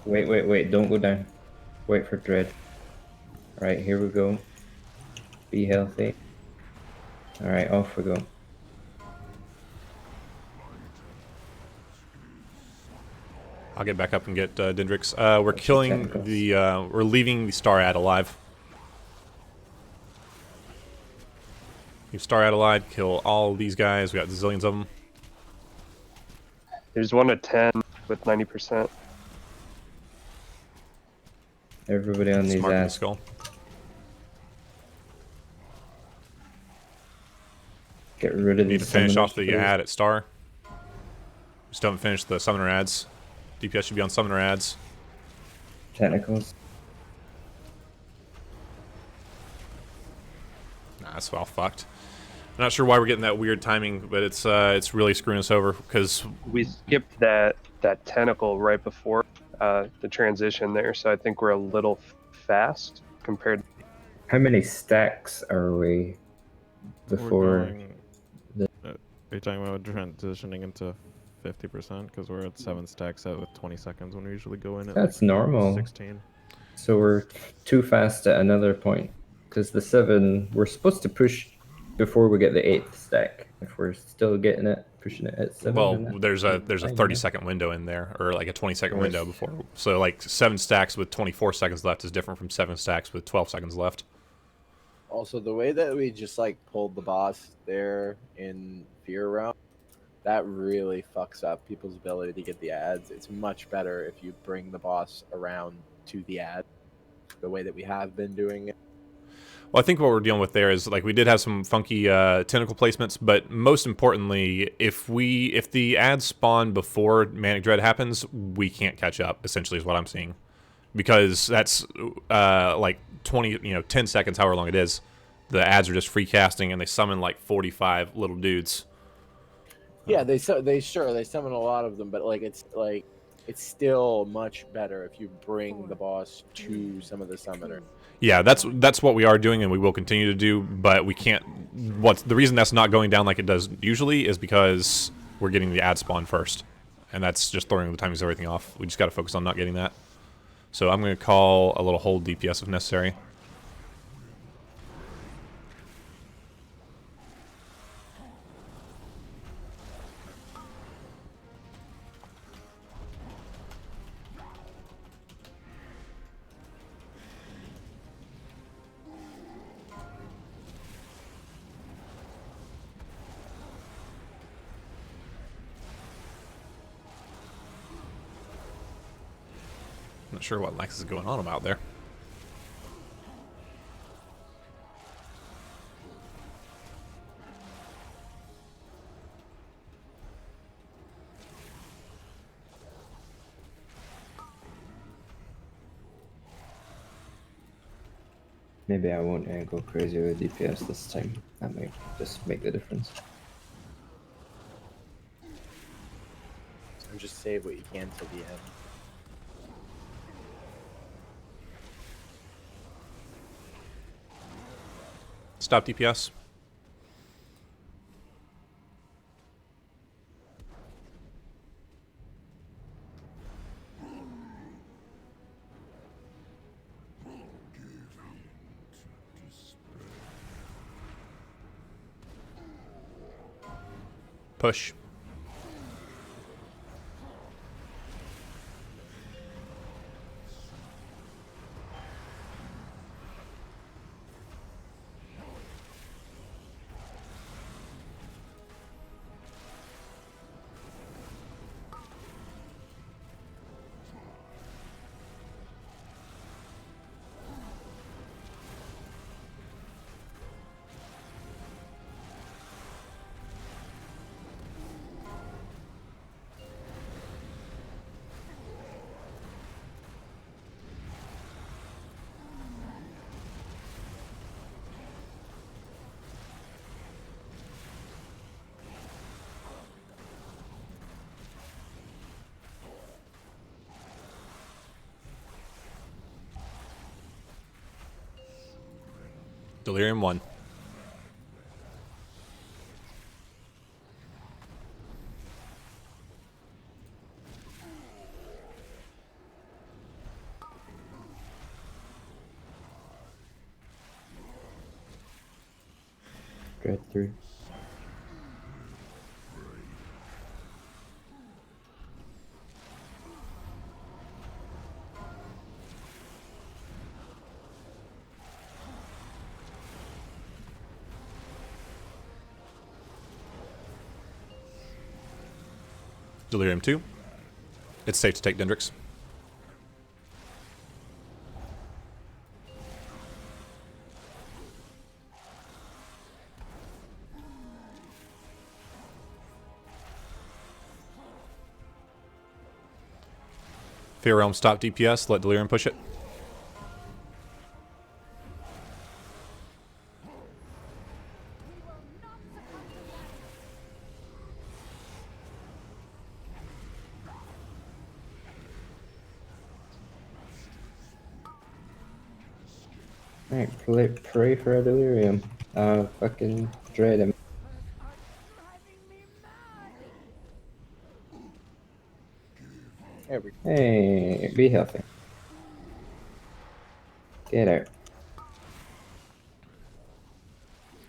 D: Wait, don't go down. Wait for Dread. Alright, here we go. Be healthy. Alright, off we go.
A: I'll get back up and get Dendrix. We're killing the, we're leaving the Star Ad alive. Leave Star Ad alive, kill all these guys. We got zillions of them.
E: There's 1 to 10 with 90%.
D: Everybody on these
A: Marking the
D: ass.
A: skull.
D: Get rid of
A: Need
D: these
A: to finish off the
D: summoners, please.
A: ad at Star. We still haven't finished the summoner ads. DPS should be on summoner ads.
D: Tentacles.
A: Nah, that's all fucked. I'm not sure why we're getting that weird timing, but it's really screwing us over because
E: We skipped that tentacle right before the transition there, so I think we're a little fast compared.
D: How many stacks are we before
L: Are you talking about transitioning into 50%? Because we're at 7 stacks out with 20 seconds when we usually go in at
D: That's
L: like
D: normal.
L: 16.
D: So we're too fast at another point. Because the 7, we're supposed to push before we get the 8th stack. If we're still getting it, pushing it at 7.
A: well,
D: then
A: there's a
D: that's fine,
A: 30-second window in there, or like a 20-second
D: Yes.
A: window before. So like 7 stacks with 24 seconds left is different from 7 stacks with 12 seconds left.
J: Also, the way that we just like pulled the boss there in Fear Realm, that really fucks up people's ability to get the ads. It's much better if you bring the boss around to the ad, the way that we have been doing it.
A: Well, I think what we're dealing with there is like we did have some funky tentacle placements, but most importantly, if the ads spawn before Manic Dread happens, we can't catch up. Essentially, is what I'm seeing, because that's like 10 seconds, however long it is. The ads are just free casting, and they summon like 45 little dudes.
J: Yeah, they summon a lot of them, but it's still much better if you bring the boss to some of the summoners.
A: Yeah, that's what we are doing, and we will continue to do. But we can't. What's the reason that's not going down like it does usually is because we're getting the ad spawn first, and that's just throwing the timings of everything off. We just got to focus on not getting that. So I'm going to call a little hold DPS if necessary. Not sure what Lex is going on about there.
D: Maybe I won't go crazy with DPS this time. That might just make the difference.
J: So just save what you can till the end.
A: Stop DPS. Push. Delirium 1.
D: Dread 3.
A: Delirium 2. It's safe to take Dendrix. Fear Realm, stop DPS. Let Delirium push it.
D: Alright, pray for a delirium. Fucking dread him.
J: There we go.
D: Hey, be healthy. Get out.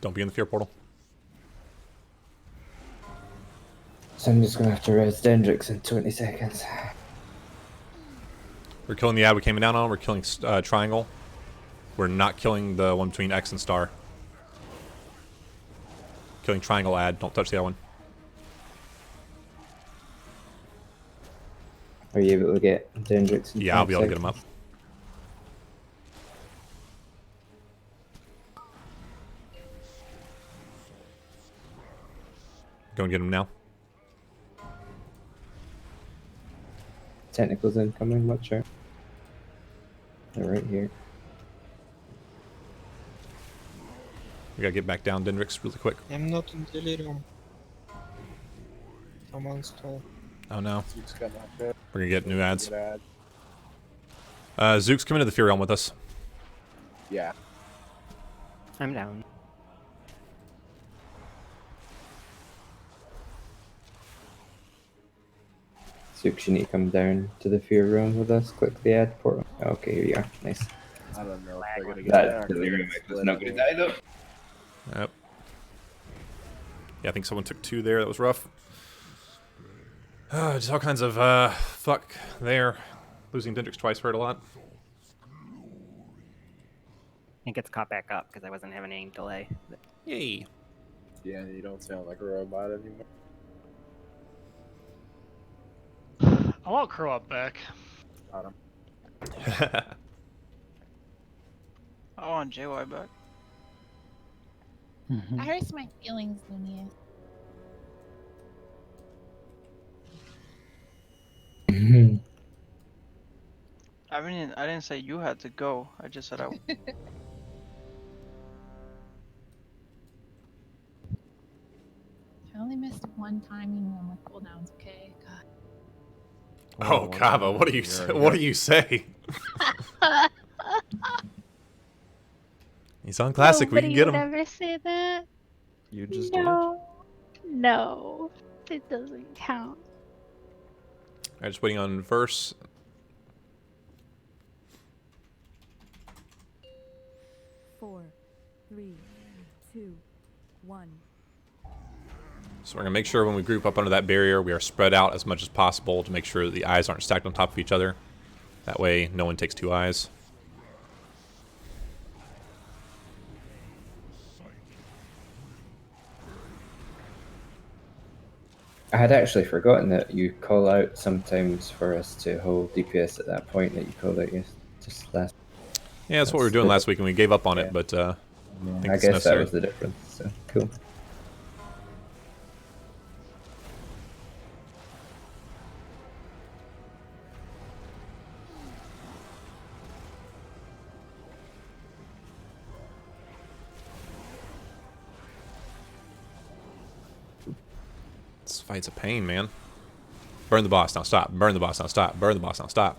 A: Don't be in the fear portal.
D: So I'm just gonna have to res Dendrix in 20 seconds.
A: We're killing the ad we came down on. We're killing Triangle. We're not killing the one between X and Star. Killing Triangle ad. Don't touch the other one.
D: Are you able to get Dendrix in 20
A: Yeah, I'll be able to get him
D: seconds?
A: up. Go and get him now.
D: Technicals incoming, watch out. They're right here.
A: We gotta get back down Dendrix really quick.
R: I'm not in delirium. Someone stole.
A: Oh no.
J: Zook's got knocked out.
A: We're gonna get new ads.
J: Good ad.
A: Zook's coming to the Fear Realm with us.
J: Yeah.
Q: I'm down.
D: Zook, you need to come down to the fear room with us. Quickly add portal. Okay, here you are. Nice.
J: I don't know if they're gonna get
D: That
J: back.
D: delirium was not gonna die though.
A: Yep. Yeah, I think someone took 2 there. That was rough. Just all kinds of fuck there. Losing Dendrix twice hurt a lot.
Q: It gets caught back up because I wasn't having any delay.
A: Yay.
J: Yeah, you don't sound like a robot anymore.
H: I want Crow up back.
J: Got him.
M: I want JY back.
I: That hurts my feelings, Lunia.
M: I didn't say you had to go. I just said I.
I: I only missed one timing on my cooldowns, okay? God.
A: Oh, Kava, what do you say? What do you say? He's on classic. We can get him.
K: Nobody would ever say that.
L: You just
K: No. No. It doesn't count.
A: Alright, just waiting on verse.
N: Four, three, two, one.
A: So we're gonna make sure when we group up under that barrier, we are spread out as much as possible to make sure that the eyes aren't stacked on top of each other. That way, no one takes 2 eyes.
D: I had actually forgotten that you call out sometimes for us to hold DPS at that point that you called out just last.
A: Yeah, that's what we were doing last week, and we gave up on it, but I think
D: I
A: it's
D: guess
A: necessary.
D: that was the difference. So cool.
A: This fight's a pain, man. Burn the boss, now stop. Burn the boss, now stop. Burn the boss, now stop.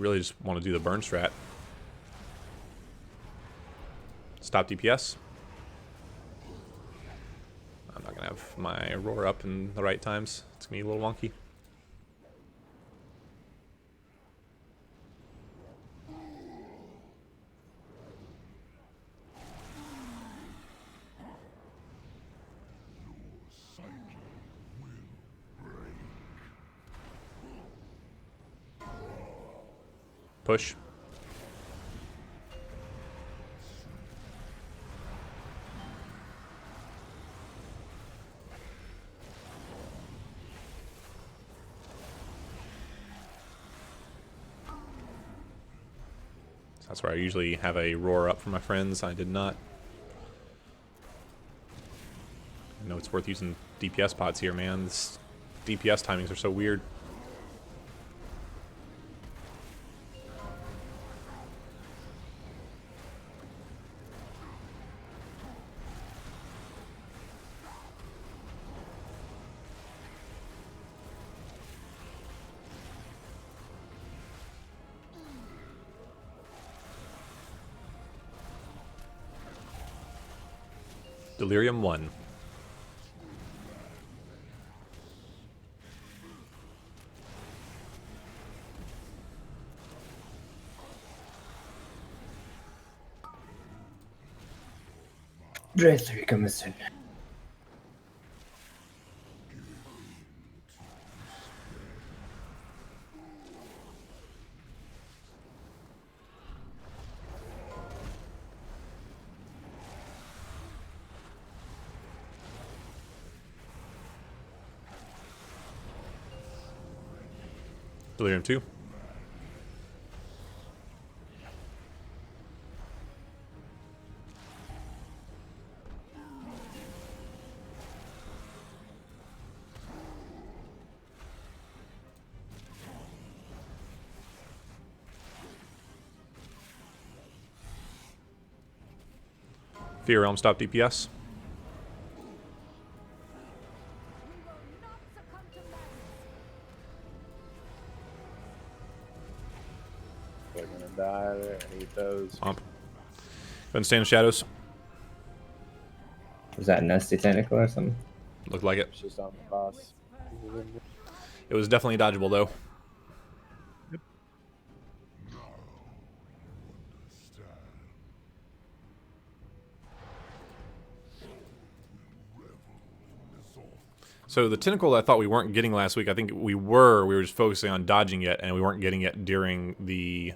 A: really just want to do the burn strat. Stop DPS. I'm not going to have my Aurora up in the right times. It's going to be a little wonky. Push. So that's where I usually have a roar up for my friends. I did not. I know it's worth using DPS pots here, man. This DPS timings are so weird. Delirium 1.
D: Dread 3 coming soon.
A: Delirium 2. Fear Realm, stop DPS.
J: They're gonna die. They're gonna eat those.
A: Go and stand in shadows.
D: Was that a nasty tentacle or something?
A: Looked like it.
J: It's just on the boss.
A: It was definitely dodgeable, though. So the tentacle I thought we weren't getting last week, I think we were. We were just focusing on dodging it, and we weren't getting it during the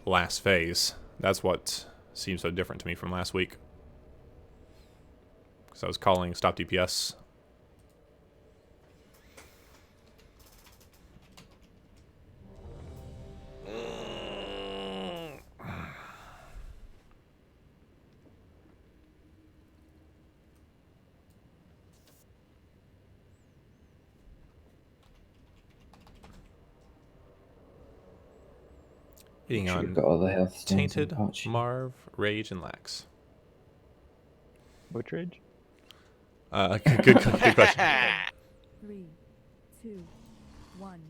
A: last phase. That's what seems so different to me from last week. Because I was calling stop DPS. Hitting on
D: got all the health stones
A: Tainted,
D: and patch.
A: Marv, Rage, and Lax.
G: Which rage?
A: Good question.
N: 3, 2, 1.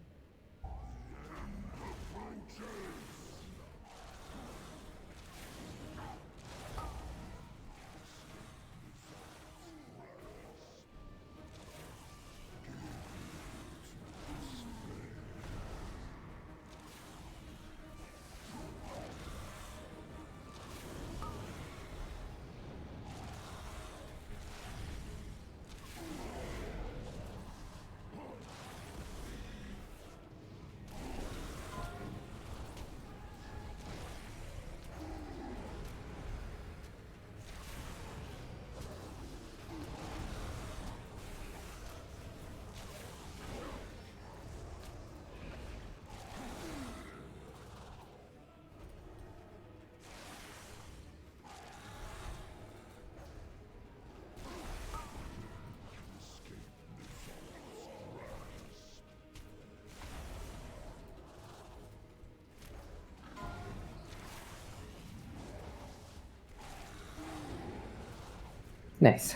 D: Nice.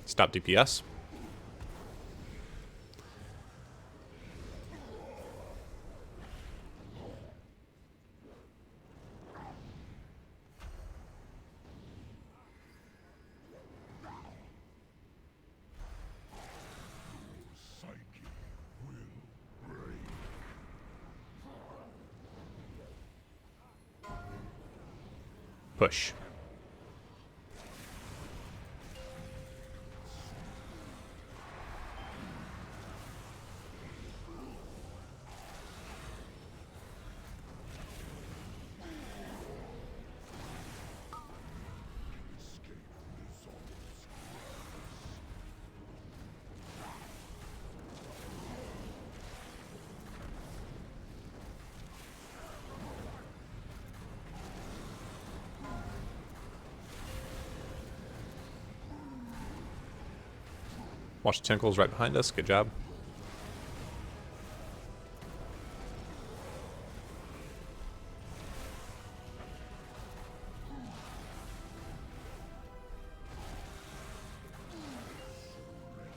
A: Stop DPS. Push. Watch the tentacles right behind us. Good job.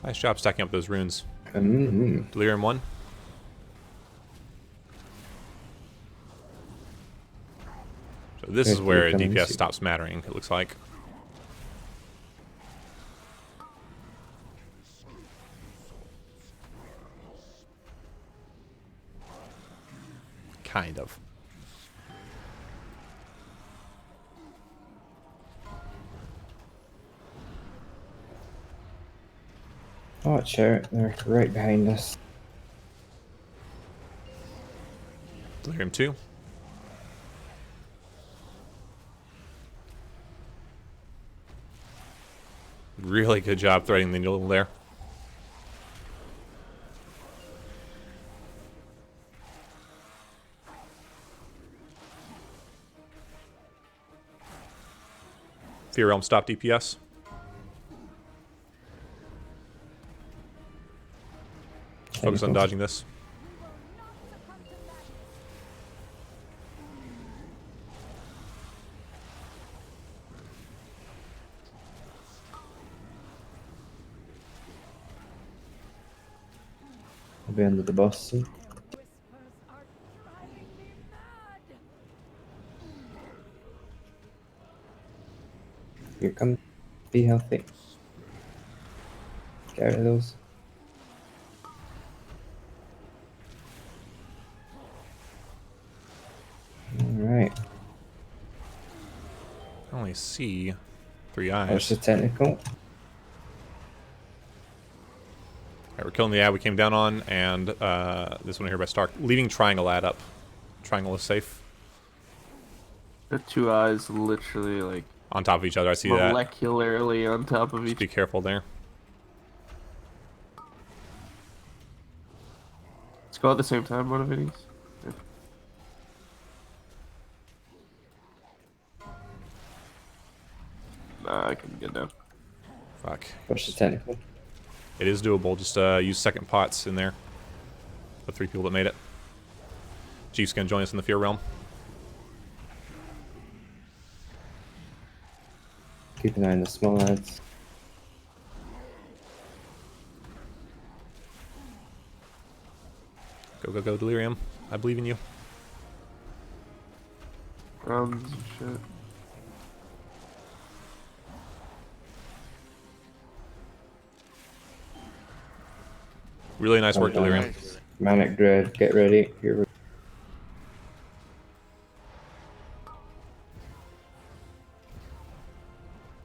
A: Nice job stacking up those runes. Delirium 1. So this is where DPS stops mattering, it looks like. Kind of.
D: Oh, sure. They're right behind us.
A: Delirium 2. Really good job threading the needle there. Fear Realm stop DPS. Focus on dodging this.
D: I'll be under the boss soon. Here come. Be healthy. Get rid of those. Alright.
A: I only see 3 eyes.
D: What's the technical?
A: Alright, we're killing the ad we came down on, and this one here by Stark. Leaving Triangle ad up. Triangle is safe.
P: The 2 eyes literally like
A: on top of each other, I see that.
P: Molecularly on top of each.
A: Be careful there.
P: Let's go at the same time, one of these. Yeah. Nah, I can get down.
A: Fuck.
D: Push the technical.
A: It is doable. Just use second pots in there. The 3 people that made it. Chief's gonna join us in the Fear Realm.
D: Keep an eye on the small lads.
A: Go, go, go, Delirium. I believe in you.
P: Shit.
A: Really nice work, Delirium.
D: Manic Dread, get ready. Here we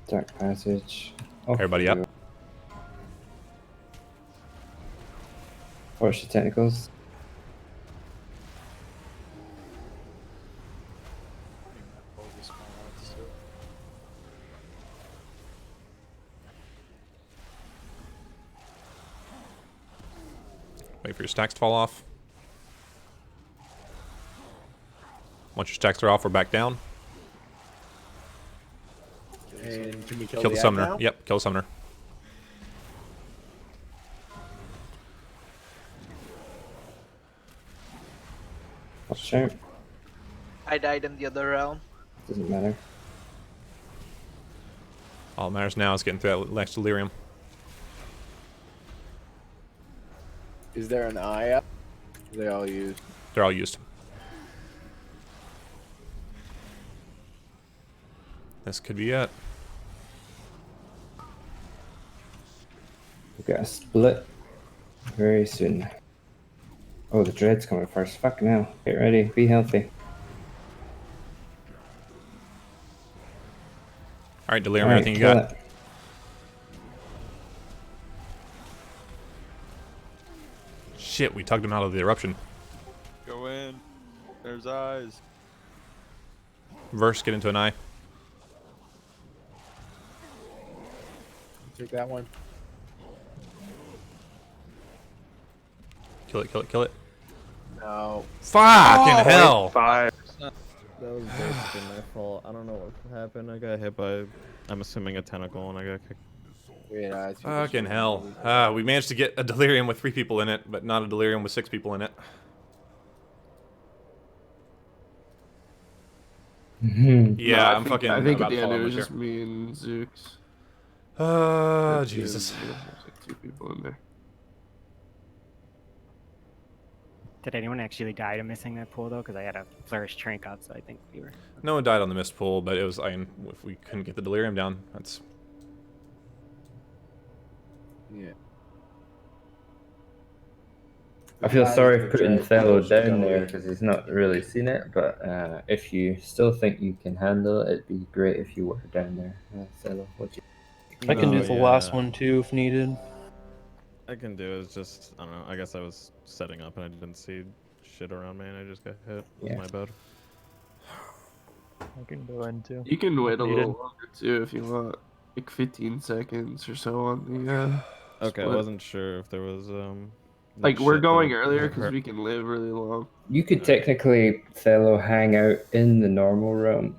D: Dark Passage.
A: Everybody up.
D: Watch the technicals.
A: Wait for your stacks to fall off. Once your stacks are off, we're back down.
J: And can we
A: Kill the summoner.
J: now?
A: Yep, kill the summoner.
D: Watch out.
C: I died in the other realm.
D: Doesn't matter.
A: All that matters now is getting through that next Delirium.
J: Is there an eye up? They all used.
A: They're all used. This could be it.
D: We got a split very soon. Oh, the Dread's coming first. Fuck now. Get ready. Be healthy.
A: Alright, Delirium,
D: Alright,
A: everything you
D: kill
A: got?
D: it.
A: Shit, we tugged him out of the eruption.
F: Go in. There's eyes.
A: Verse, get into an eye.
J: Take that one.
A: Kill it, kill it, kill it.
J: No.
A: Fucking hell!
E: 5.
L: That was basically my fault. I don't know what happened. I got hit by, I'm assuming, a tentacle, and I got kicked.
J: Yeah,
A: Fucking hell. We managed to get a Delirium with 3 people in it, but not a Delirium with 6 people in it. Yeah,
P: No,
A: I'm fucking
P: I think
A: about
P: at
A: to
P: the
A: fall
P: end
A: out
P: it
A: my
P: was
A: chair.
P: just me and Zooks.
A: Jesus.
P: There's like 2 people in there.
Q: Did anyone actually die to missing that pool though? Because I had a flourish trank up, so I think we were.
A: No one died on the mist pool, but it was, I mean, if we couldn't get the Delirium down, that's...
J: Yeah.
D: I feel sorry for putting Thello
J: Just
D: down
J: go
D: there
J: in.
D: because he's not really seen it, but if you still think you can handle it, it'd be great if you were down there. Thello, what do you
O: I can do
L: No,
O: the
L: yeah.
O: last one too if needed.
L: I can do it. It's just, I don't know. I guess I was setting up and I didn't see shit around me and I just got hit. It was
D: Yeah.
L: my bad.
G: I can go in too.
P: You can wait a
G: Needed.
P: little longer too if you want, like 15 seconds or so on the.
L: Okay, I
P: split.
L: wasn't sure if there was
P: Like
L: shit
P: we're
L: that
P: going
L: would
P: earlier
L: hurt
P: because
L: her.
P: we can live really long.
D: You could technically, Thello, hang out in the normal room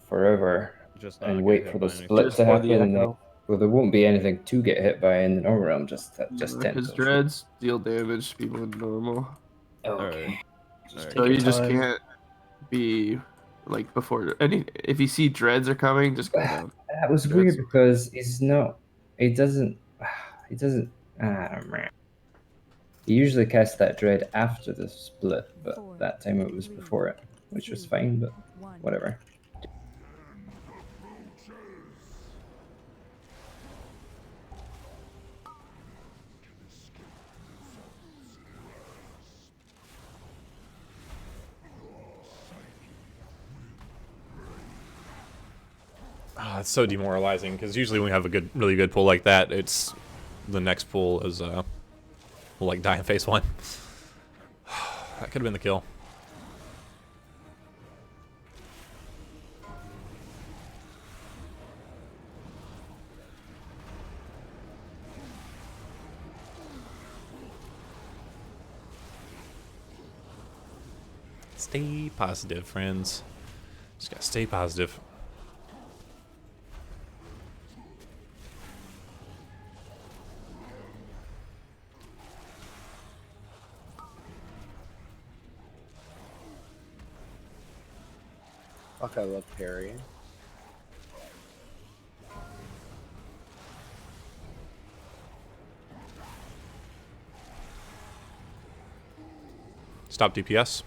D: forever
L: Just not
D: and
L: get
D: wait
L: hit
D: for
L: by
D: the
L: anything.
D: split
O: Just
D: to
O: for the
D: happen.
O: echo.
D: Well, there won't be anything to get hit by in the normal realm, just
P: Because
D: tentacles.
P: dreads deal damage to people in normal.
D: Okay.
O: Just
P: So
O: take
P: you
O: your
P: just
O: time.
P: can't be like before any. If you see dreads are coming, just go down.
D: That was
P: Dreads.
D: weird because he's not. He doesn't. He doesn't. Man. He usually casts that dread after the split, but that time it was before it, which was fine, but whatever.
A: Oh, it's so demoralizing, because usually when we have a really good pull like that, it's... The next pull is, we'll like die in phase 1. That could have been the kill. Stay positive, friends. Just gotta stay positive.
J: Fuck, I love parrying.
A: Stop DPS.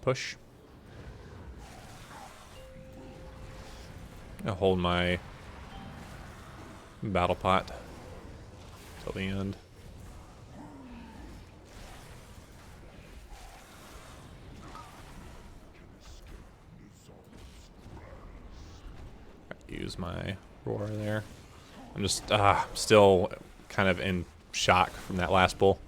A: Push. I'll hold my battle pot till the end. Use my roar there. I'm just still kind of in shock from that last pull.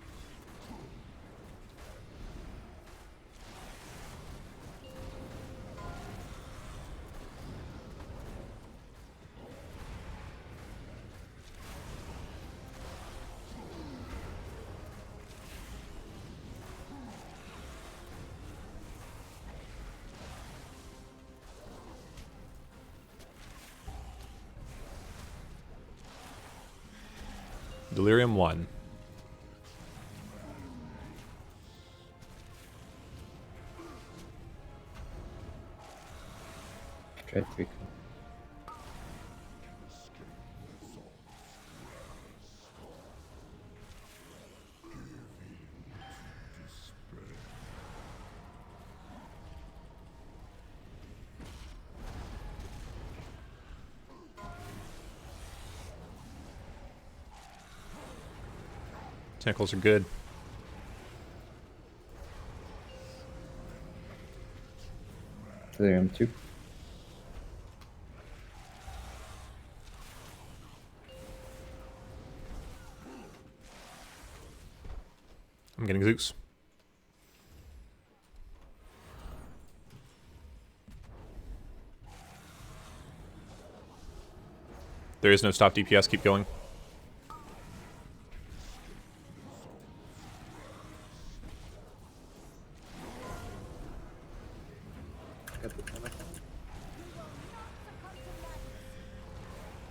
A: Delirium 1.
D: Try to be cool.
A: Tentacles are good.
D: Delirium 2.
A: I'm getting Zeus. There is no stop DPS. Keep going.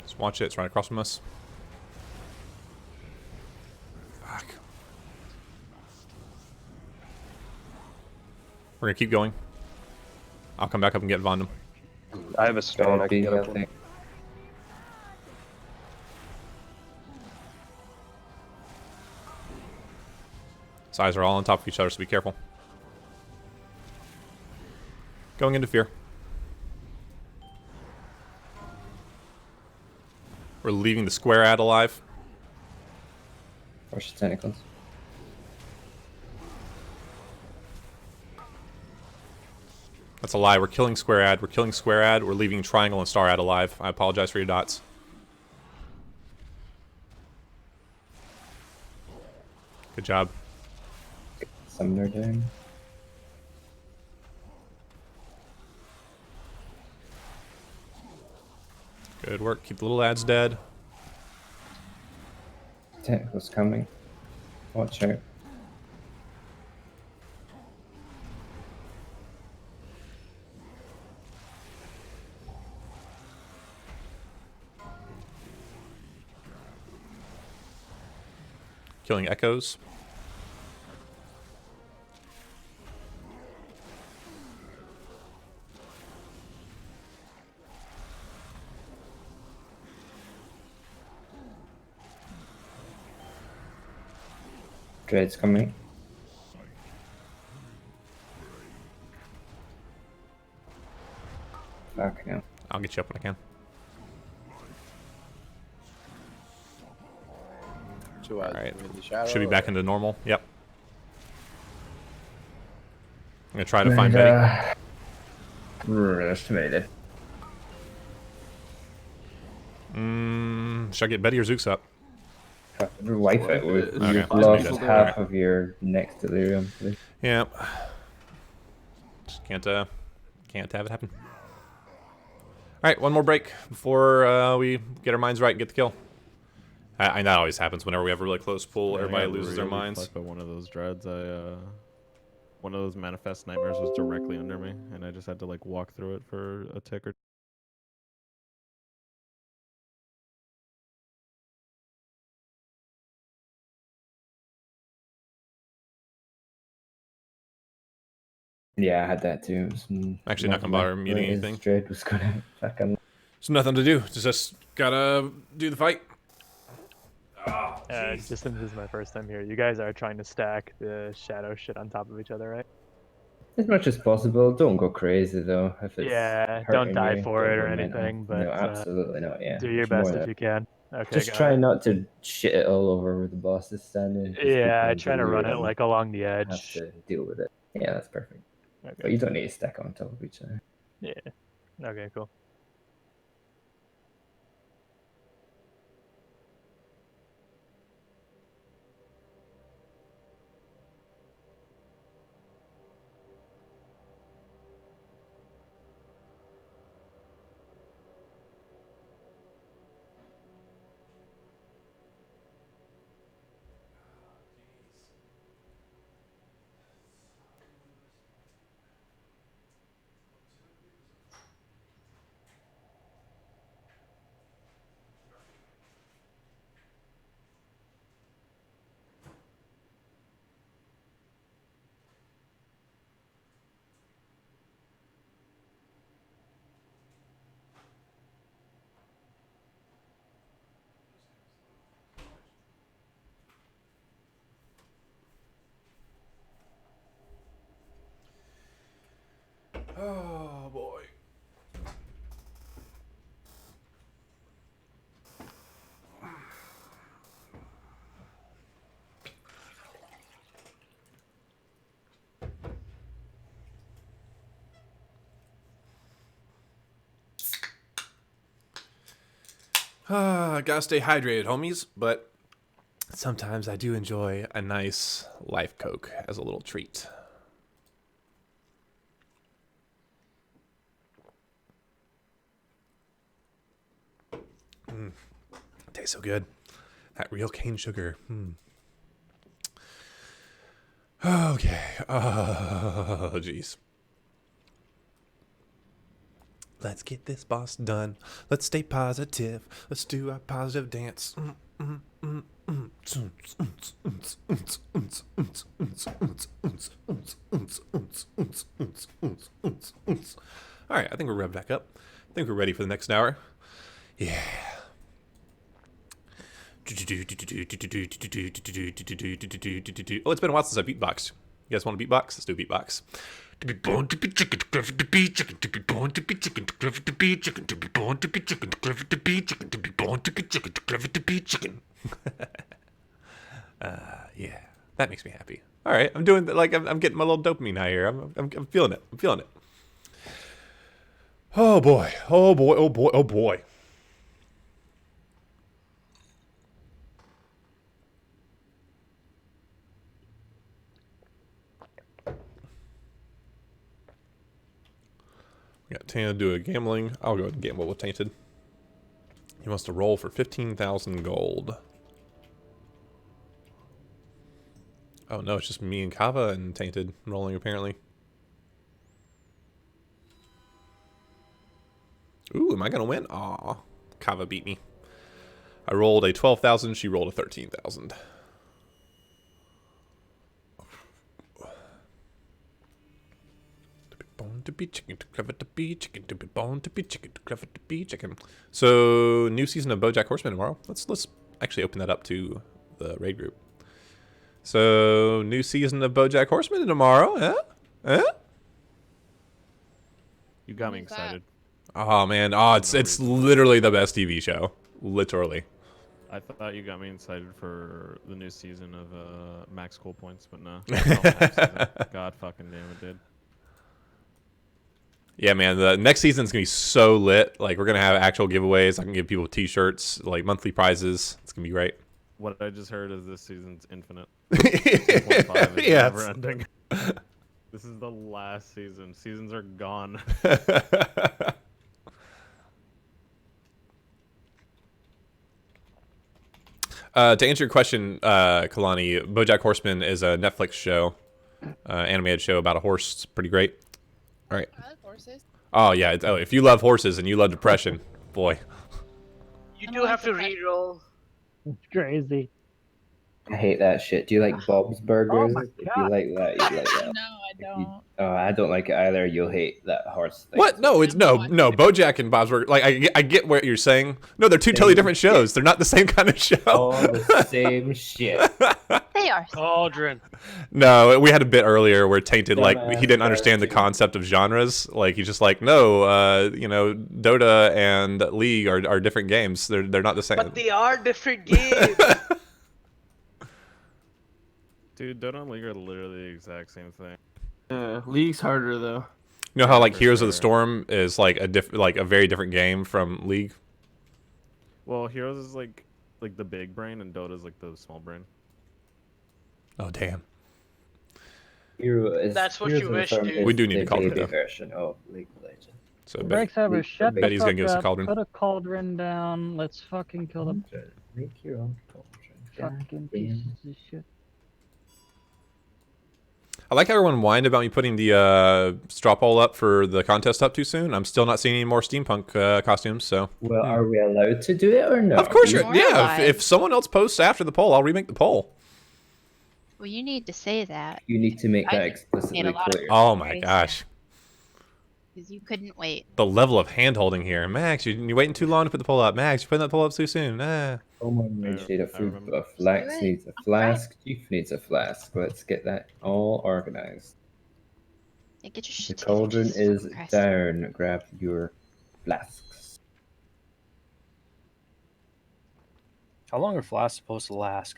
A: Just watch it. It's right across from us. Fuck. We're gonna keep going. I'll come back up and get Vondum.
E: I have a stone. I can get up one.
A: Sides are all on top of each other, so be careful. Going into fear. We're leaving the square ad alive.
D: Watch the tentacles.
A: That's a lie. We're killing square ad. We're killing square ad. We're leaving triangle and star ad alive. I apologize for your dots. Good job.
D: Summoner down.
A: Good work. Keep the little ads dead.
D: Tentacles coming. Watch out.
A: Killing echoes.
D: Dread's coming. Fuck no.
A: I'll get you up when I can. Alright. Should be back into normal. Yep. I'm gonna try to find Betty.
D: Estimated.
A: Should I get Betty or Zeus up?
D: Wipe it.
A: Okay.
D: You've lost half of your next delirium. Please.
A: Yeah. Just can't have it happen. Alright, one more break before we get our minds right and get the kill. And that always happens whenever we have a really close pull. Everybody loses their minds.
L: But one of those dreads, one of those manifest nightmares was directly under me, and I just had to like walk through it for a tick or.
D: Yeah, I had that too.
A: Actually, not gonna bother muting anything.
D: Dread was gonna fucking.
A: There's nothing to do. Just gotta do the fight.
G: Just since this is my first time here, you guys are trying to stack the shadow shit on top of each other, right?
D: As much as possible. Don't go crazy though. If it's
G: Yeah,
D: hurting
G: don't die
D: you,
G: for
D: don't
G: it or
D: go mental.
G: anything, but
D: no, absolutely not. Yeah,
G: do your
D: It's more
G: best if
D: that-
G: you can. Okay,
D: Just
G: got
D: try
G: it.
D: not to shit it all over where the boss is standing. 'cause
G: Yeah,
D: people
G: trying to run it
D: delirium
G: like along the
D: have
G: edge.
D: to deal with it. Yeah, that's perfect.
G: Okay.
D: But you don't need to stack on top of each other.
G: Yeah. Okay, cool.
A: Oh boy. Gotta stay hydrated, homies. But sometimes I do enjoy a nice Life Coke as a little treat. Tastes so good. That real cane sugar. Okay. Oh, jeez. Let's get this boss done. Let's stay positive. Let's do our positive dance. All right, I think we're revved back up. I think we're ready for the next hour. Yeah. Oh, it's been a while since I beatboxed. You guys want to beatbox? Let's do a beatbox. To be born to be chicken, to clever to be chicken, to be born to be chicken, to clever to be chicken, to be born to be chicken, to clever to be chicken, to be born to be chicken, to clever to be chicken. Yeah, that makes me happy. All right, I'm doing like I'm getting my little dopamine high here. I'm feeling it. I'm feeling it. Oh boy. Oh boy. Oh boy. Oh boy. We got Tainted do a gambling. I'll go ahead and gamble with Tainted. He wants to roll for 15,000 gold. Oh no, it's just me and Kava and Tainted rolling apparently. Ooh, am I gonna win? Aw, Kava beat me. I rolled a 12,000, she rolled a 13,000. Born to be chicken, too clever to be chicken, to be born to be chicken, too clever to be chicken. So, new season of BoJack Horseman tomorrow. Let's actually open that up to the raid group. So, new season of BoJack Horseman tomorrow, huh?
L: You got me excited.
A: Oh man, it's literally the best TV show, literally.
L: I thought you got me excited for the new season of Max Cool Points, but no. God fucking damn it, dude.
A: Yeah, man, the next season's gonna be so lit. Like, we're gonna have actual giveaways. I can give people t-shirts, like monthly prizes. It's gonna be great.
L: What I just heard is this season's infinite. 2.5 is never ending. This is the last season. Seasons are gone.
A: To answer your question, Kalani, BoJack Horseman is a Netflix show, animated show about a horse. It's pretty great. All right.
I: I like horses.
A: Oh yeah. If you love horses and you love depression, boy.
C: You do have to reroll.
B: It's crazy.
D: I hate that shit. Do you like Bob's Burgers?
B: my
D: If you like that, you like that.
I: No, I don't.
D: Oh, I don't like it either. You'll hate that horse thing.
A: What? No, it's no. BoJack and Bob's Burgers. Like, I get what you're saying. No, they're two totally different shows. They're not the same kind of show.
D: All the same shit.
K: They are.
H: Cauldron.
A: No, we had a bit earlier where Tainted, like, he didn't understand the concept of genres. Like, he's just like, no, you know, Dota and League are different games. They're not the same.
C: But they are different games.
L: Dude, Dota and League are literally the exact same thing.
P: League's harder though.
A: You know how like Heroes of the Storm is like a very different game from League.
L: Well, Heroes is like the big brain, and Dota's like the small brain.
A: Oh damn.
C: That's what you wish, dude.
A: We do need a cauldron though.
D: Version of League of Legends.
A: So
B: Break server, shut the
A: Betty's
B: fuck
A: gonna give us a
B: up.
A: cauldron.
B: Put a cauldron down. Let's fucking kill them.
D: Make your own cauldron.
B: Fucking pieces of shit.
A: I like how everyone whined about me putting the straw poll up for the contest up too soon. I'm still not seeing any more steampunk costumes, so.
D: Well, are we allowed to do it or no?
A: Of course you're. Yeah, if someone else posts after the poll, I'll remake the poll.
K: Well, you need to say that.
D: You need to make that
K: made
D: explicitly
K: a lot of
D: clear.
A: Oh my gosh.
K: Because you couldn't wait.
A: The level of hand holding here. Max, you're waiting too long to put the poll up. Max, you're putting that poll up too soon.
D: Someone needs a food buff. Lax needs a flask. Chief needs a flask. Let's get that all organized.
K: Yeah, get your
D: The
K: shit
D: cauldron
K: together,
D: is
K: Jesus Christ.
D: down. Grab your flasks.
O: How long are flasks supposed to last?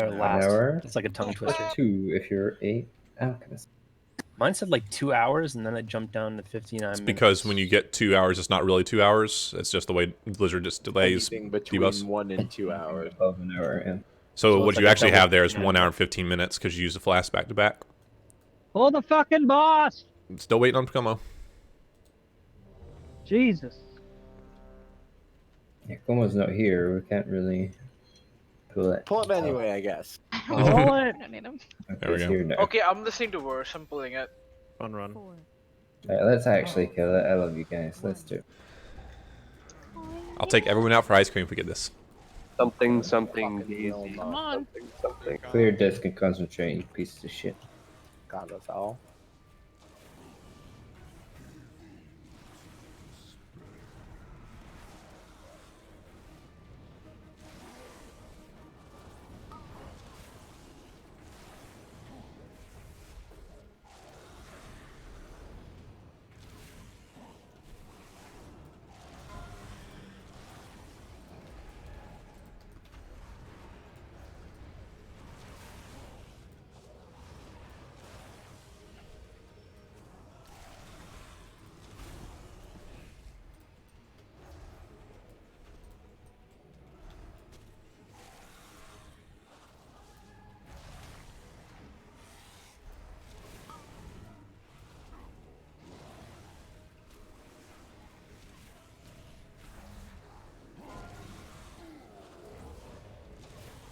O: Or
D: An
O: last?
D: hour.
O: It's like a tongue twister.
D: 2 if you're a alchemist.
O: Mine said like 2 hours, and then it jumped down to 59
A: It's
O: minutes.
A: because when you get 2 hours, it's not really 2 hours. It's just the way Blizzard just delays
J: Anything between
A: debuffs.
J: 1 and 2 hours.
D: Above an hour, yeah.
A: So,
O: So
A: what
O: it's
A: you
O: like a
A: actually
O: double
A: have there is
O: 59
A: 1 hour and 15 minutes because you use the flash back to back.
B: Pull the fucking boss!
A: Still waiting on Como.
B: Jesus.
D: Yeah, Como's not here. We can't really pull it.
J: Pull him anyway, I guess.
B: Pull it!
K: I don't need him.
A: There we
D: it's
A: go.
D: here now.
C: Okay, I'm listening to verse. I'm pulling it.
L: Fun run.
D: Right, let's actually kill it. I love you guys. Let's do it.
A: I'll take everyone out for ice cream if we get this.
E: Something, daisy.
K: Come on.
E: Something.
D: Clear disc and concentrate, you pieces of shit.
J: Got us all.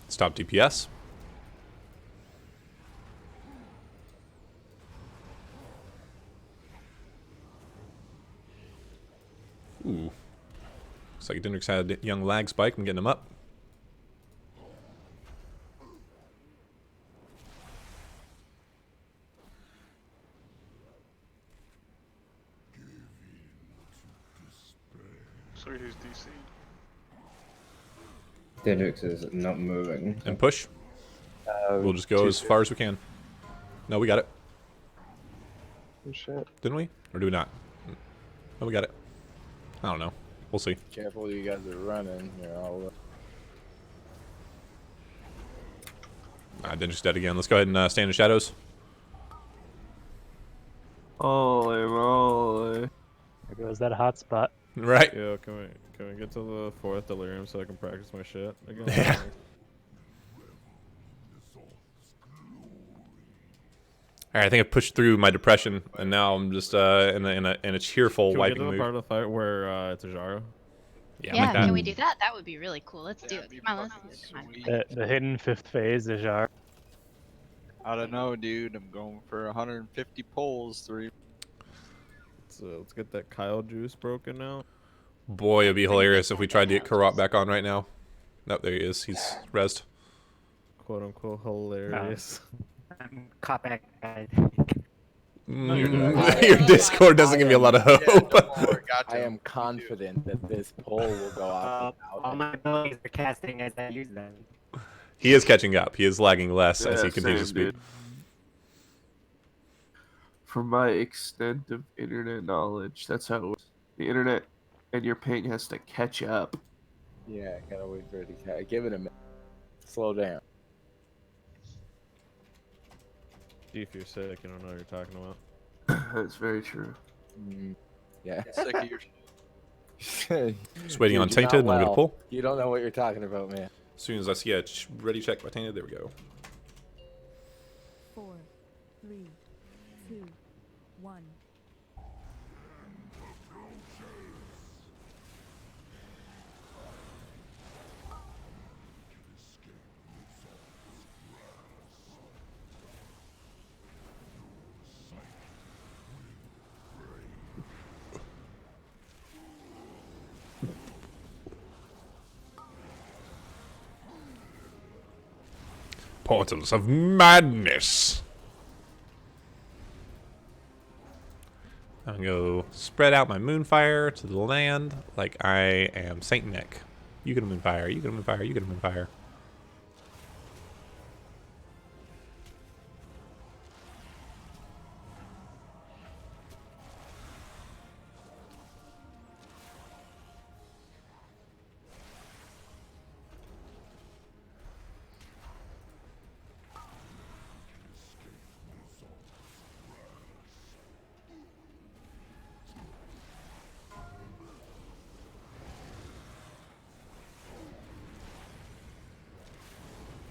A: Stop DPS. Ooh. Looks like Dendrix had a young lag spike. I'm getting him up.
F: Sorry, who's DC?
D: Dendrix is not moving.
A: And push. We'll just go as far as we can. No, we got it.
E: Oh, shit.
A: Didn't we? Or do we not? No, we got it. I don't know. We'll see.
J: Careful, you guys are running. You're all...
A: Dendrix dead again. Let's go ahead and stand in shadows.
P: Holy moly.
G: There goes that hot spot.
A: Right.
L: Yeah, can we get to the 4th delirium so I can practice my shit again?
A: Yeah. All right, I think I pushed through my depression, and now I'm just in a cheerful
L: Can we
A: wiping
L: get to the
A: mood.
L: part of the fight where it's a Jaro?
A: Yeah,
K: Yeah,
A: like that.
K: can we do that? That would be really cool. Let's do it. Come on, let's do it. Come on.
G: The hidden 5th phase is our.
F: I don't know, dude. I'm going for 150 pulls. 3.
L: Let's get that Kyle juice broken out.
A: Boy, it'd be hilarious if we tried to get Karot back on right now. Nope, there he is. He's rezzed.
L: Quote unquote hilarious.
Q: I'm caught back. Guys.
A: Your Discord doesn't give me a lot of hope.
J: I am confident that this poll will go off.
Q: All my abilities are casting as I use them.
A: He is catching up. He is lagging less as he
P: Yeah,
A: continues to
P: same,
A: speed.
P: dude. From my extent of internet knowledge, that's how it works. The internet and your ping has to catch up.
J: Yeah, gotta wait for it to give it a minute. Slow down.
L: If you're sick, you don't know what you're talking about.
P: That's very true.
J: Yeah.
F: Sick of your
A: Just waiting on
J: Dude, you're
A: Tainted, and
J: not
A: I'm gonna
J: well.
A: pull.
J: You don't know what you're talking about, man.
A: As soon as I see a ready check by Tainted, there we go.
N: 4, 3, 2, 1.
A: Portals of Madness. I'm gonna go spread out my Moonfire to the land like I am Saint Nick. You get a Moonfire, you get a Moonfire, you get a Moonfire.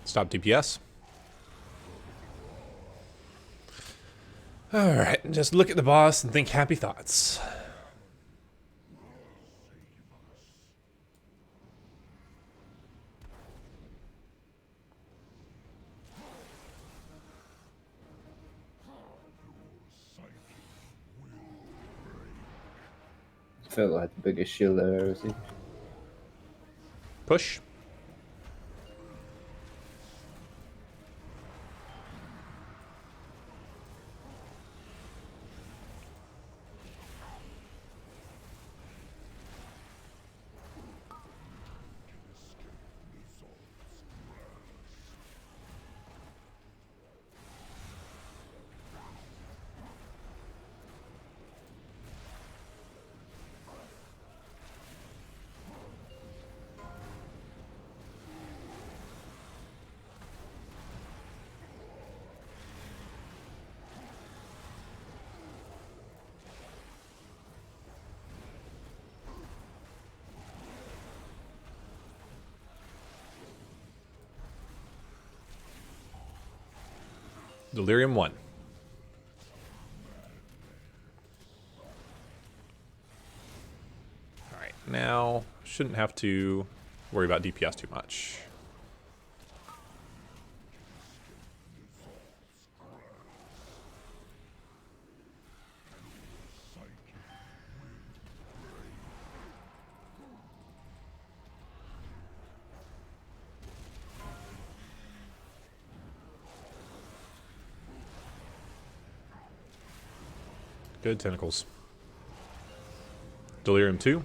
A: Stop DPS. Alright, just look at the boss and think happy thoughts.
D: Felt like the biggest shield I've ever seen.
A: Push. Delirium 1. Alright, now shouldn't have to worry about DPS too much. Good tentacles. Delirium 2.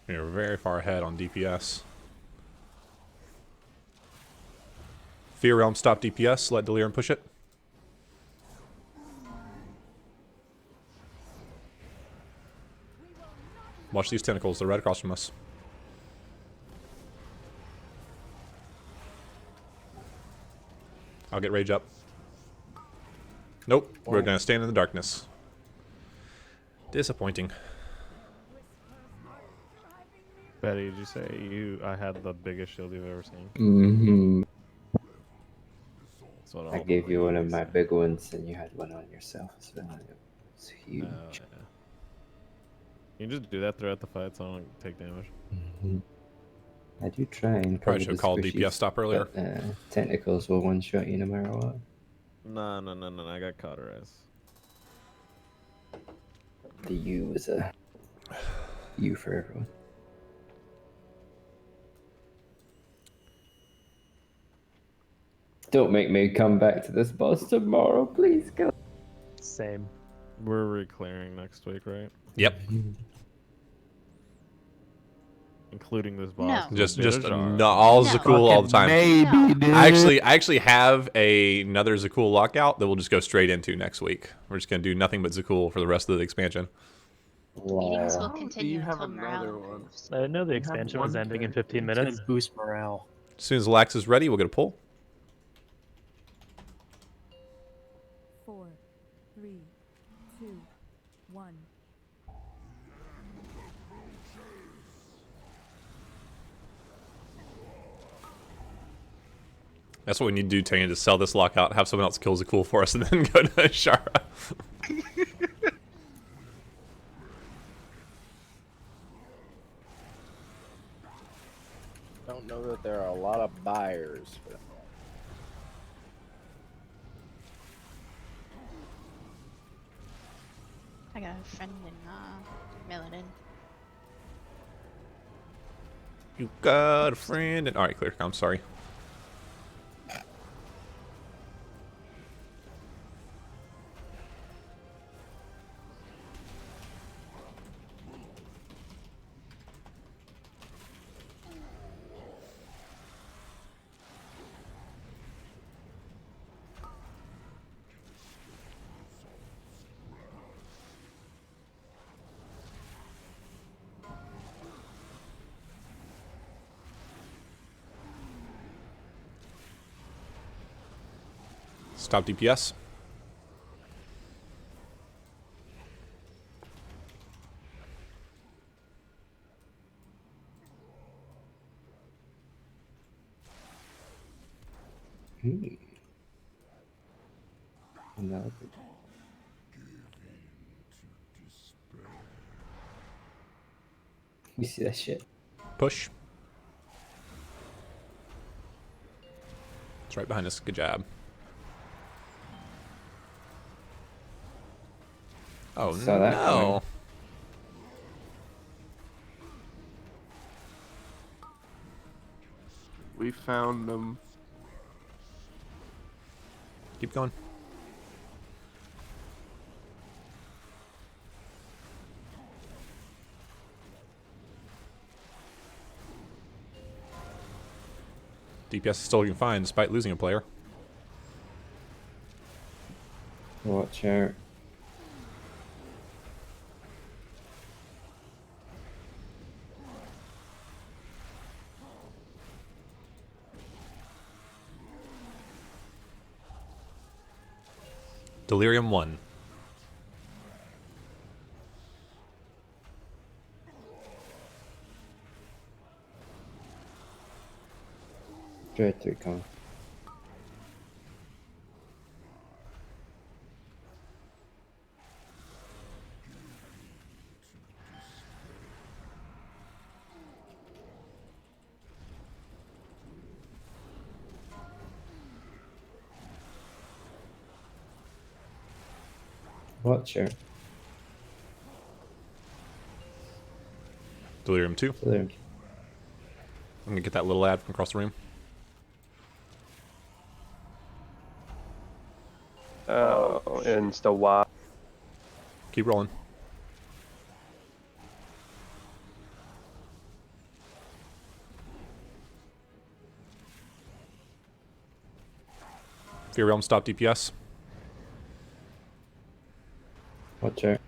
A: You're very far ahead on DPS. Fear Realm, stop DPS. Let Delirium push it. Watch these tentacles. They're right across from us. I'll get rage up. Nope. We're going to stand in the darkness. Disappointing.
L: Betty, did you say I had the biggest shield you've ever seen?
D: Mm-hmm.
L: That's what
D: I gave you one of my big ones, and you had one on yourself as well. It was huge.
L: Yeah. You can just do that throughout the fight so I don't take damage.
D: Mm-hmm. I do try and cover
A: Probably should have called
D: squishies,
A: DPS stop earlier.
D: But, tentacles will one-shot you no matter what.
L: No, I got cauterized.
D: The U was a U for everyone. Don't make me come back to this boss tomorrow, please, God.
G: Same.
L: We're re-clearing next week, right?
A: Yep.
L: Including this boss.
K: No.
A: Just
L: no,
A: all Za'qul all the time.
P: Maybe, dude.
A: I actually have another Za'qul lockout that we'll just go straight into next week. We're just gonna do nothing but Za'qul for the rest of the expansion.
K: Meetings will
P: Do
K: continue
P: you have
K: until morale
P: another one?
K: improves.
G: I know the expansion was ending in 15
O: It's
G: minutes.
O: gonna boost morale.
A: As soon as Lax is ready, we'll get a pull.
N: 4, 3, 2, 1.
A: That's what we need to do, Tanya, to sell this lockout, have someone else kill Za'qul for us, and then go to Shara.
J: Don't know that there are a lot of buyers for that.
K: I got a friend in Milladin.
A: You got a friend, and alright, clear. I'm sorry. Stop DPS.
D: No. You see that shit?
A: Push. It's right behind us. Good job. Oh,
D: Saw that
A: no.
D: coming.
P: We found them.
A: Keep going. DPS is still looking fine despite losing a player.
D: Watch out.
A: Delirium 1.
D: Druid 3 coming. Watch out.
A: Delirium 2.
D: Delirium.
A: I'm gonna get that little ad from across the room.
E: Oh, and still wow.
A: Keep rolling. Fear Realm, stop DPS.
D: Watch out.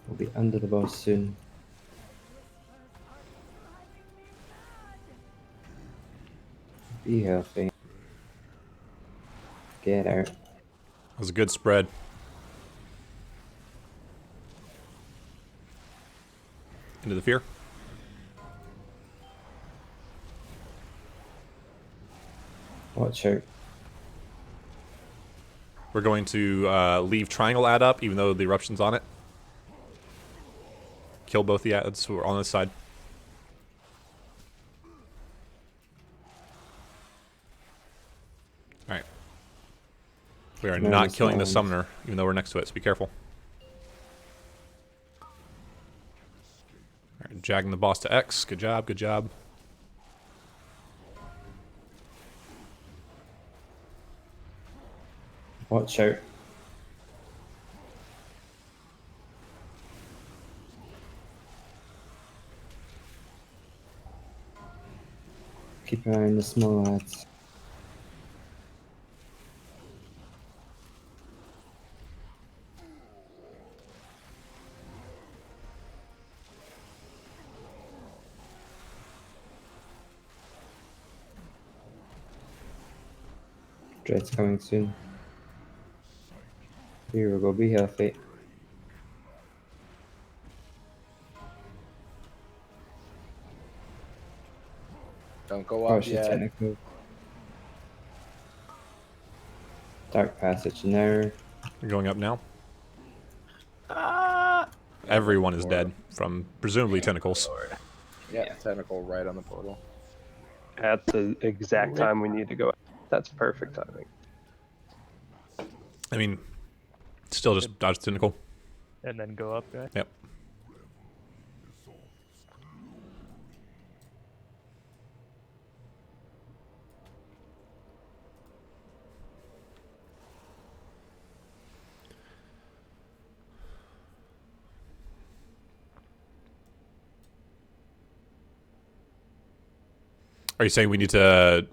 D: We'll be under the boss soon. Be healthy. Get out.
A: That was a good spread. Into the fear.
D: Watch out.
A: We're going to leave triangle ad up, even though the eruption's on it. Kill both the ads who are on this side. Alright. We are not killing the summoner, even though we're next to it, so be careful. Alright, jagging the boss to X. Good job, good job.
D: Watch out. Keep an eye on the small lads. Dread's coming soon. Here we go, be healthy.
J: Don't go up
D: Cautious
J: yet.
D: technical. Dark passage now.
A: We're going up now. Everyone is dead from presumably tentacles.
J: Yeah, tentacle right on the portal.
E: At the exact time we need to go. That's perfect timing.
A: I mean, still just dodge the tentacle.
G: And then go up, guy.
A: Yep. Are you saying we need to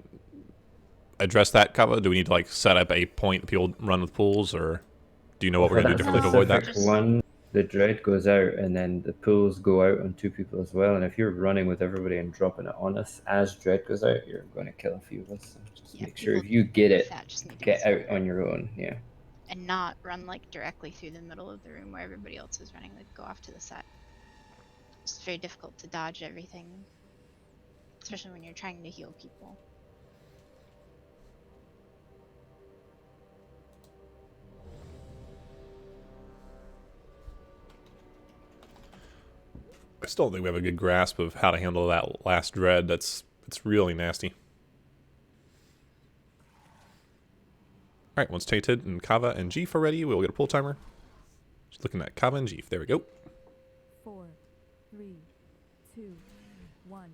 A: address that, Kava? Do we need to like set up a point that people run with pools, or do you know what we're gonna do differently to avoid that?
D: One. the dread goes out, and then the pulls go out on 2 people as well. And if you're running with everybody and dropping it on us as dread goes out, you're going to kill a few of us. So just make sure if you get it,
K: that just need to
D: get
K: be
D: out on your own. Yeah.
K: and not run like directly through the middle of the room where everybody else is running. Like go off to the side. It's very difficult to dodge everything, especially when you're trying to heal people.
A: I still don't think we have a good grasp of how to handle that last dread. It's really nasty. Alright, once Tated and Kava and Jeef are ready, we'll get a pull timer. Just looking at Kava and Jeef. There we go.
N: 4, 3, 2, 1.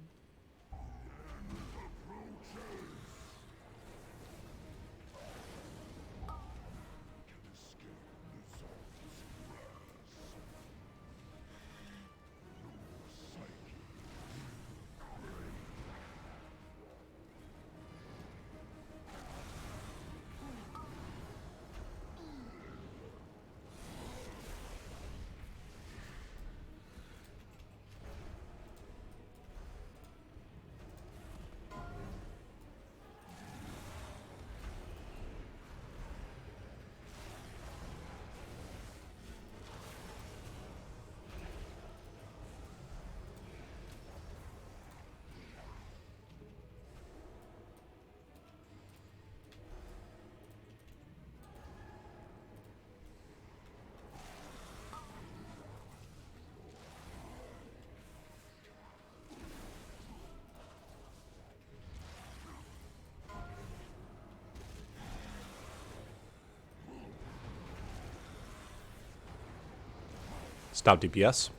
A: Stop DPS.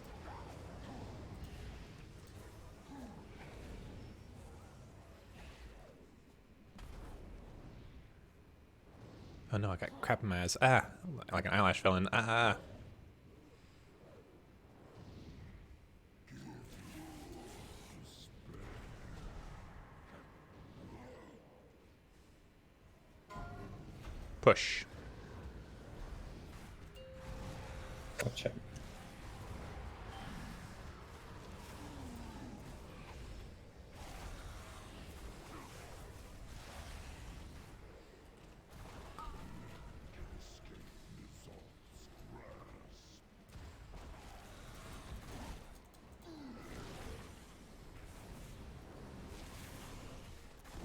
A: Oh no, I got crap in my eyes. Ah, like an eyelash fell in. Ah. Push.
D: Gotcha.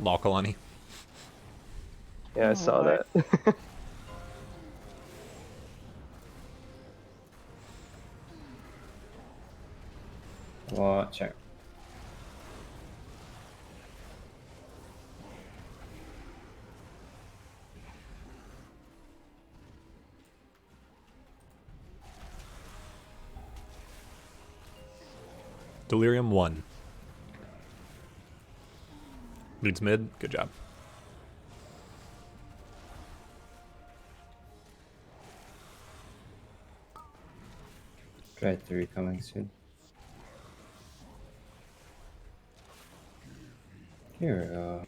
A: Lockalani.
E: Yeah, I saw that.
D: Watch out.
A: Delirium 1. Leads mid. Good job.
D: Dread 3 coming soon. Here we go.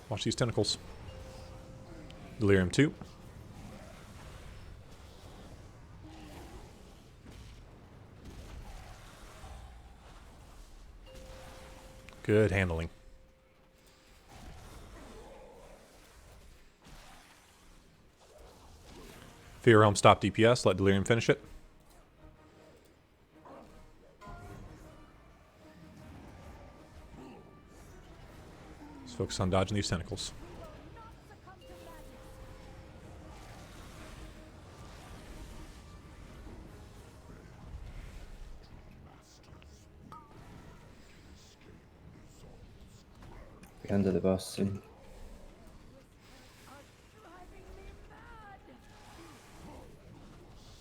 A: Watch these tentacles. Delirium 2. Good handling. Fear Realm stop DPS. Let Delirium finish it. Let's focus on dodging these tentacles.
D: Be under the boss soon.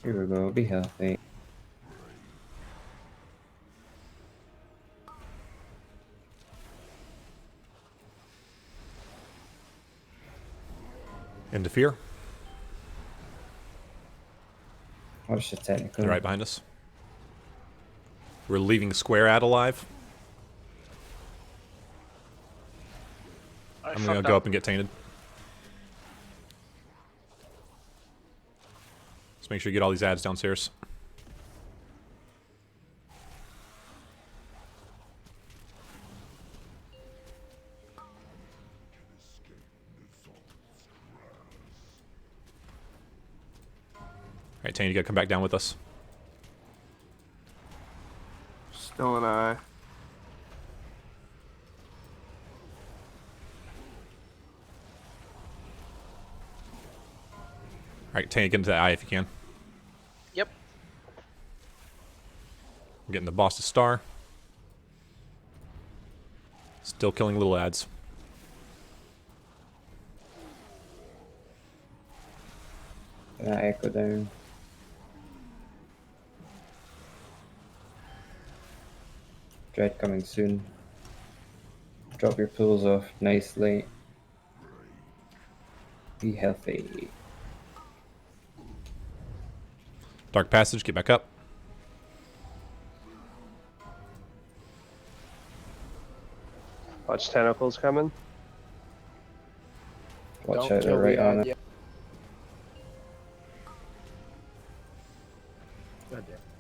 D: Here we go, be healthy.
A: Into fear.
D: Watch the technical.
A: They're right behind us. We're leaving square ad alive. I'm gonna go up and get tainted. Let's make sure you get all these ads downstairs. Alright, Tane, you gotta come back down with us.
P: Still an eye.
A: Alright, Tane, get into that eye if you can.
C: Yep.
A: I'm getting the boss to star. Still killing little ads.
D: Echo down. Dread coming soon. Drop your pools off nicely. Be healthy.
A: Dark Passage, get back up.
E: Watch tentacles coming.
D: Watch out, they're right on it.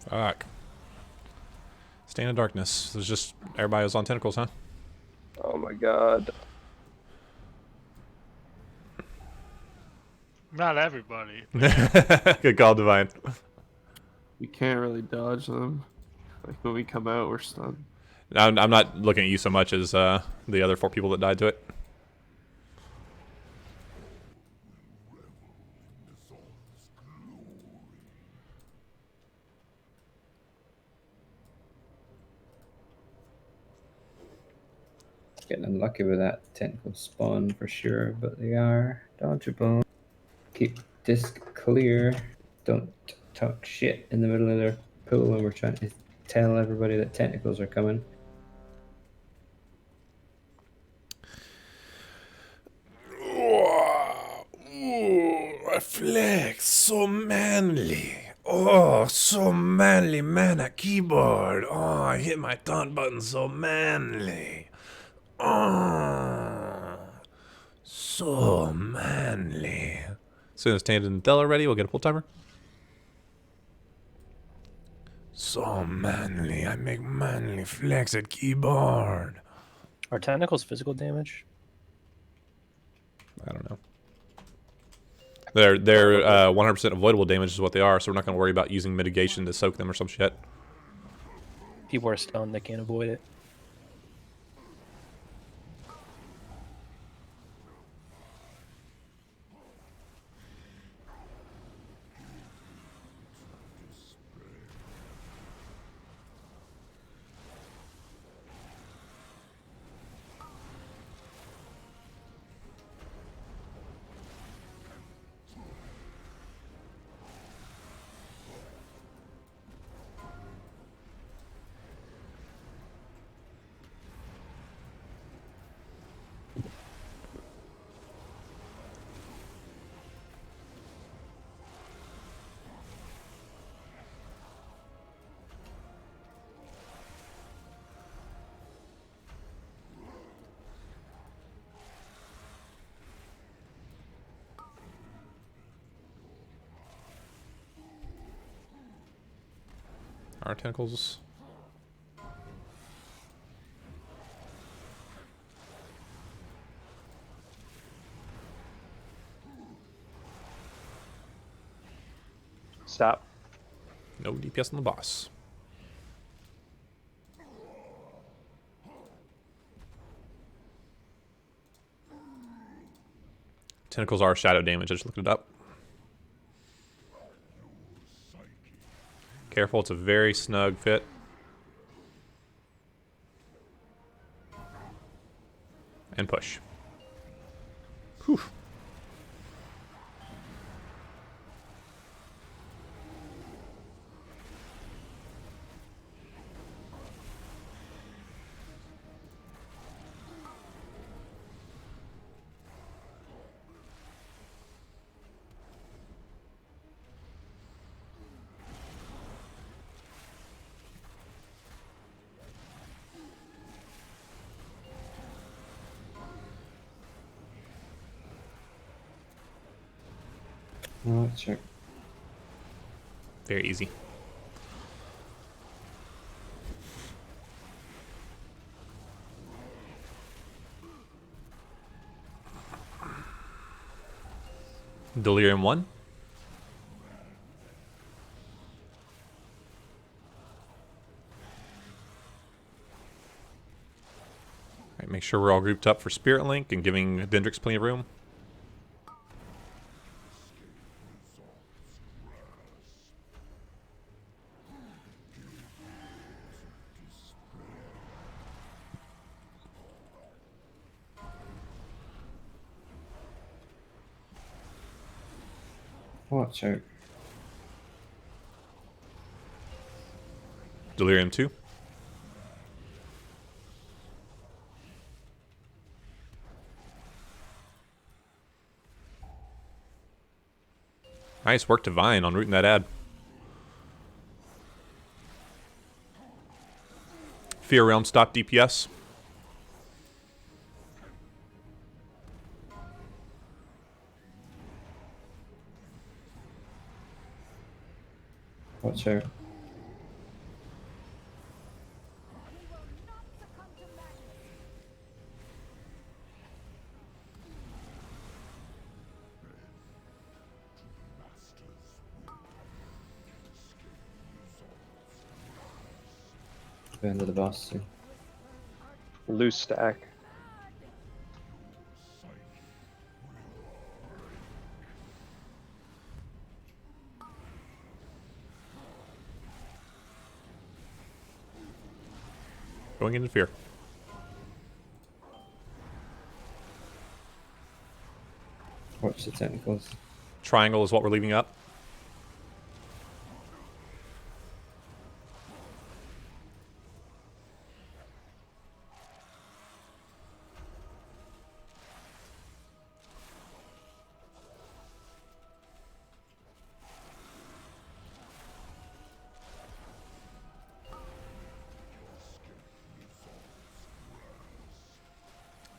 A: Fuck. Stand in darkness. There's just everybody was on tentacles, huh?
E: Oh my god.
H: Not everybody.
A: Good call, Divine.
P: We can't really dodge them. Like when we come out, we're stunned.
A: I'm not looking at you so much as the other 4 people that died to it.
D: Getting unlucky with that tentacle spawn for sure, but they are dodgeable. Keep disc clear. Don't talk shit in the middle of their pool when we're trying to tell everybody that tentacles are coming.
A: Reflex, so manly. Oh, so manly, man, a keyboard. Oh, I hit my taunt button so manly. Oh, so manly. As soon as Tandon and Dell are ready, we'll get a full timer. So manly, I make manly flex at keyboard.
O: Are tentacles physical damage?
A: I don't know. They're 100% avoidable damage is what they are, so we're not going to worry about using mitigation to soak them or some shit.
O: People are stunned, they can't avoid it.
A: Our tentacles.
E: Stop.
A: No DPS on the boss. Tentacles are shadow damage, I just looked it up. Careful, it's a very snug fit. And push. Whew.
D: No, check.
A: Very easy. Delirium 1. Alright, make sure we're all grouped up for Spirit Link and giving Dendrix plenty of room.
D: Watch out.
A: Delirium 2. Nice work, Divine, on rooting that ad. Fear Realm stop DPS.
D: Watch out. Go into the boss soon.
E: Loose stack.
A: Going into Fear.
D: Watch the tentacles.
A: Triangle is what we're leaving up.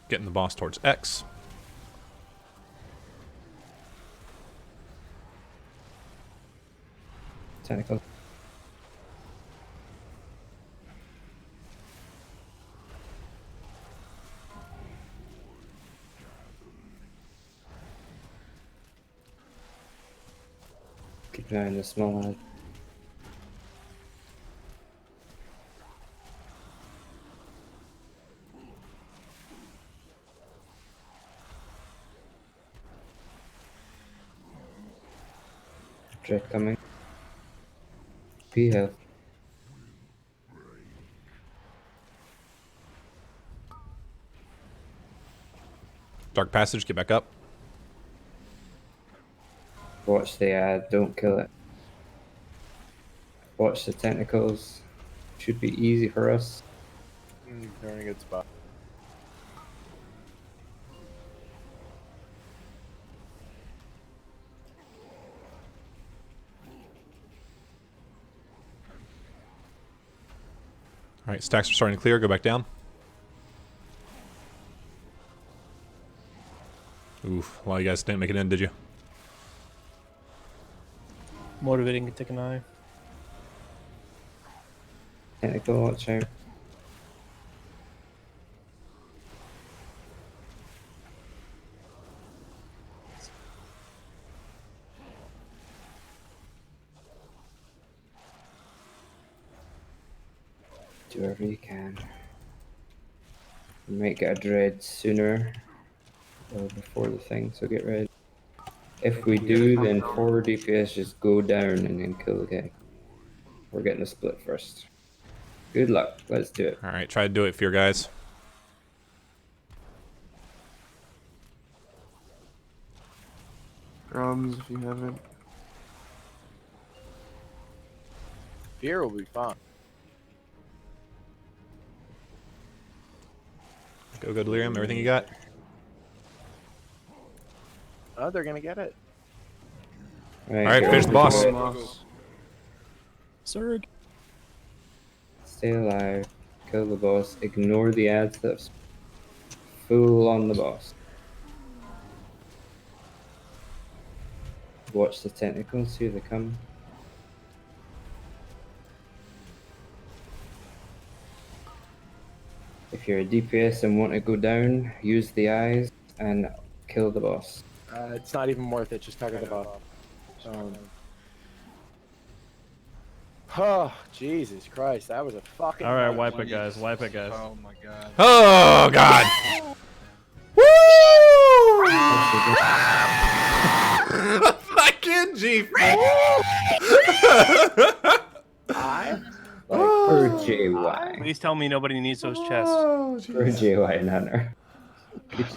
A: Getting the boss towards X.
D: Tentacles. Keep an eye on the small ad. Dread coming. P health.
A: Dark Passage, get back up.
D: Watch the ad, don't kill it. Watch the tentacles. Should be easy for us.
J: They're in a good spot.
A: Alright, stacks are starting to clear. Go back down. Oof. Well, you guys didn't make it in, did you?
O: Motivating to take an eye.
D: Tentacle, watch out. Do whatever you can. You might get a dread sooner or before the thing, so get ready. If we do, then 4 DPS just go down and then kill the guy. We're getting a split first. Good luck. Let's do it.
A: Alright, try to do it, Fear guys.
P: Drums if you haven't.
J: Fear will be fine.
A: Go, Delirium. Everything you got?
J: Oh, they're gonna get it.
A: Alright, finish the boss.
O: Zerg.
D: Stay alive. Kill the boss. Ignore the ads that's full on the boss. watch the tentacles, see if they come. If you're a DPS and want to go down, use the eyes and kill the boss.
J: It's not even worth it. Just target the boss. Oh, Jesus Christ. That was a fucking...
L: Alright, wipe it, guys. Wipe it, guys.
F: Oh my god.
A: Oh, God. Woo! Fucking G.
D: Per JY.
O: Please tell me nobody needs those chests.
D: Per JY and Hunter.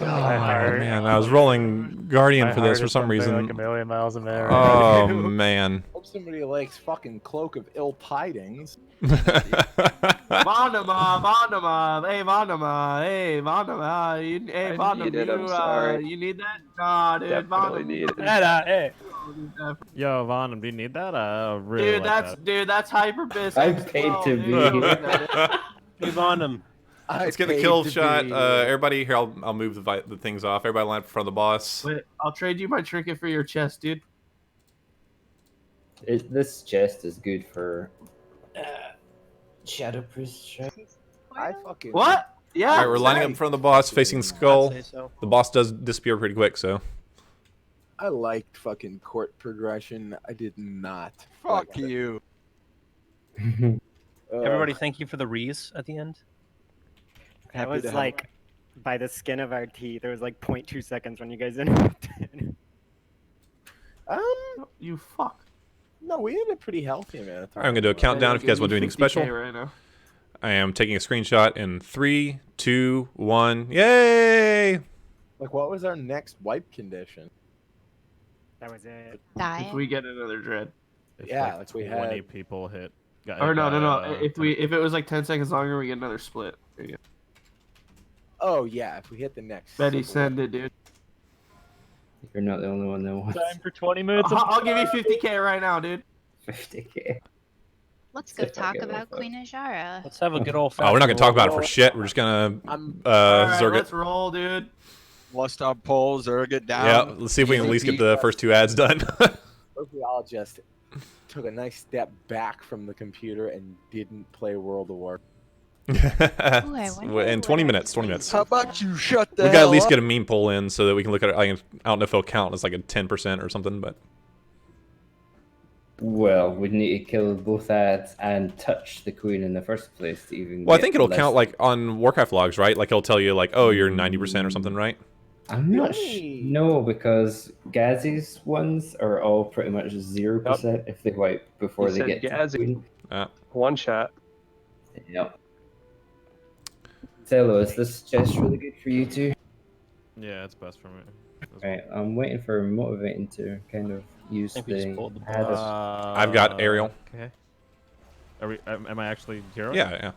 A: Oh, man, I was rolling Guardian
G: My
A: for this
G: heart
A: for
G: is
A: some
G: pumping
A: reason.
G: like a million miles an hour.
A: Oh, man.
J: Hope somebody likes fucking Cloak of Ill Tidings.
P: Vandama, Vandama, hey Vandama, hey Vandama, hey Vandama, you need that? Nah, dude,
E: Definitely need it.
P: Hey.
L: Yo, Von, do you need that? Really
P: Dude, that's hyper bis.
D: I paid to be here.
O: Hey, Vonham.
A: Let's get the kill shot. Everybody here, I'll move the things off. Everybody line up in front of the boss.
P: Wait, I'll trade you my trinket for your chest, dude.
D: This chest is good for Shadow Priest.
J: I fucking...
P: What? Yeah.
A: All right, we're lining up in front of the boss, facing Skull.
O: I'd say so.
A: The boss does disappear pretty quick, so.
J: I liked fucking court progression. I did not.
F: Fuck you.
O: Everybody, thank you for the rees at the end.
Q: That was like by the skin of our teeth. It was like 0.2 seconds when you guys interrupted.
P: You fuck.
J: No, we had a pretty healthy amount of time.
A: I'm going to do a countdown if you guys want to do anything special.
P: Right now.
A: I am taking a screenshot in 3, 2, 1. Yay!
J: Like, what was our next wipe condition?
Q: That was it.
P: If we get another dread.
J: Yeah, like we
L: 20
J: had...
L: people hit.
P: Or no. If it was like 10 seconds longer, we get another split. There you go.
J: Oh, yeah, if we hit the next...
P: Betty,
J: civil-
P: send it, dude.
D: You're not the only one that wants
G: Time for 20 minutes.
P: I'll give you 50k right now, dude.
D: 50k.
K: Let's go talk about Queen Ajara.
O: Let's have a good old.
A: Oh, we're not going to talk about it for shit. We're just going to
P: Alright,
A: Zerg
P: let's
A: it.
P: roll, dude.
F: Lust up polls, Zerg it down.
A: Yeah, let's see if we can at least get the first 2 ads done.
J: If we all just took a nice step back from the computer and didn't play World of Warcraft.
A: In 20 minutes, 20 minutes.
F: How about you shut the
A: We got to at
F: hell
A: least
F: up?
A: get a meme pull in so that we can look at it. I don't know if it'll count as like a 10% or something, but...
D: Well, we'd need to kill both ads and touch the queen in the first place to even.
A: Well, I
D: get
A: think it'll
D: less-
A: count like on Warcraft logs, right? Like it'll tell you like, oh, you're 90% or something, right?
D: I'm not no, because Gazi's ones are all pretty much 0% if they wipe before
E: You
D: they
E: said
D: get to the
E: Gazi.
D: queen.
E: One shot.
D: Yep. Zello, is this chest really good for you too?
L: Yeah, it's best for me.
D: Right, I'm waiting for motivating to kind of use
O: think we just
D: the.
O: pulled the
D: added-
A: I've got Ariel.
L: Okay. Are we? Am I actually hero?
A: Yeah.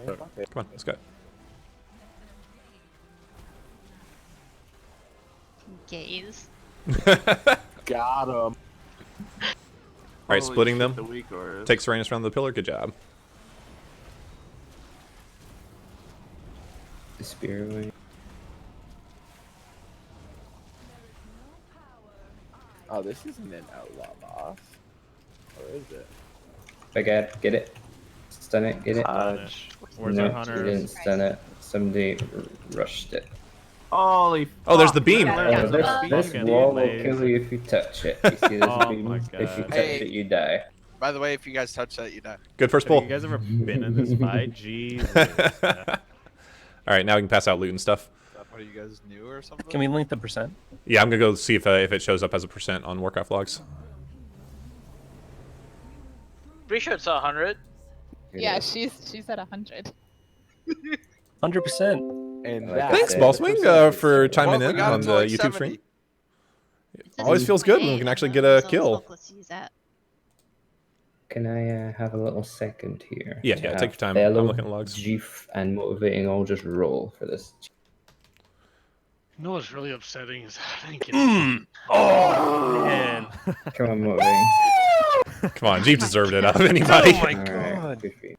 A: Come on, let's go.
K: Gaze.
J: Got him.
A: All right, splitting them.
P: the weak or-
A: Take Serenus around the pillar. Good job.
D: The spear away.
J: Oh, this isn't an outlaw boss. Or is it?
D: Big ad, get it. Stun it, get it.
L: Where's
D: no,
L: our hunter?
D: you didn't stun it. Somebody rushed it.
P: Holy.
A: Oh, there's the beam.
D: Oh, this
L: Fucking
D: wall will
L: lazy.
D: kill you if you touch it. You see this
L: Oh
D: beam?
L: my
D: If you
L: God.
D: touch
F: Hey.
D: it, you die.
F: By the way, if you guys touch that, you die.
A: Good first
L: Have
A: pull.
L: you guys ever been in this fight? Jesus.
A: All right, now we can pass out loot and stuff.
F: What are you guys new or something?
O: Can we link the percent?
A: Yeah, I'm gonna go see if it shows up as a percent on Warcraft logs.
C: Pretty sure it's 100.
I: Yeah, she's at 100.
O: 100%.
J: And
D: Like
J: that
A: Thanks,
J: is
A: Ballswing,
J: the
A: for chiming
F: Well, we
A: in
F: got
A: on
F: it
A: the
F: to like
A: YouTube
F: 70.
A: stream.
K: It says
A: Always feels good when we
K: 28
A: can actually
K: on
A: get
K: the
A: a
K: results
A: kill.
K: book. Let's use that.
D: Can I have a little second here?
A: Yeah,
D: to
A: yeah,
D: have
A: take your time.
D: Fellow,
A: I'm looking at logs.
D: Jeef, and motivating all just roll for this.
H: You know what's really upsetting is I didn't get
O: Oh man.
D: Come on, motivating.
A: Come on, Jeep deserved it out of anybody.
O: Oh my
D: Alright,
O: god.
D: good for you.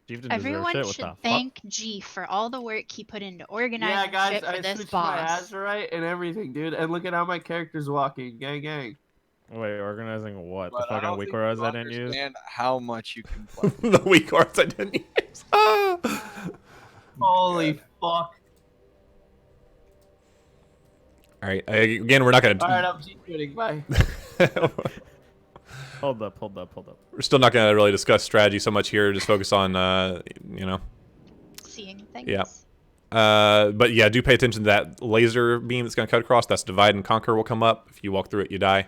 L: Chief didn't deserve
K: Everyone
L: shit. What the
K: should
L: fuck?
K: thank G for all the work he put into organizing
P: Yeah, guys,
K: shit for
P: I
K: this
P: switched my
K: boss.
P: Azurite and everything, dude. And look at how my character's walking. Gang, gang.
L: Wait, organizing what?
F: But
L: The
F: I
L: fucking
F: don't
L: weak
F: think
L: auras
F: you
L: I didn't use?
F: understand how much you can play.
A: The weak cards I didn't use. Ah!
P: Holy fuck.
A: All right. Again, we're not gonna.
P: Alright, I'm cheating. Bye.
L: Hold up.
A: We're still not gonna really discuss strategy so much here. Just focus on, you know.
K: Seeing things.
A: Yeah. But yeah, do pay attention to that laser beam that's gonna cut across. That's divide and conquer will come up. If you walk through it, you die.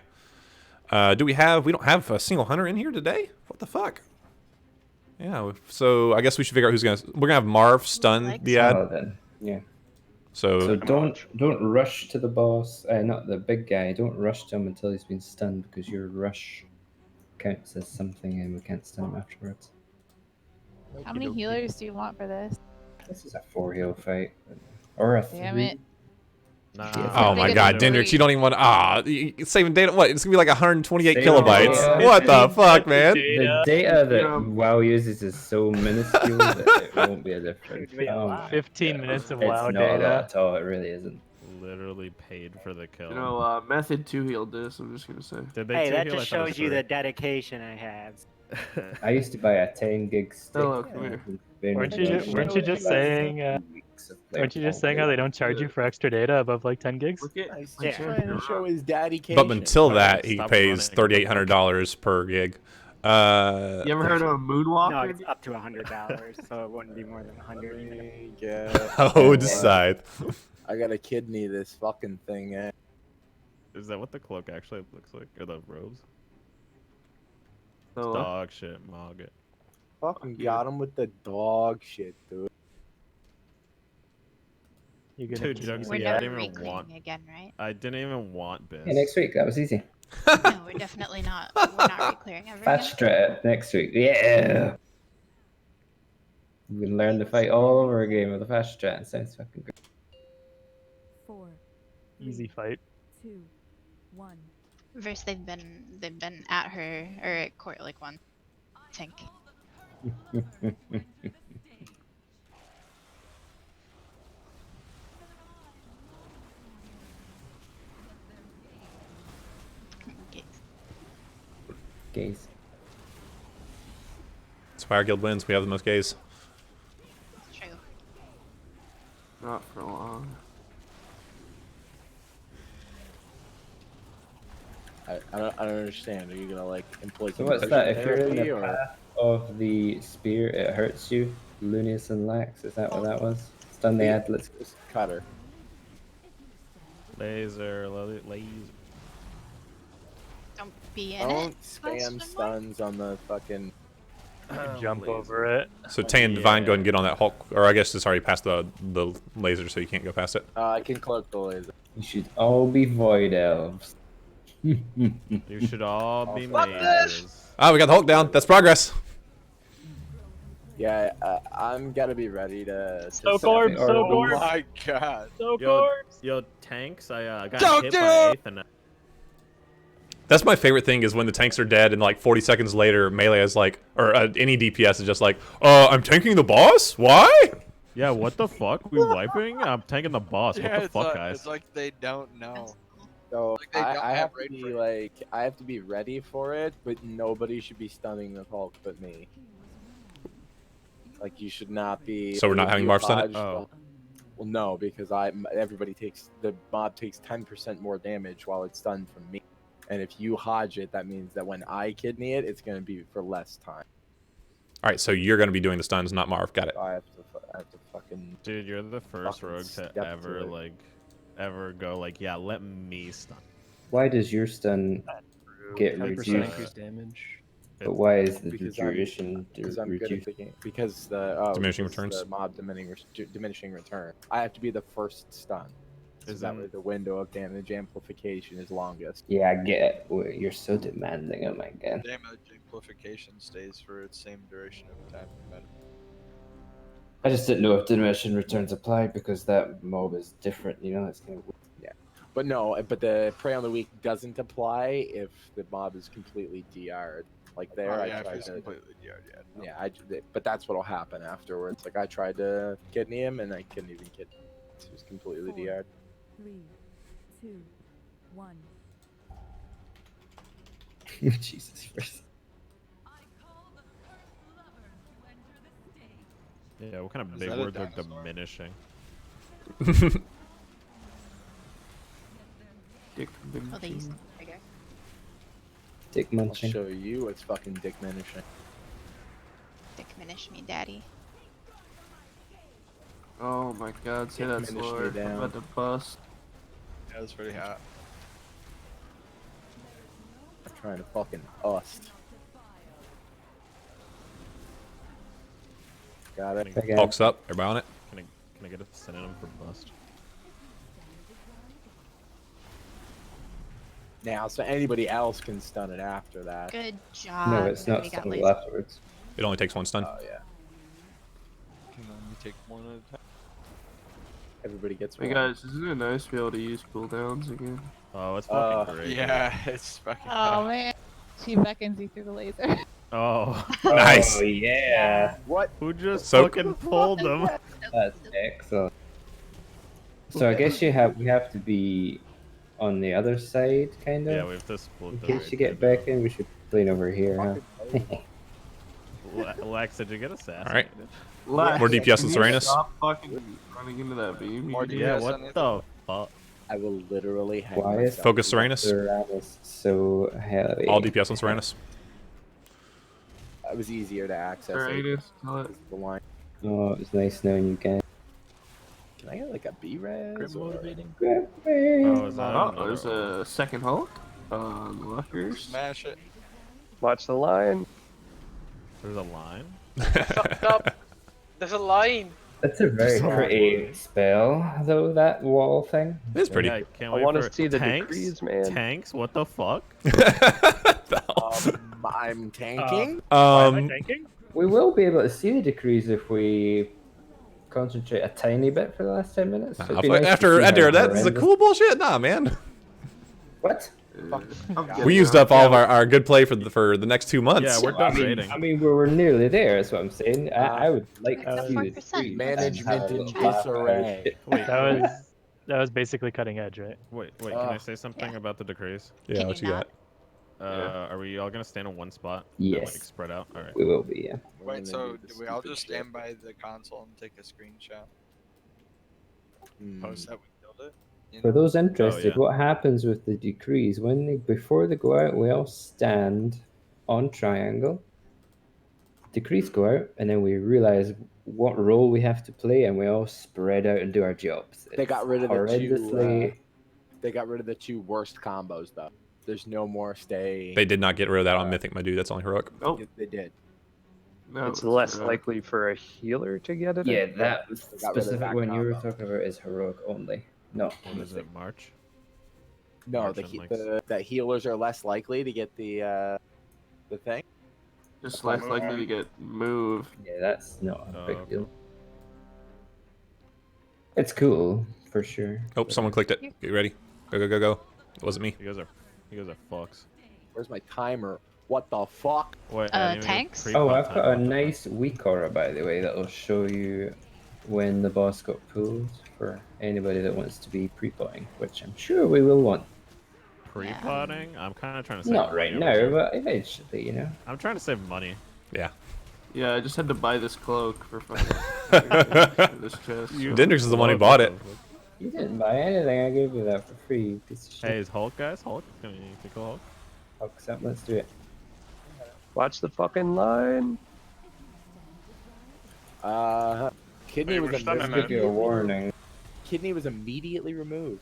A: We don't have a single hunter in here today? What the fuck? Yeah, so I guess we should figure out who's gonna. We're gonna have Marv stun the ad.
D: Oh, then. Yeah.
A: So
D: So don't rush to the boss. Not the big guy. Don't rush to him until he's been stunned, because your rush counts as something, and we can't stun him afterwards.
I: How many healers do you want for this?
D: This is a 4-heal fight, or a 3.
I: Damn it.
A: Oh my god, Dendrix, you don't even want to. Saving data. What? It's gonna be like 128 kilobytes.
D: Data.
A: What the fuck, man?
D: The data that WoW uses is so minuscule that it won't be a difference.
G: 15 minutes of
D: It's
G: WoW
D: not a lot
G: data.
D: at all. It really isn't.
L: Literally paid for the kill.
P: You know, Method 2 healed this, I'm just gonna say.
L: Did they
Q: Hey, that
L: two-heal? I
Q: just
L: thought it was
Q: shows you
L: three.
Q: the dedication I have.
D: I used to buy a 10 gig stick.
P: Hello, come here.
G: Weren't you just saying? Weren't you just saying how they don't charge you for extra data above like 10 gigs?
J: He's trying to show his dedication.
A: But until that, he
L: Stop
A: pays
L: running.
A: $3,800 per gig.
P: You ever heard of a moonwalker?
Q: No, it's up to $100, so it wouldn't be more than 100.
A: Oh, decide.
J: I gotta kidney this fucking thing.
L: Is that what the cloak actually looks like? Or the robes?
P: So,
L: Dog shit, mog it.
J: Fucking got him with the dog shit, dude.
L: Dude,
K: We're
L: Jugsy, I
K: never
L: didn't even
K: reclaiming
L: want.
K: again, right?
L: I didn't even want Biz.
D: Yeah, next week. That was easy.
K: No, we're definitely not. We're not reclearing ever again.
D: Fast strat next week. Yeah. We can learn to fight all over again with a fast strat. Sounds fucking great.
N: 4,
G: Easy fight.
N: 2, 1.
K: Verse, they've been at her or at court like one tank.
D: Gaze.
A: That's why our guild wins. We have the most gays.
K: True.
P: not for long.
J: I don't understand. Are you gonna like employ?
D: So what's that? If you're in
J: therapy,
D: the
J: or...
D: path of the spear, it hurts you. Lunius and Lax. Is that what that was? Stun the ad. Let's
J: just cut her.
L: Laser, laser.
K: Don't be in
J: Don't
K: it.
J: spam stuns on the fucking.
G: Jump over it.
A: So Tan Divine, go ahead and get on that Hulk. Or I guess it's already past the laser, so you can't go past it.
J: I can cloak the laser.
D: You should all be void elves.
L: You should all be
A: Fuck
L: mages.
A: Ah, we got the Hulk down. That's progress.
J: Yeah, I'm gonna be ready to.
G: So Corb, so
F: Oh
G: Corb.
F: my god.
G: So
L: Yo,
G: Corb.
L: yo, tanks, I got
F: Don't
L: hit
F: do
L: by
F: it!
L: Ethan.
A: That's my favorite thing is when the tanks are dead and like 40 seconds later, melee is like, or any DPS is just like, I'm tanking the boss? Why?
L: Yeah, what the fuck? We wiping? I'm tanking the boss.
F: Yeah,
L: What the
F: it's
L: fuck,
F: like,
L: guys?
F: It's like they don't know.
J: So
F: Like they don't
J: I have
F: have
J: to
F: raid
J: be
F: frame.
J: like, I have to be ready for it, but nobody should be stunning the Hulk but me. Like you should not be.
A: So we're not
J: if
A: having
J: you
A: Marv stun it?
J: dodge
L: Oh.
J: Well, no, because everybody takes the mob takes 10% more damage while it's stunned from me, and if you hodge it, that means that when I kidney it, it's gonna be for less time.
A: All right, so you're going to be doing the stuns, not Marv. Got it.
J: So I have to fucking.
L: Dude, you're the first
J: fucking
L: rogue
J: step
L: to
J: to
L: ever,
J: it.
L: ever go like, yeah, let me stun.
D: Why does your stun get
O: 10%
D: reduced?
O: increased damage.
D: But why is the
J: Because
D: duration
J: Because I'm good at
D: reduced?
J: the game. Because the
A: Diminishing
J: because
A: returns?
J: The mob diminishing return. I have to be the first stun. So that way the window of damage amplification is longest.
D: Yeah, I get it. Well, you're so demanding. Oh my god.
F: Damage amplification stays for its same duration of time. No matter.
D: I just didn't know if diminishing returns applied because that mob is different. You know, it's kind of weird.
J: Yeah, but no, but the prey on the weak doesn't apply if the mob is completely DR'd. Like there,
F: Oh,
J: I
F: yeah, if
J: tried
F: it's
J: to.
F: completely DR'd, yeah.
J: Yeah, but that's what'll happen afterwards. Like I tried to kidney him and I couldn't even kidney him. He was completely DR'd.
N: 3, 2, 1.
D: Jesus Christ.
L: Yeah, what kind of
F: Is
L: big
F: that a
L: words are
F: dinosaur?
L: diminishing?
P: Dick
K: Oh, they used to be bigger.
D: Dick
J: I'll
D: munching.
J: show you what's fucking dick managing.
K: Diminish me, daddy.
P: Oh my god, say that
J: Diminish me
P: slower. I'm
J: down.
P: about to bust.
F: Yeah, that's pretty hot.
J: I'm trying to fucking bust. Got it.
D: Okay.
A: Hulk's up. Everybody on it.
L: Can I get a synonym for bust?
J: Now, so anybody else can stun it after that.
K: Good job.
D: No, it's not
K: Nobody got
D: stunnable
K: laser.
D: afterwards.
A: It only takes one stun.
J: Oh yeah.
F: Can only take one at a time.
J: Everybody gets
P: Hey
J: one.
P: guys, isn't it nice to be able to use cooldowns again?
L: Oh, it's fucking great.
F: Yeah, it's fucking
I: Oh
F: hot.
I: man, she beckons you through the laser.
L: Oh,
A: Nice.
D: Oh, yeah.
J: What?
L: who just
A: So-
L: fucking pulled them?
D: That's excellent. So I guess we have to be on the other side, kind of.
L: Yeah, we have to split
D: In
L: the
D: case
L: raid
D: you get
L: right
D: back in, we should plane over here, huh?
L: now. Lex, did you get assassinated?
A: Alright.
P: Lex,
A: More DPS
P: can
A: on
P: you
A: Serenus.
P: Stop fucking running into that beam.
F: More
P: You
L: Yeah,
F: DPS
L: what
F: on
L: the fuck?
J: I will literally hang
D: Why is
J: myself.
A: Focus Serenus.
D: Serenus so heavy?
A: All DPS on Serenus.
J: It was easier to access.
P: Serenus, tell it.
J: The line.
D: Oh, it was nice knowing you guys.
J: Can I get like a B-res?
F: Grit motivating.
L: Oh, is that
P: Oh,
L: another
P: there's
L: one?
P: a second Hulk on Luckers.
F: Smash it.
E: Watch the line.
L: There's a line?
C: Fucked up. There's a line.
D: That's a very pretty spell, though, that wall thing.
A: It's pretty.
L: Yeah, I can't
E: I
L: wait
E: want
L: for
E: to see the
L: tanks?
E: decrees, man.
L: Tanks? What the fuck?
J: I'm tanking.
G: Tanking?
D: We will be able to see the decrees if we concentrate a tiny bit for the last 10 minutes. It'd be nice to
A: After
D: see how
A: that's a
D: horrendous-
A: cool bullshit. Nah, man.
D: What?
A: We used up all of our good play for the next 2 months.
L: Yeah, we're done raiding.
D: I mean, we're nearly there. That's what I'm saying. I would like to see the
K: 4%.
D: decrees.
J: Management in
D: and have a laugh about
J: disarray.
D: shit.
L: Wait,
G: That was basically cutting edge, right?
L: wait, can I say something about the decrees?
A: Yeah,
K: Can
A: what
K: you
A: you
K: not?
A: got?
L: Are we all gonna stand in one spot?
D: Yes.
L: Like spread out? Alright.
D: We will be, yeah.
F: Wait, so do we all just stand by the console and take a screenshot? Post that we killed it? You
D: For
F: know?
D: those interested,
L: yeah.
D: what happens with the decrees when before they go out, we all stand on triangle. Decrees go out, and then we realize what role we have to play, and we all spread out and do our jobs.
J: They got rid of the
D: horrendously.
J: two. They got rid of the two worst combos though. There's no more stay.
A: They did not get rid of that on Mythic, my dude. That's only heroic.
P: Nope.
J: Yes, they did.
P: No,
E: It's less likely for a healer to get it.
D: Yeah, that was
J: They got rid of
D: specific
J: that
D: one you were
J: combo.
D: talking about is heroic only. No,
L: What is it, March?
J: No,
L: March
J: the,
L: and
J: the healers are less likely to get the thing.
P: Just less likely to get moved.
D: yeah, that's not a big
L: okay.
D: deal. It's cool for sure.
A: Oh, someone clicked it. Get ready. Go, go, go, go. It wasn't me.
L: You guys are fucks.
J: Where's my timer? What the fuck?
L: Wait, I didn't even
K: Tanks?
L: pre-pot
D: Oh, I've
L: time.
D: got a nice weak aura, by the way, that'll show you when the boss got pulled for anybody that wants to be pre-potting, which I'm sure we will want.
L: Pre-potting? I'm kind of trying to save
D: Not
L: money
D: right
L: over
D: now,
L: here.
D: but eventually, you know.
L: I'm trying to save money.
A: Yeah.
P: Yeah, I just had to buy this cloak for fucking this chest.
A: Dendrix is the one who bought it.
D: You didn't buy anything, I gave you that for free, you piece of shit.
L: Hey, is Hulk, guys? Hulk? Can we tickle Hulk?
D: Hulk's up, let's do it.
E: Watch the fucking line.
J: Kidney
F: Hey,
J: was
F: we're stunning
D: Give you a warning.
J: Kidney was immediately removed.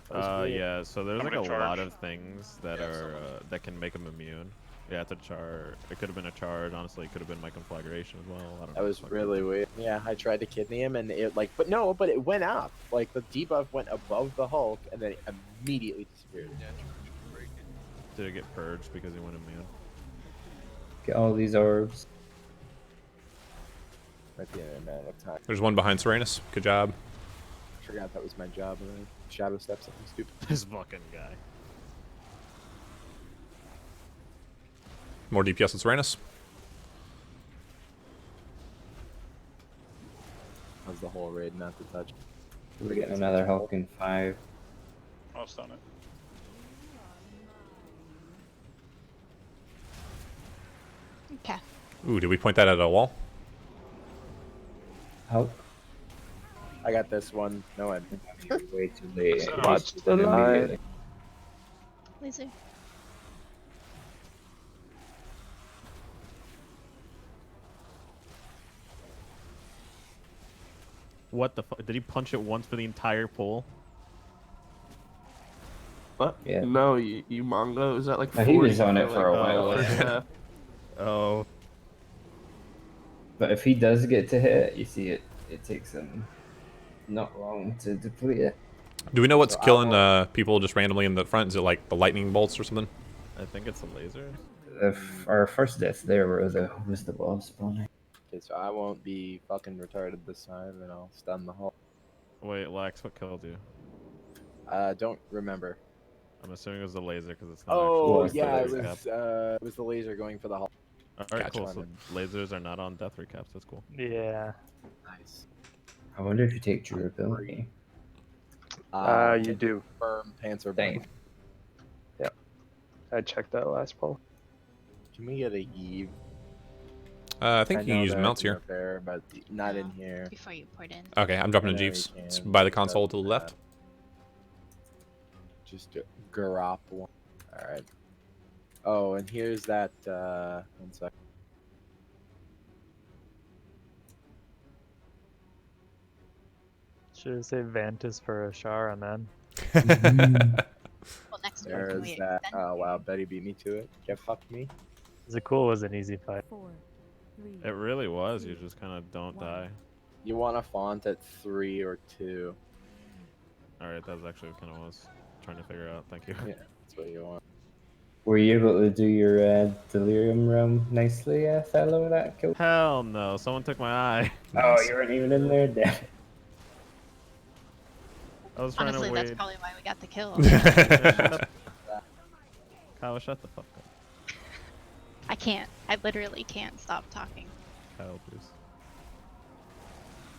J: That was weird.
L: Yeah, so there's
F: I'm
L: like a
F: gonna
L: lot
F: charge.
L: of things that are that can make him immune. Yeah, it's a charge. It could have been a charge. Honestly, it could have been my conflagration as well. I don't know.
J: That was
L: Fuck.
J: really weird. Yeah, I tried to kidney him, and it but it went up. Like the debuff went above the Hulk, and then it immediately disappeared.
L: Did it get purged because he went immune?
D: Get all these orbs.
J: At the amount of time.
A: There's one behind Serenus. Good job.
J: I forgot that was my job, and then shadow step something stupid.
L: This fucking guy.
A: More DPS on Serenus.
J: That was the whole raid, not to touch.
D: We're getting another Hulk in 5.
F: I'll stun it.
K: Okay.
A: Ooh, did we point that at a wall?
D: Help.
J: I got this one. No, I
D: Way too late.
E: Watch the light.
K: Laser.
L: What the fuck? Did he punch it once for the entire pool?
P: What?
D: Yeah.
P: No, you Mongo. Is that like?
D: No, he was
P: 40
D: on it for a
P: like,
D: while.
P: first half?
L: Oh.
D: But if he does get to hit, you see it takes him not long to deplete it.
A: Do we know what's killing people just randomly in the front? Is it like the lightning bolts or something?
L: I think it's a laser.
D: Our first death there was the ball spawning.
J: Okay, so I won't be fucking retarded this time, and I'll stun the Hulk.
L: Wait, Lex, what killed you?
J: Don't remember.
L: I'm assuming it was the laser because it's not
J: Oh
L: actually
J: yeah,
L: death
J: it was the laser going for the Hulk.
L: Alright,
J: Gotcha.
L: cool. So lasers are not on death recaps. That's cool.
G: Yeah.
J: Nice.
D: I wonder if you take durability.
E: You do.
J: Firm pants are
D: Dang.
E: Yeah. I checked that last poll.
J: Can we get a Eve?
A: I think you can
J: know
A: use
J: that's
A: mounts here.
J: Fair, but not in here.
K: Before you put in.
A: Okay, I'm dropping in Jeeves. It's by the console to the left.
J: Just Garop one. Alright. Oh, and here's that, 1 sec.
G: Should I say Vantis for Ashara, man?
K: Well, next one.
J: There's that. Oh, wow, Betty beat me to it. Get fucked me.
G: Za'qul was an easy fight.
L: It really was. You just kind of don't die.
J: You want a font at 3 or 2.
L: Alright, that was actually kind of what I was trying to figure out. Thank you.
J: Yeah, that's what you want.
D: Were you able to do your delirium realm nicely, fellow? That kill?
L: Hell no! Someone took my eye.
D: Oh, you weren't even in there, damn.
L: I was trying
K: Honestly,
L: to
K: that's
L: wait.
K: probably why we got the kill.
L: Kyle, shut the fuck up.
K: I can't. I literally can't stop talking.
L: Kyle, please.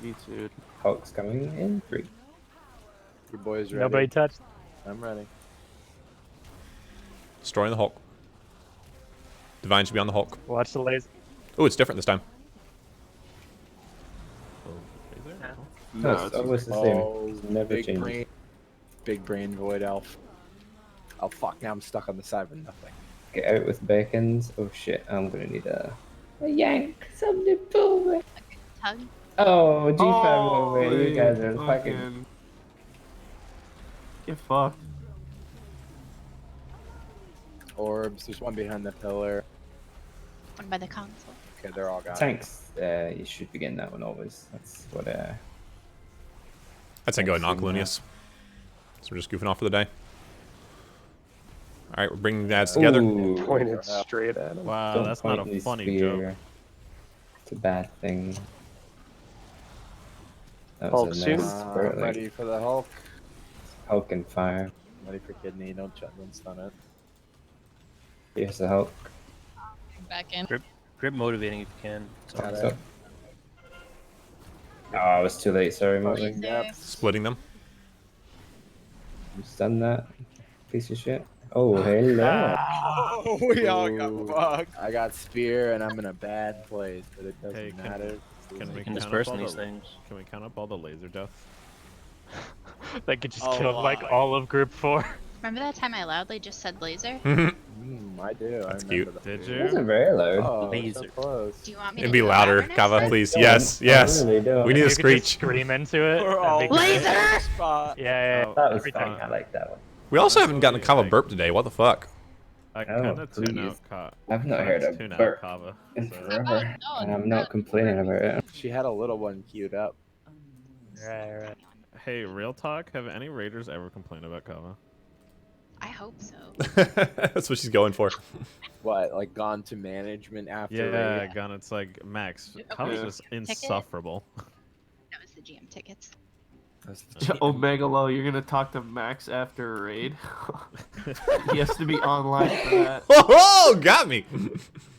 P: Me too.
D: Hulk's coming in 3.
J: Your boys ready?
G: Nobody touched.
J: I'm ready.
A: Destroying the Hulk. Divine should be on the Hulk.
G: Watch the laser.
A: Oh, it's different this time.
D: No, it's always the same. It's never
J: big
D: changes.
J: brain, big brain void elf. Oh fuck! Now I'm stuck on the side with nothing.
D: Get out with beacons. Oh shit! I'm gonna need a yank. Somebody pull me.
K: Tug.
D: Oh, G5
P: Oh,
D: over. You guys are fucking.
P: fucking. Get fucked.
J: Orbs. There's one behind the pillar.
K: One by the console.
J: Okay, they're all gone.
D: Tanks. You should be getting that one always. That's what.
A: I'd say go ahead and knock
D: Excellent.
A: Lunius. So we're just goofing off for the day. Alright, we're bringing the ads together.
D: Ooh.
E: Pointed straight at him.
L: Wow,
D: Don't
L: that's not
D: point
L: a
D: me
L: funny
D: spear.
L: joke.
D: It's a bad thing. That
E: Hulk
D: was a
E: soon.
D: nice spurt, like,
J: Ready for the Hulk.
D: Hulk and fire.
J: Ready for kidney. Don't stun it.
D: Here's the Hulk.
I: Back in.
O: Grip motivating if you can. So
J: Got
D: So-
J: it.
D: Oh, I was too late. Sorry, Moby.
J: Yep.
A: Splitting them.
D: Just done that. Piece of shit. Oh, hello.
F: Oh, we all got
J: Ooh.
F: fucked.
J: I got spear and I'm in a bad place, but it doesn't
L: Hey,
J: matter.
L: Can we
O: can
L: count
O: disperse
L: up all
O: these
L: the,
O: things.
L: Can we count up all the laser deaths?
G: That could just
F: A
G: kill like
F: lot.
G: all of Group 4.
K: Remember that time I loudly just said laser?
J: I do.
A: That's
J: I
A: cute.
J: remember that.
L: Did
D: It
L: you?
D: wasn't very loud.
J: Oh,
O: Laser.
J: so close.
K: Do you want me
A: It'd
K: to
A: be
K: do it
A: louder,
K: next
A: Kava,
K: time?
A: please.
D: Don't.
A: Yes,
D: I
A: yes.
D: really don't.
A: We need a
G: You could just
A: screech.
G: scream into it.
F: We're
G: and
F: all
G: make
K: Laser!
G: it-
F: spot.
G: Yeah,
D: That was
G: every
D: fun.
G: time.
D: I like that one.
A: We also haven't gotten a Kava burp today. What the fuck?
L: I
D: Oh,
L: kind of tune
D: please.
L: out Kava.
D: I've not heard a
L: tune out
D: burp
L: Kava.
D: in
L: So.
D: forever, and I'm not complaining about it.
J: She had a little one queued up.
G: Right.
L: Hey, real talk. Have any raiders ever complained about Kava?
K: I hope so.
A: That's what she's going for.
J: What, like gone to management after?
L: Yeah,
J: raid?
L: Gun. It's like Max.
K: Okay.
L: Kava's just insufferable.
K: That was the GM tickets.
P: Omega Low, you're gonna talk to Max after a raid. He has to be online for that.
A: Oh, got me.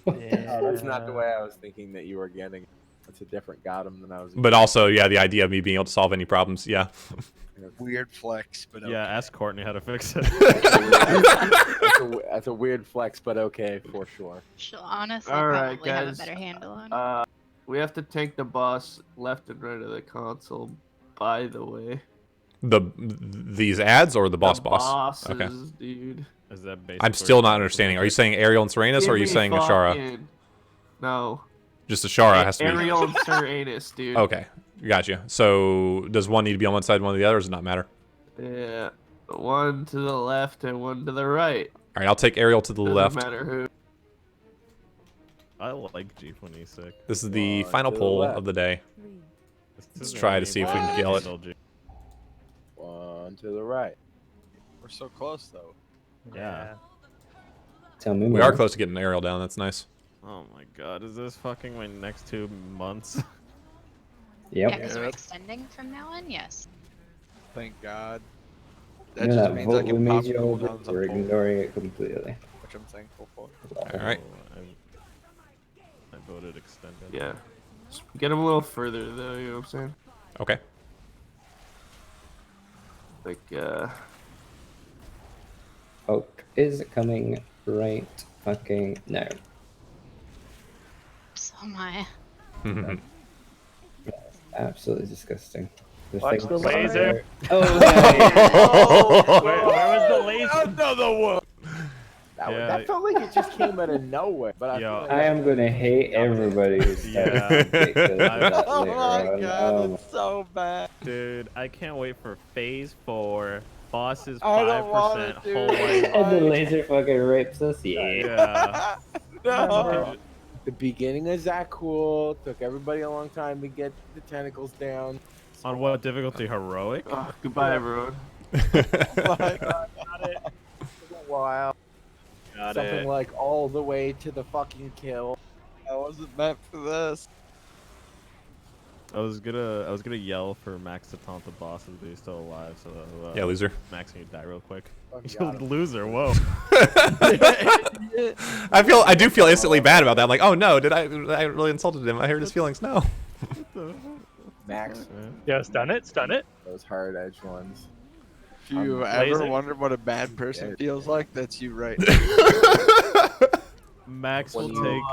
J: Oh, that's not the way I was thinking that you were getting. That's a different Gotham than I was.
A: But also, yeah, the idea of me being able to solve any problems. Yeah.
F: Weird flex, but
L: Yeah, ask Courtney how to fix it.
J: That's a weird flex, but okay, for sure.
K: She'll honestly
P: All right,
K: probably have a
P: guys.
K: better handle on it.
P: We have to tank the boss left and right of the console. By the way,
A: These ads or the boss?
P: bosses,
A: Okay.
P: dude.
L: Is that
A: I'm still not understanding. Are you saying Ariel and Serenus, or are you saying Ashara?
P: Fucking... No.
A: Just Ashara has to be.
P: Ariel and Serenus, dude.
A: Okay, gotcha. So does one need to be on one side, one on the other, or does it not matter?
P: Yeah, one to the left and one to the right.
A: All right, I'll take Ariel to the
P: Doesn't
A: left.
P: matter who.
L: I like Jeep when he's sick.
A: This is the final pull of the day. Let's try to see if we can kill it.
J: One to the right.
F: We're so close though.
L: Yeah.
D: Tell me
A: We
D: more.
A: are close to getting Ariel down. That's nice.
L: Oh my god, is this fucking my next 2 months?
K: Yeah,
D: Yep.
K: because we're extending from now on, yes.
F: Thank God.
P: That
D: You know
P: just
D: that
P: means
D: vote
P: I
D: we
P: can
D: made
P: pop
D: you over,
P: cooldowns
D: we're
P: on both,
D: ignoring it completely.
F: Which I'm thankful for.
A: All right.
L: I voted extended.
P: Yeah. Just get him a little further though, you know what I'm saying?
A: Okay.
P: Like,
D: Oak is coming right fucking now.
K: So am I.
D: Absolutely disgusting. The
G: Watch
D: thing-
G: the laser.
D: Oh,
G: where was the laser?
F: Another one.
J: That felt like it just came out of nowhere. But I, feel like
D: I am gonna hate everybody who's
L: Yeah.
F: Oh my god, it's so bad.
L: Dude, I can't wait for phase 4. Bosses
F: I don't want
L: 5%.
F: it, dude.
L: Whole
D: And the laser fucking rapes us. Yeah.
F: No.
J: The beginning of Za'qul took everybody a long time to get the tentacles down.
L: On what difficulty? Heroic?
P: goodbye, everyone.
J: A while.
F: Got
J: Something
F: it.
J: like all the way to the fucking kill.
F: I wasn't meant for this.
L: I was gonna yell for Max to taunt the bosses, but he's still alive, so
A: Yeah, loser.
L: Max, can you die real quick?
J: got him.
L: Loser, whoa.
A: I do feel instantly bad about that. I'm like, oh no, I really insulted him? I hurt his feelings. No.
J: Max.
G: Yeah, stun it, stun it.
J: Those hard edge ones.
F: If you ever wondered what a bad person feels like, that's you right.
L: Max will take.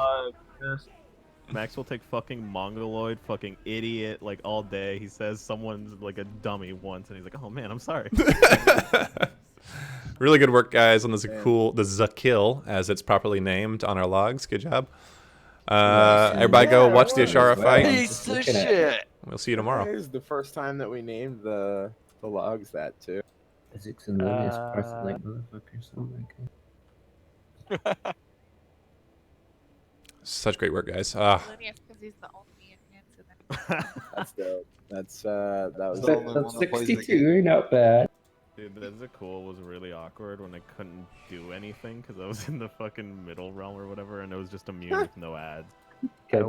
L: Max will take fucking mongoloid, fucking idiot, like all day. He says someone's like a dummy once, and he's like, "Oh man, I'm sorry."
A: Really good work, guys, on the Za'qul, as it's properly named on our logs. Good job. Everybody go watch the Ashara fight.
F: Piece of shit.
A: We'll see you tomorrow.
J: Here's the first time that we named the logs that too.
D: Physics and Lumius are like motherfuckers. Oh my god.
A: Such great work, guys.
I: Because he's the only
J: That's dope. That was
D: That's 62, not bad.
L: Dude, that Za'qul was really awkward when I couldn't do anything because I was in the fucking middle realm or whatever, and it was just immune with no ads.
G: I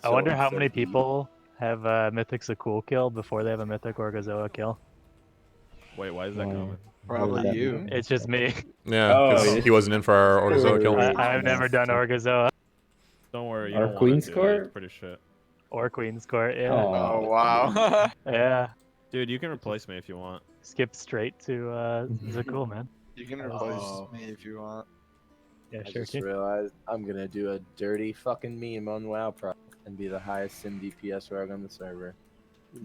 G: wonder how many people have a Mythic Za'qul kill before they have a Mythic Orgazoa kill.
L: Wait, why is that coming?
F: Probably you.
G: It's just me.
A: Yeah, because he wasn't in for our Orgazoa kill.
G: I've never done Orgazoa.
L: Don't worry, you
D: Our
L: don't
D: Queen's
L: want to do it.
D: Court?
L: It's pretty shit.
G: Or Queen's Court, yeah.
F: Oh wow.
G: Yeah.
L: Dude, you can replace me if you want.
G: Skip straight to Za'qul, man.
F: You can replace me if you want.
G: Yeah,
J: I
G: sure.
J: just realized I'm gonna do a dirty fucking meme on WoW Pro and be the highest sim DPS rogue on the server.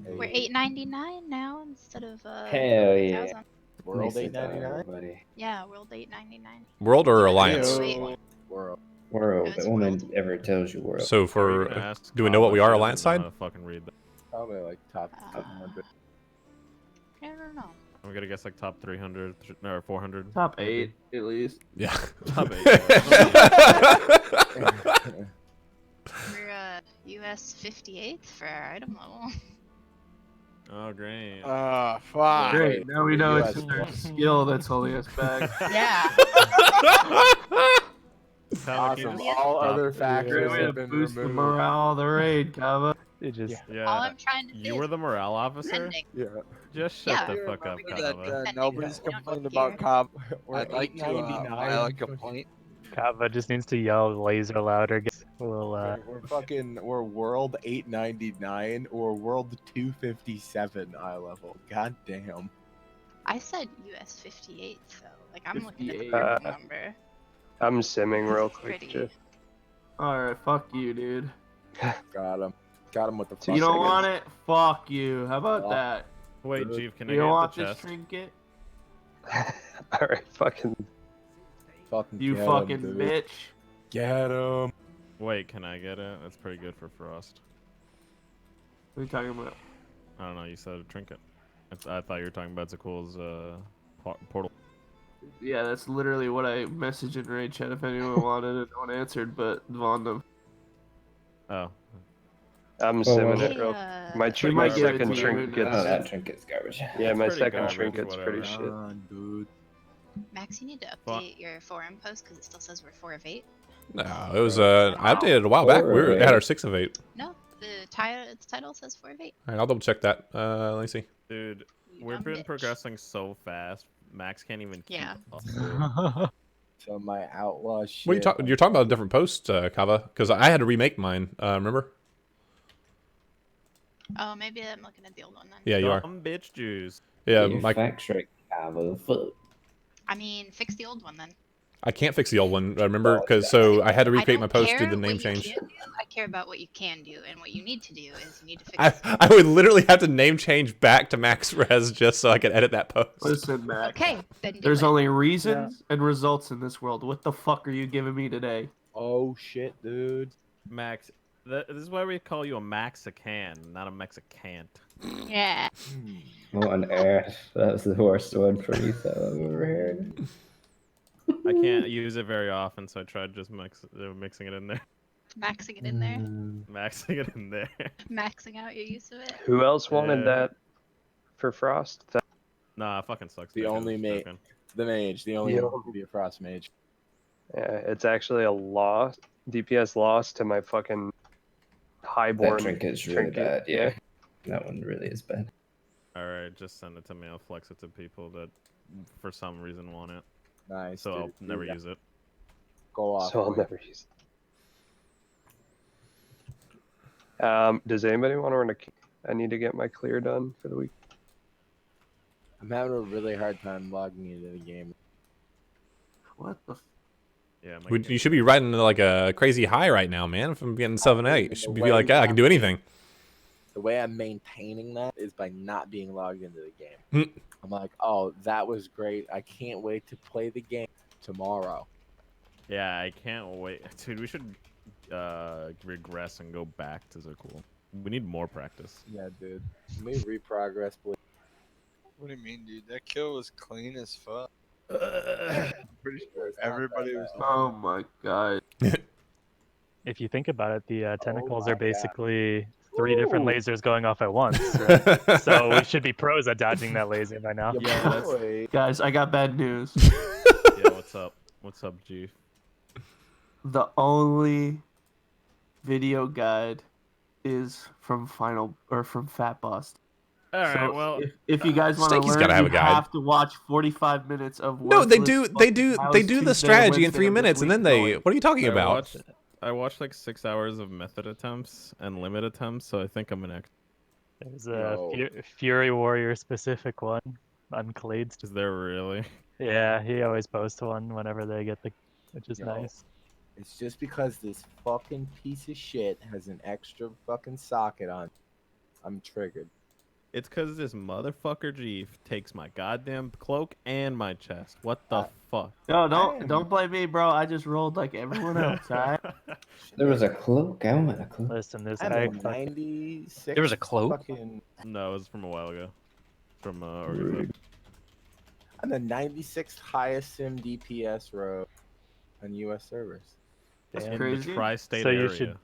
K: We're $8.99 now instead of
D: Hell yeah.
K: 1,000.
J: World
D: Nice to
J: 899.
D: buddy.
K: Yeah, World $8.99.
A: World or Alliance?
J: World.
D: World.
K: It's
D: The woman ever tells you world.
A: So for do we know what we are Alliance side?
L: Fucking read that.
J: Probably like top 100.
K: I don't know.
L: I'm gonna guess like top 300 or 400.
P: Top 8 at least.
A: Yeah.
L: Top 8.
K: We're US 58th for our item level.
L: Oh great.
F: Fuck.
P: Great. Now we know it's our skill that's holding us back.
K: Yeah.
J: Awesome. All other factors
P: Way to
J: have been
P: boost the
J: removed.
P: morale of the raid, Kava.
G: It just
L: Yeah.
K: All I'm trying to say
L: You were the morale officer?
K: trending.
J: Yeah.
L: Just shut
K: Yeah.
L: the fuck up,
F: That,
L: Kava.
F: nobody's
K: We don't
F: complained
K: care.
F: about Cobb.
J: We're
F: I'd like to
J: 899.
F: file a complaint.
G: Kava just needs to yell laser louder.
J: We're world 899 or world 257 eye level. God damn.
K: I said US 58, so like I'm looking at the
J: 58.
K: purple number.
E: I'm simming real
K: It's
E: quick.
K: pretty.
P: Alright, fuck you, dude.
J: Got him. Got him with the.
P: You don't want it? Fuck you. How about that?
L: Wait, Jeeve, can I
P: You don't
L: get
P: want
L: the
P: this
L: chest?
P: trinket?
E: Alright, fucking.
P: You
J: get
P: fucking
J: him, dude.
P: bitch.
J: Get him.
L: Wait, can I get it? That's pretty good for Frost.
P: What are you talking about?
L: I don't know, you said a trinket. I thought you were talking about Za'qul's portal.
P: Yeah, that's literally what I messaged in raid chat if anyone wanted and no one answered, but Vaughn them.
L: Oh.
E: I'm
D: What
E: simming
D: was
E: it
D: it?
E: real.
P: We
E: My
P: might give it
E: second
P: to you.
E: trinket's.
D: Oh, that trinket's garbage.
E: Yeah,
L: It's
E: my
L: pretty
E: second
L: garbage,
E: trinket's pretty
L: whatever.
E: shit.
J: Dude.
K: Max, you need to update your forum post because it still says we're 4 of 8.
A: No, it was I updated it a while back. We were at our 6 of 8.
K: No, the title says 4 of 8.
A: All right, I'll double check that. Let me see.
L: Dude,
K: You
L: we've
K: dumb
L: been
K: bitch.
L: progressing so fast. Max can't even keep
K: Yeah.
L: up.
J: So my outlaw shit.
A: What you're talking about a different post, Kava? Because I had to remake mine. Remember?
K: Oh, maybe I'm looking at the old one then.
A: Yeah, you are.
L: Dumb bitch juice.
A: Yeah,
D: You
A: my
D: factory Kava. Fuck.
K: I mean, fix the old one then.
A: I can't fix the old one. Remember? Because so I had to recreate my post,
K: care
A: did the name
K: what you
A: change.
K: can't do, I care about what you can do, and what you need to do is you need to fix.
A: I would literally have to name change back to max res just so I could edit that post.
P: Listen, Max.
K: Okay, then do
P: There's
K: it.
P: only reasons and results in this world. What the fuck are you giving me today?
J: Oh shit, dude.
L: Max, this is why we call you a Mexican, not a Mexicant.
K: Yeah.
D: What on earth? That was the worst one for me that I've ever heard.
L: I can't use it very often, so I tried just mixing it in there.
K: Maxing it in there.
L: Maxing it in there.
K: Maxing out your use of it.
E: Who else wanted
L: Yeah.
E: that for Frost?
L: Nah, it fucking sucks.
J: The
L: dude.
J: only
L: I'm
J: mage.
L: joking.
J: The mage. The only
E: Yeah.
J: one to be a frost mage.
E: Yeah, it's actually a loss. DPS loss to my fucking highborn
D: That trinket's really bad, yeah. That one really is bad.
L: Alright, just send it to me. I'll flex it to people that for some reason want it.
J: Nice.
L: So I'll
J: dude.
L: never
J: Yeah.
L: use it.
J: Go off.
E: So I'll
J: boy.
E: never use it. Does anybody want to run a... I need to get my clear done for the week.
J: I'm having a really hard time logging into the game.
P: What the?
L: Yeah,
A: You should be riding like a crazy high right now, man. If I'm getting 7-8, you should be like, yeah, I can do anything.
J: The way I'm maintaining that is by not being logged into the game. I'm like, oh, that was great. I can't wait to play the game tomorrow.
L: Yeah, I can't wait. Dude, we should regress and go back to Za'qul. We need more practice.
J: Yeah, dude. Can we reprogress, please?
F: What do you mean, dude? That kill was clean as fuck. I'm pretty sure everybody was.
P: Oh my god.
G: If you think about it, the tentacles
J: my
G: are
J: God.
G: basically 3 different
J: Ooh.
G: lasers going off at once. Right? So we should be pros at dodging that laser by now.
P: Yeah, that's... Guys, I got bad news.
L: Yeah, what's up? What's up, G?
P: The only video guide is from Fat Boss.
L: Alright,
P: So
L: well,
P: if you guys want to
A: Stinky's
P: learn,
A: gotta have
P: you
A: a guide.
P: have to watch 45 minutes of
A: No, they
P: worthless
A: do
P: fucking House
A: the
P: Tuesday,
A: strategy in
P: Wednesday
A: 3
P: of this
A: minutes, and then
P: week
A: they.
P: going.
A: What are you talking about?
L: I watched like 6 hours of method attempts and limit attempts, so I think I'm an ex.
G: There's a Fury Warrior specific one on Clades.
L: Is there really?
G: Yeah, he always posts one whenever they get the, which is
J: Yo.
G: nice.
J: It's just because this fucking piece of shit has an extra fucking socket on. I'm triggered.
L: It's because this motherfucker G takes my goddamn cloak and my chest. What the fuck?
P: No, don't blame me, bro. I just rolled like everyone else. Alright.
D: There was a cloak. I want a cloak.
G: Listen, this
J: I'm
G: guy.
J: a 96.
Q: There was a cloak?
J: Fucking,
L: No, it was from a while ago. From
D: Rude.
J: I'm the 96th highest sim DPS row on US servers.
P: That's
L: in
P: crazy.
L: the tri-state
G: So
L: area.
G: you should.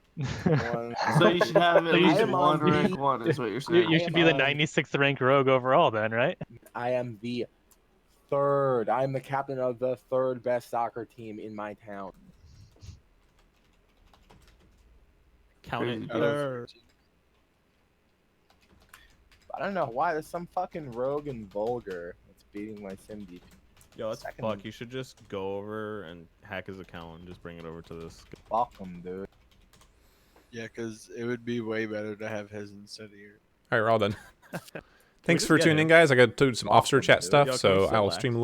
P: So you should have at
G: So you
P: least
G: should-
P: one rank 1, is what you're saying.
G: You should be the 96th rank rogue overall, then, right?
J: I am the third. I'm the captain of the third best soccer team in my town.
L: Count it.
J: I don't know why. There's some fucking rogue and vulgar that's beating my sim DP.
L: Yo, that's
J: Second-
L: fuck. You should just go over and hack his account and just bring it over to this.
J: Fuck him, dude.
F: Yeah, because it would be way better to have his instead of yours.
A: All right, we're all done. Thanks
L: just
A: for
L: get
A: tuning in,
L: him?
A: guys. I got to do some officer chat
J: dude.
A: stuff,
L: Yo, come
A: so I will
L: chillax.
A: stream